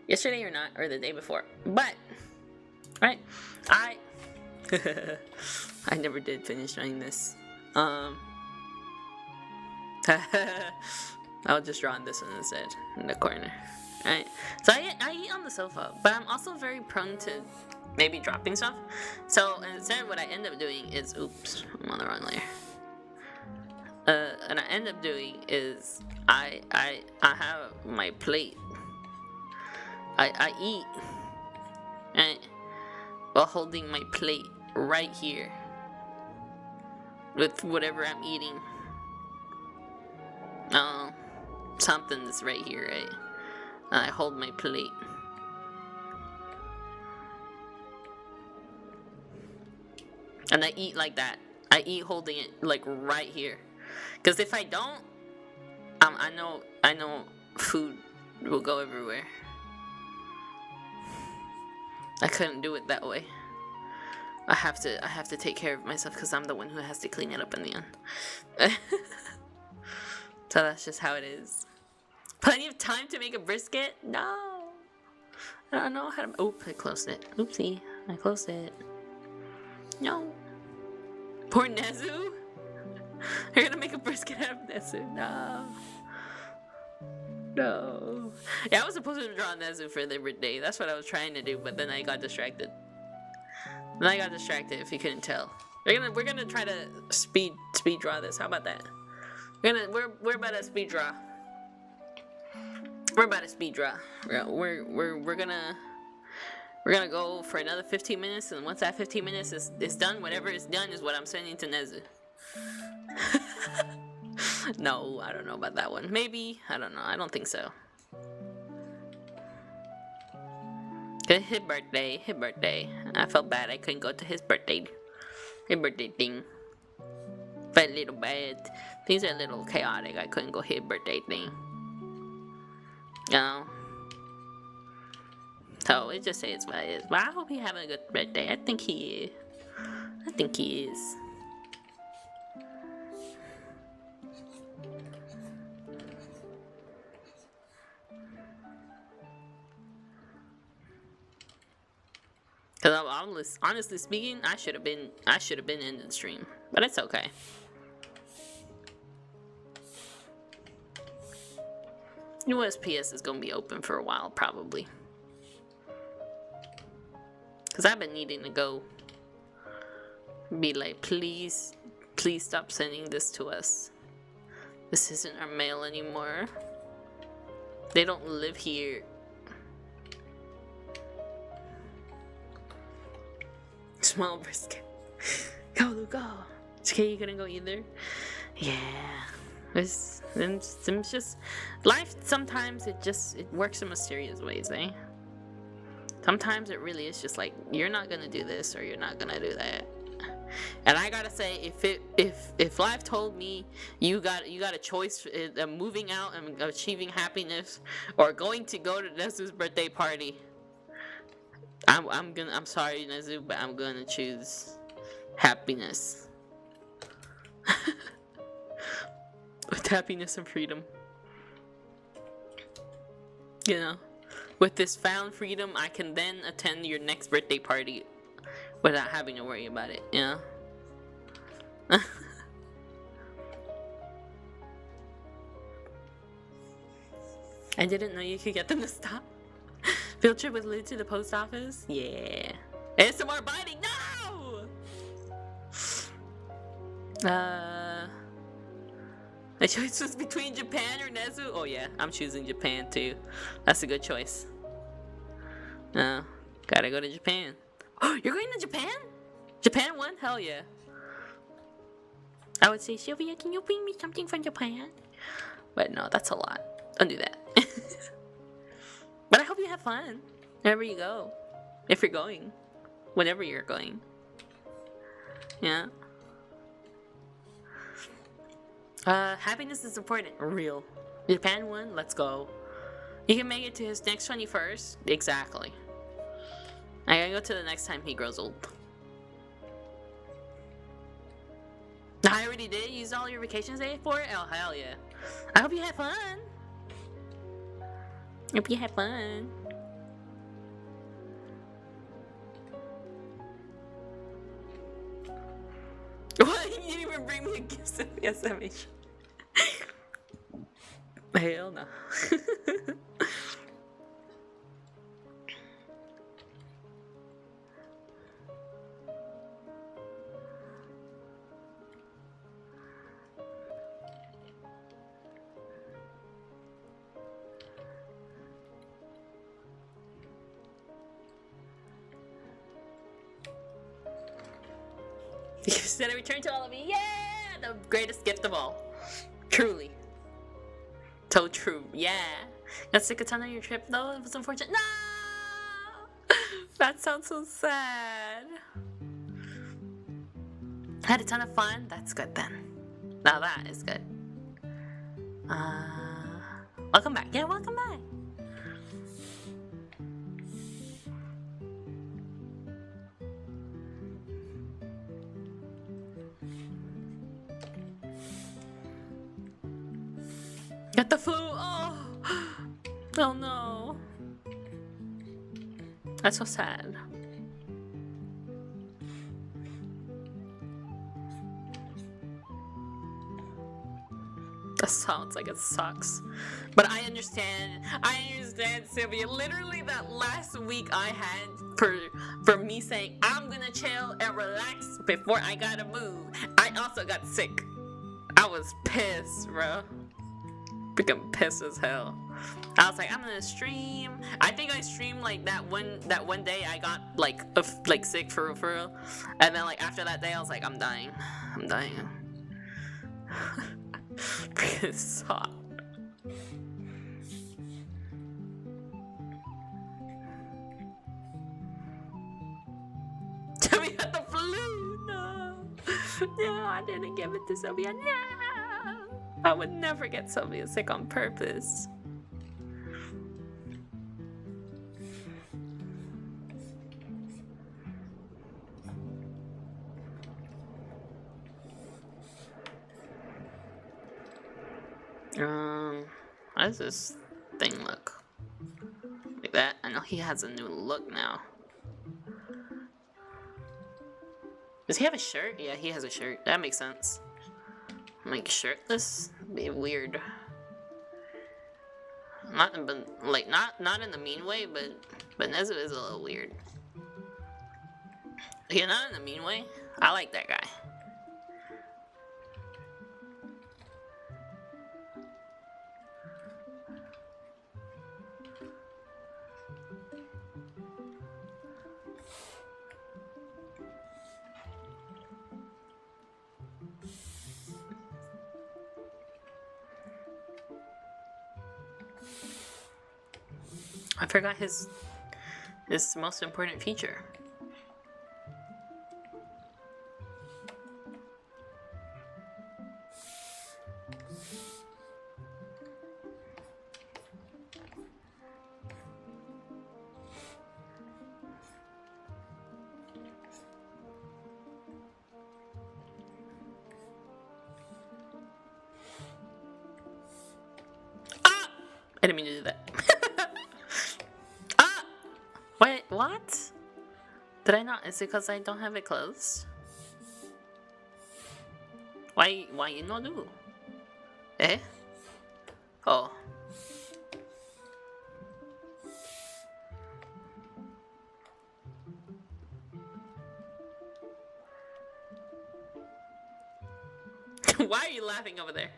yesterday or not, or the day before. But, right, I never did finish writing this. I'll just draw on this one instead, in the corner. Right? So I eat on the sofa, but I'm also very prone to maybe dropping stuff. So instead what I end up doing is, oops, I'm on the wrong layer. And I end up doing is, I have my plate. I eat, right, while holding my plate right here with whatever I'm eating. Something that's right here, right? And I hold my plate. And I eat like that. I eat holding it like right here. Because if I don't, I know food will go everywhere. I couldn't do it that way. I have to take care of myself because I'm the one who has to clean it up in the end. So that's just how it is. Plenty of time to make a brisket? No. I don't know how to. Oop, I closed it. Oopsie, I closed it. No. Poor Nezu. You're gonna make a brisket out of Nezu? No. No. Yeah, I was supposed to draw Nezu for their birthday. That's what I was trying to do, but then I got distracted. If you couldn't tell. We're gonna try to speed draw this. How about that? We're about to speed draw. We're about to speed draw. We're gonna go for another 15 minutes, and once that 15 minutes is done, whatever is done is what I'm sending to Nezu. No, I don't know about that one. Maybe, I don't know. I don't think so. His birthday. I felt bad I couldn't go to his birthday. His birthday thing. Felt a little bad. Things are a little chaotic. I couldn't go his birthday thing. You know? So, it just says what it is. But I hope he's having a good birthday. I think he is. Because honestly speaking, I should have been in the stream, but it's okay. USPS is gonna be open for a while, probably. Because I've been needing to go. Be like, please stop sending this to us. This isn't our mail anymore. They don't live here. Small brisket. Go, Luke, go. Okay, you couldn't go either? Yeah. It's just life. Sometimes it works in mysterious ways, eh? Sometimes it really is just like, you're not gonna do this or you're not gonna do that. And I gotta say, if life told me you got a choice of moving out and achieving happiness or going to go to Nezu's birthday party, I'm sorry, Nezu, but I'm gonna choose happiness. With happiness and freedom. You know, with this found freedom, I can then attend your next birthday party without having to worry about it, you know? I didn't know you could get them to stop. Field trip with Lou to the post office? Yeah. And some more biting. No! The choice was between Japan or Nezu? Oh yeah, I'm choosing Japan too. That's a good choice. Gotta go to Japan. Oh, you're going to Japan? Japan won? Hell yeah. I would say, Sylvia, can you bring me something from Japan? But no, that's a lot. Don't do that. But I hope you have fun wherever you go. If you're going. Whenever you're going. Yeah. Happiness is important. Real. Japan won? Let's go. He can make it to his next 21st? Exactly. I gotta go to the next time he grows old. I already did? Use all your vacation days for it? Oh, hell yeah. I hope you had fun. Hope you had fun. What? You didn't even bring me a gift of SMH. Hell no. You said a return to all of you. Yeah! The greatest gift of all. Truly. So true. Yeah. Got sick a ton on your trip though? It was unfortunate. No! That sounds so sad. Had a ton of fun? That's good then. Now that is good. Welcome back. Yeah, welcome back. Got the flu. Oh. Oh no. That's so sad. That sounds like it sucks. But I understand. I understand, Sylvia. Literally that last week I had for me saying I'm gonna chill and relax before I gotta move. I also got sick. I was pissed, bro. Freaking pissed as hell. I was like, I'm gonna stream. I think I streamed like that one day I got like sick for real. And then like after that day I was like, I'm dying. I'm dying. Freaking sucked. Sylvia had the flu. No. No, I didn't give it to Sylvia. No. I would never get Sylvia sick on purpose. How does this thing look? Like that? I know he has a new look now. Does he have a shirt? Yeah, he has a shirt. That makes sense. Like shirtless? Be weird. Not in the mean way, but Nezu is a little weird. Yeah, not in the mean way. I like that guy. I forgot his most important feature. Ah! I didn't mean to do that. Wait, what? Did I not? Is it because I don't have it closed? Why you not do? Eh? Oh. Why are you laughing over there?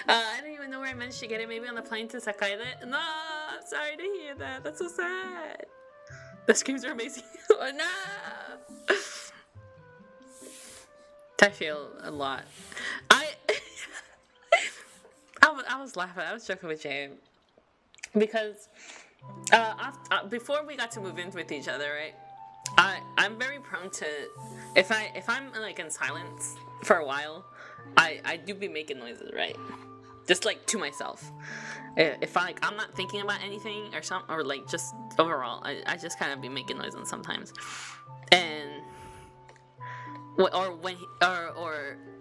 I don't even know where I managed to get it. Maybe on the plane to Sakaide. No, I'm sorry to hear that. That's so sad. The screams are amazing. Oh, no. I feel a lot. I was laughing. I was joking with Jay because before we got to move in with each other, right? I'm very prone to if I'm like in silence for a while, I do be making noises, right? Just like to myself. If I'm not thinking about anything or something, or like just overall, I just kind of be making noises sometimes, and or when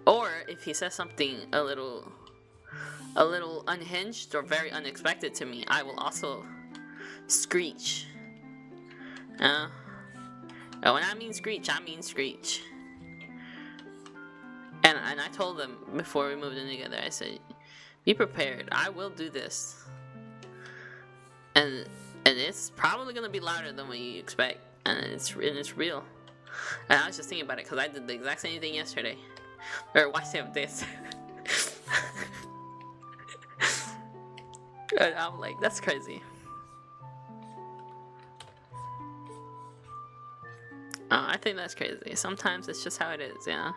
or if he says something a little unhinged or very unexpected to me, I will also screech. When I mean screech, I mean screech. And I told them before we moved in together, I said, be prepared, I will do this. And it's probably gonna be louder than what you expect, and it's real. And I was just thinking about it because I did the exact same thing yesterday, or watched him this. And I'm like, that's crazy. I think that's crazy. Sometimes it's just how it is, yeah.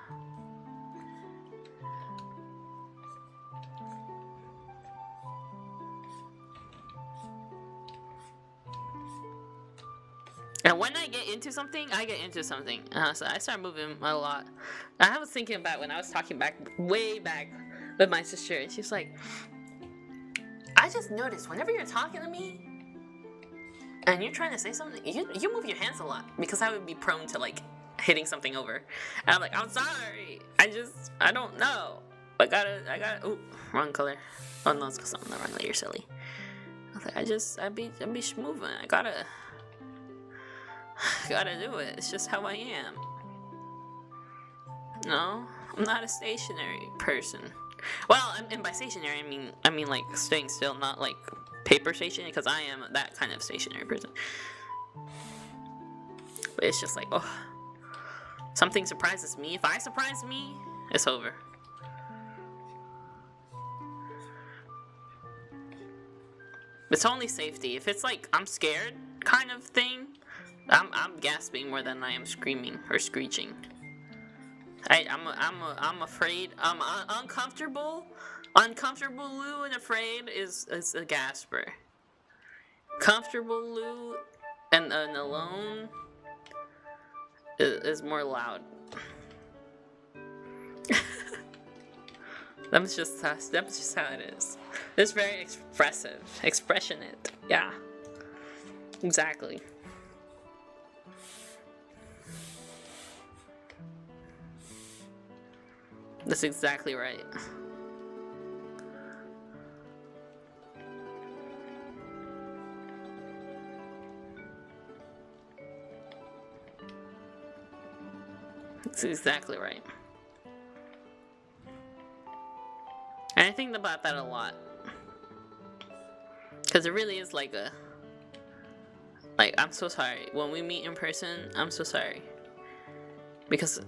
And when I get into something, I get into something. So I start moving a lot. I was thinking about when I was talking way back with my sister, and she's like, I just noticed whenever you're talking to me and you're trying to say something, you move your hands a lot, because I would be prone to like hitting something over. And I'm like, I'm sorry. I don't know. I gotta, ooh, wrong color. Oh no, it's because I'm the wrong layer, you're silly. I was like, I be moving. I gotta do it. It's just how I am. No, I'm not a stationary person. Well, and by stationary, I mean like staying still, not like paper stationary, because I am that kind of stationary person. But it's just like, oh, something surprises me. If I surprise me, it's over. It's only safety. If it's like I'm scared kind of thing, I'm gasping more than I am screaming or screeching. I'm afraid. Uncomfortable. Uncomfortable Lou and afraid is a gasper. Comfortable Lou and alone is more loud. That's just how it is. It's very expressive, expressionate. Yeah, exactly. That's exactly right. That's exactly right. And I think about that a lot. Because it really is like I'm so sorry. When we meet in person, I'm so sorry. Because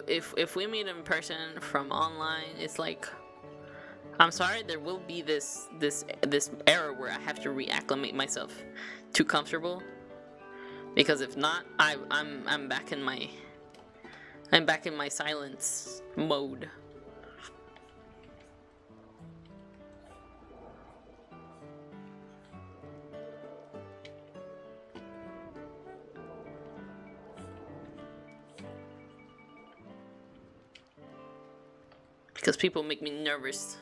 if we meet in person from online, it's like, I'm sorry, there will be this error where I have to reacclimate myself to comfortable. Because if not, I'm back in my silence mode. Because people make me nervous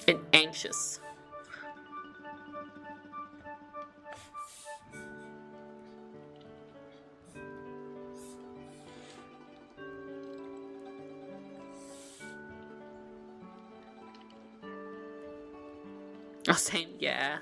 and anxious. I was saying, yeah.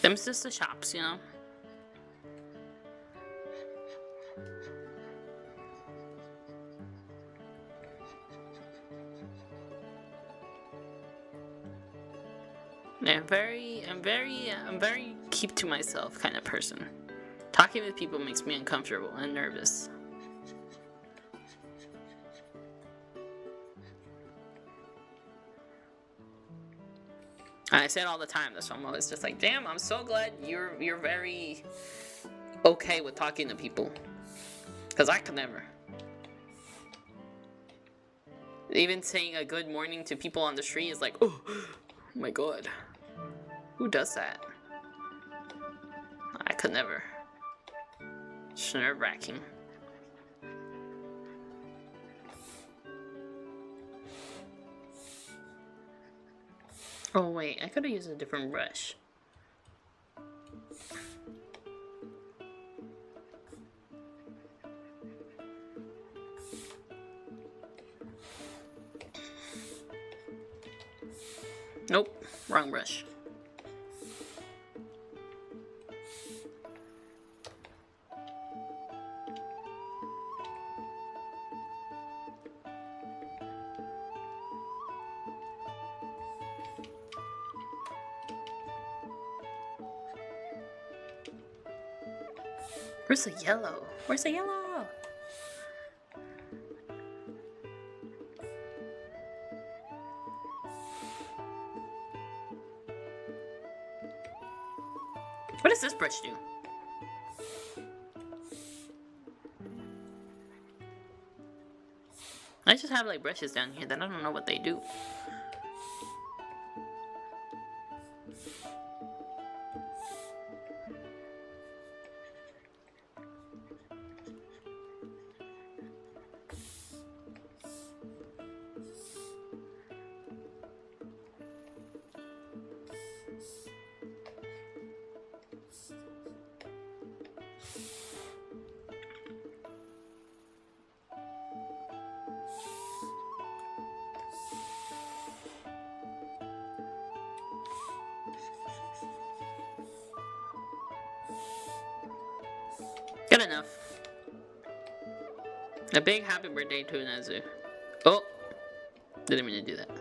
Them's just the shops, you know? Yeah, I'm very keep to myself kind of person. Talking with people makes me uncomfortable and nervous. And I say it all the time, so I'm always just like, damn, I'm so glad you're very okay with talking to people. Cause I could never. Even saying a good morning to people on the street is like, oh my god. Who does that? I could never. It's nerve-wracking. Oh wait, I could have used a different brush. Nope, wrong brush. Where's the yellow? Where's the yellow? What does this brush do? I just have like brushes down here that I don't know what they do. Good enough. A big happy birthday to Nezu. Oh! Didn't mean to do that.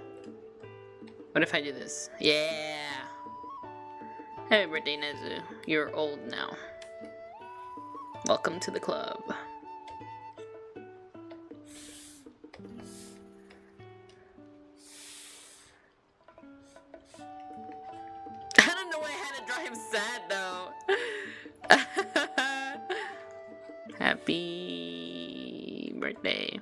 What if I do this? Yeah! Happy birthday, Nezu. You're old now. Welcome to the club. I don't know why I had to draw him sad though. Happy birthday.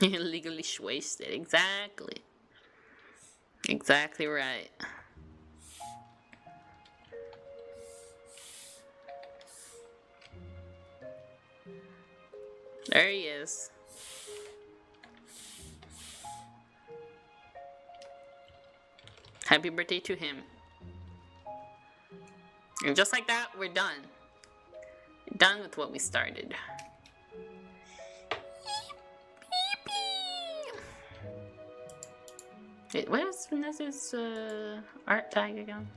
Legally wasted. Exactly. Exactly right. There he is. Happy birthday to him. And just like that, we're done. Done with what we started. Wait, where's Nezu's art tag again?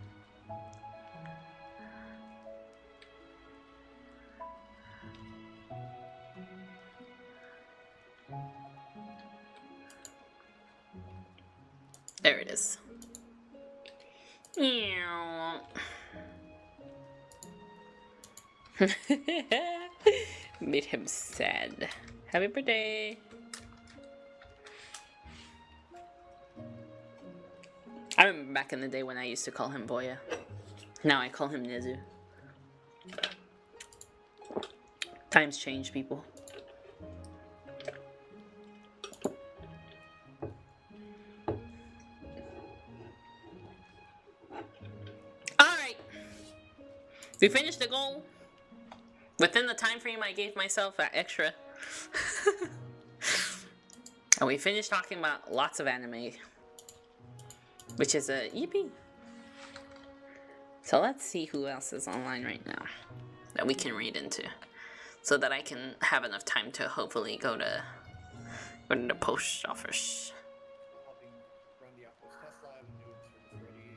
There it is. Made him sad. Happy birthday. I remember back in the day when I used to call him Boya. Now I call him Nezu. Times change, people. Alright. We finished the goal. Within the time frame I gave myself extra. And we finished talking about lots of anime. Which is a EP. So let's see who else is online right now that we can read into. so that I can have enough time to hopefully go to the post office. Helping run the Apple's test lab and do it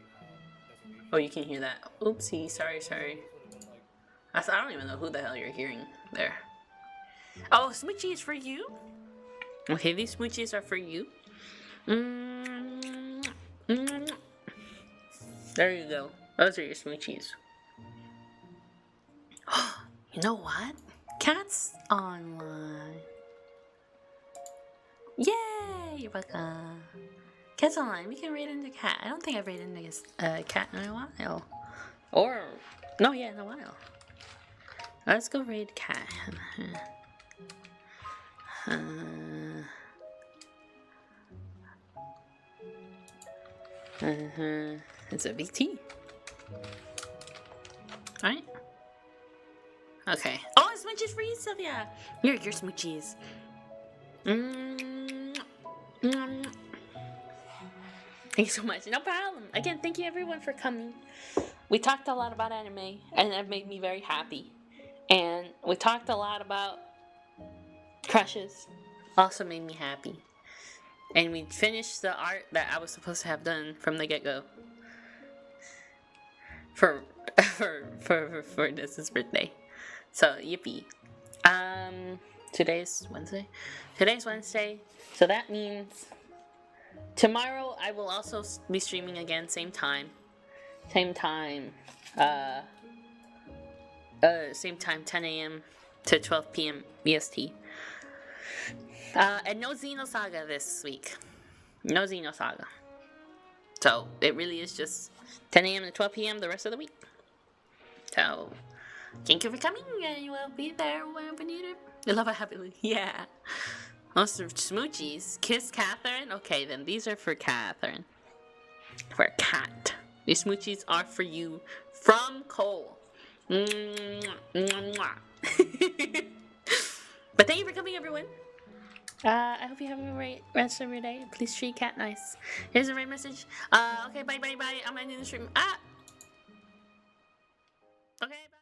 security Oh, you can hear that. Oopsie, sorry. That's what it looked like. I don't even know who the hell you're hearing there. Oh, smoochie is for you? Okay, these smoochies are for you. There you go. Those are your smoochies. You know what? Cat's online. Yay! You're welcome. Cat's online. We can raid into Cat. I don't think I've raided into Cat in a while. In a while. Let's go raid Cat. It's a VT. Alright. Okay. Oh, it's smoochies for you, Sylvia! Here, your smoochies. Thank you so much. No problem. Again, thank you everyone for coming. We talked a lot about anime, and that made me very happy. And we talked a lot about crushes. Also made me happy. And we finished the art that I was supposed to have done from the get-go. For this birthday. So, yippee. Today's Wednesday. So that means tomorrow I will also be streaming again, same time. Same time, 10 a.m. to 12 p.m. EST. And no Xenosaga this week. No Xenosaga. So, it really is just 10 a.m. to 12 p.m. the rest of the week. So, thank you for coming, and you will be there whenever needed. I love it happily. Yeah. Most of smoochies. Kiss Catherine? Okay, then these are for Catherine. For a cat. These smoochies are for you from Cole. But thank you for coming, everyone. I hope you have a great rest of your day. Please treat Cat nice. Here's a raid message. Okay, bye. I'm ending the stream. Okay, bye.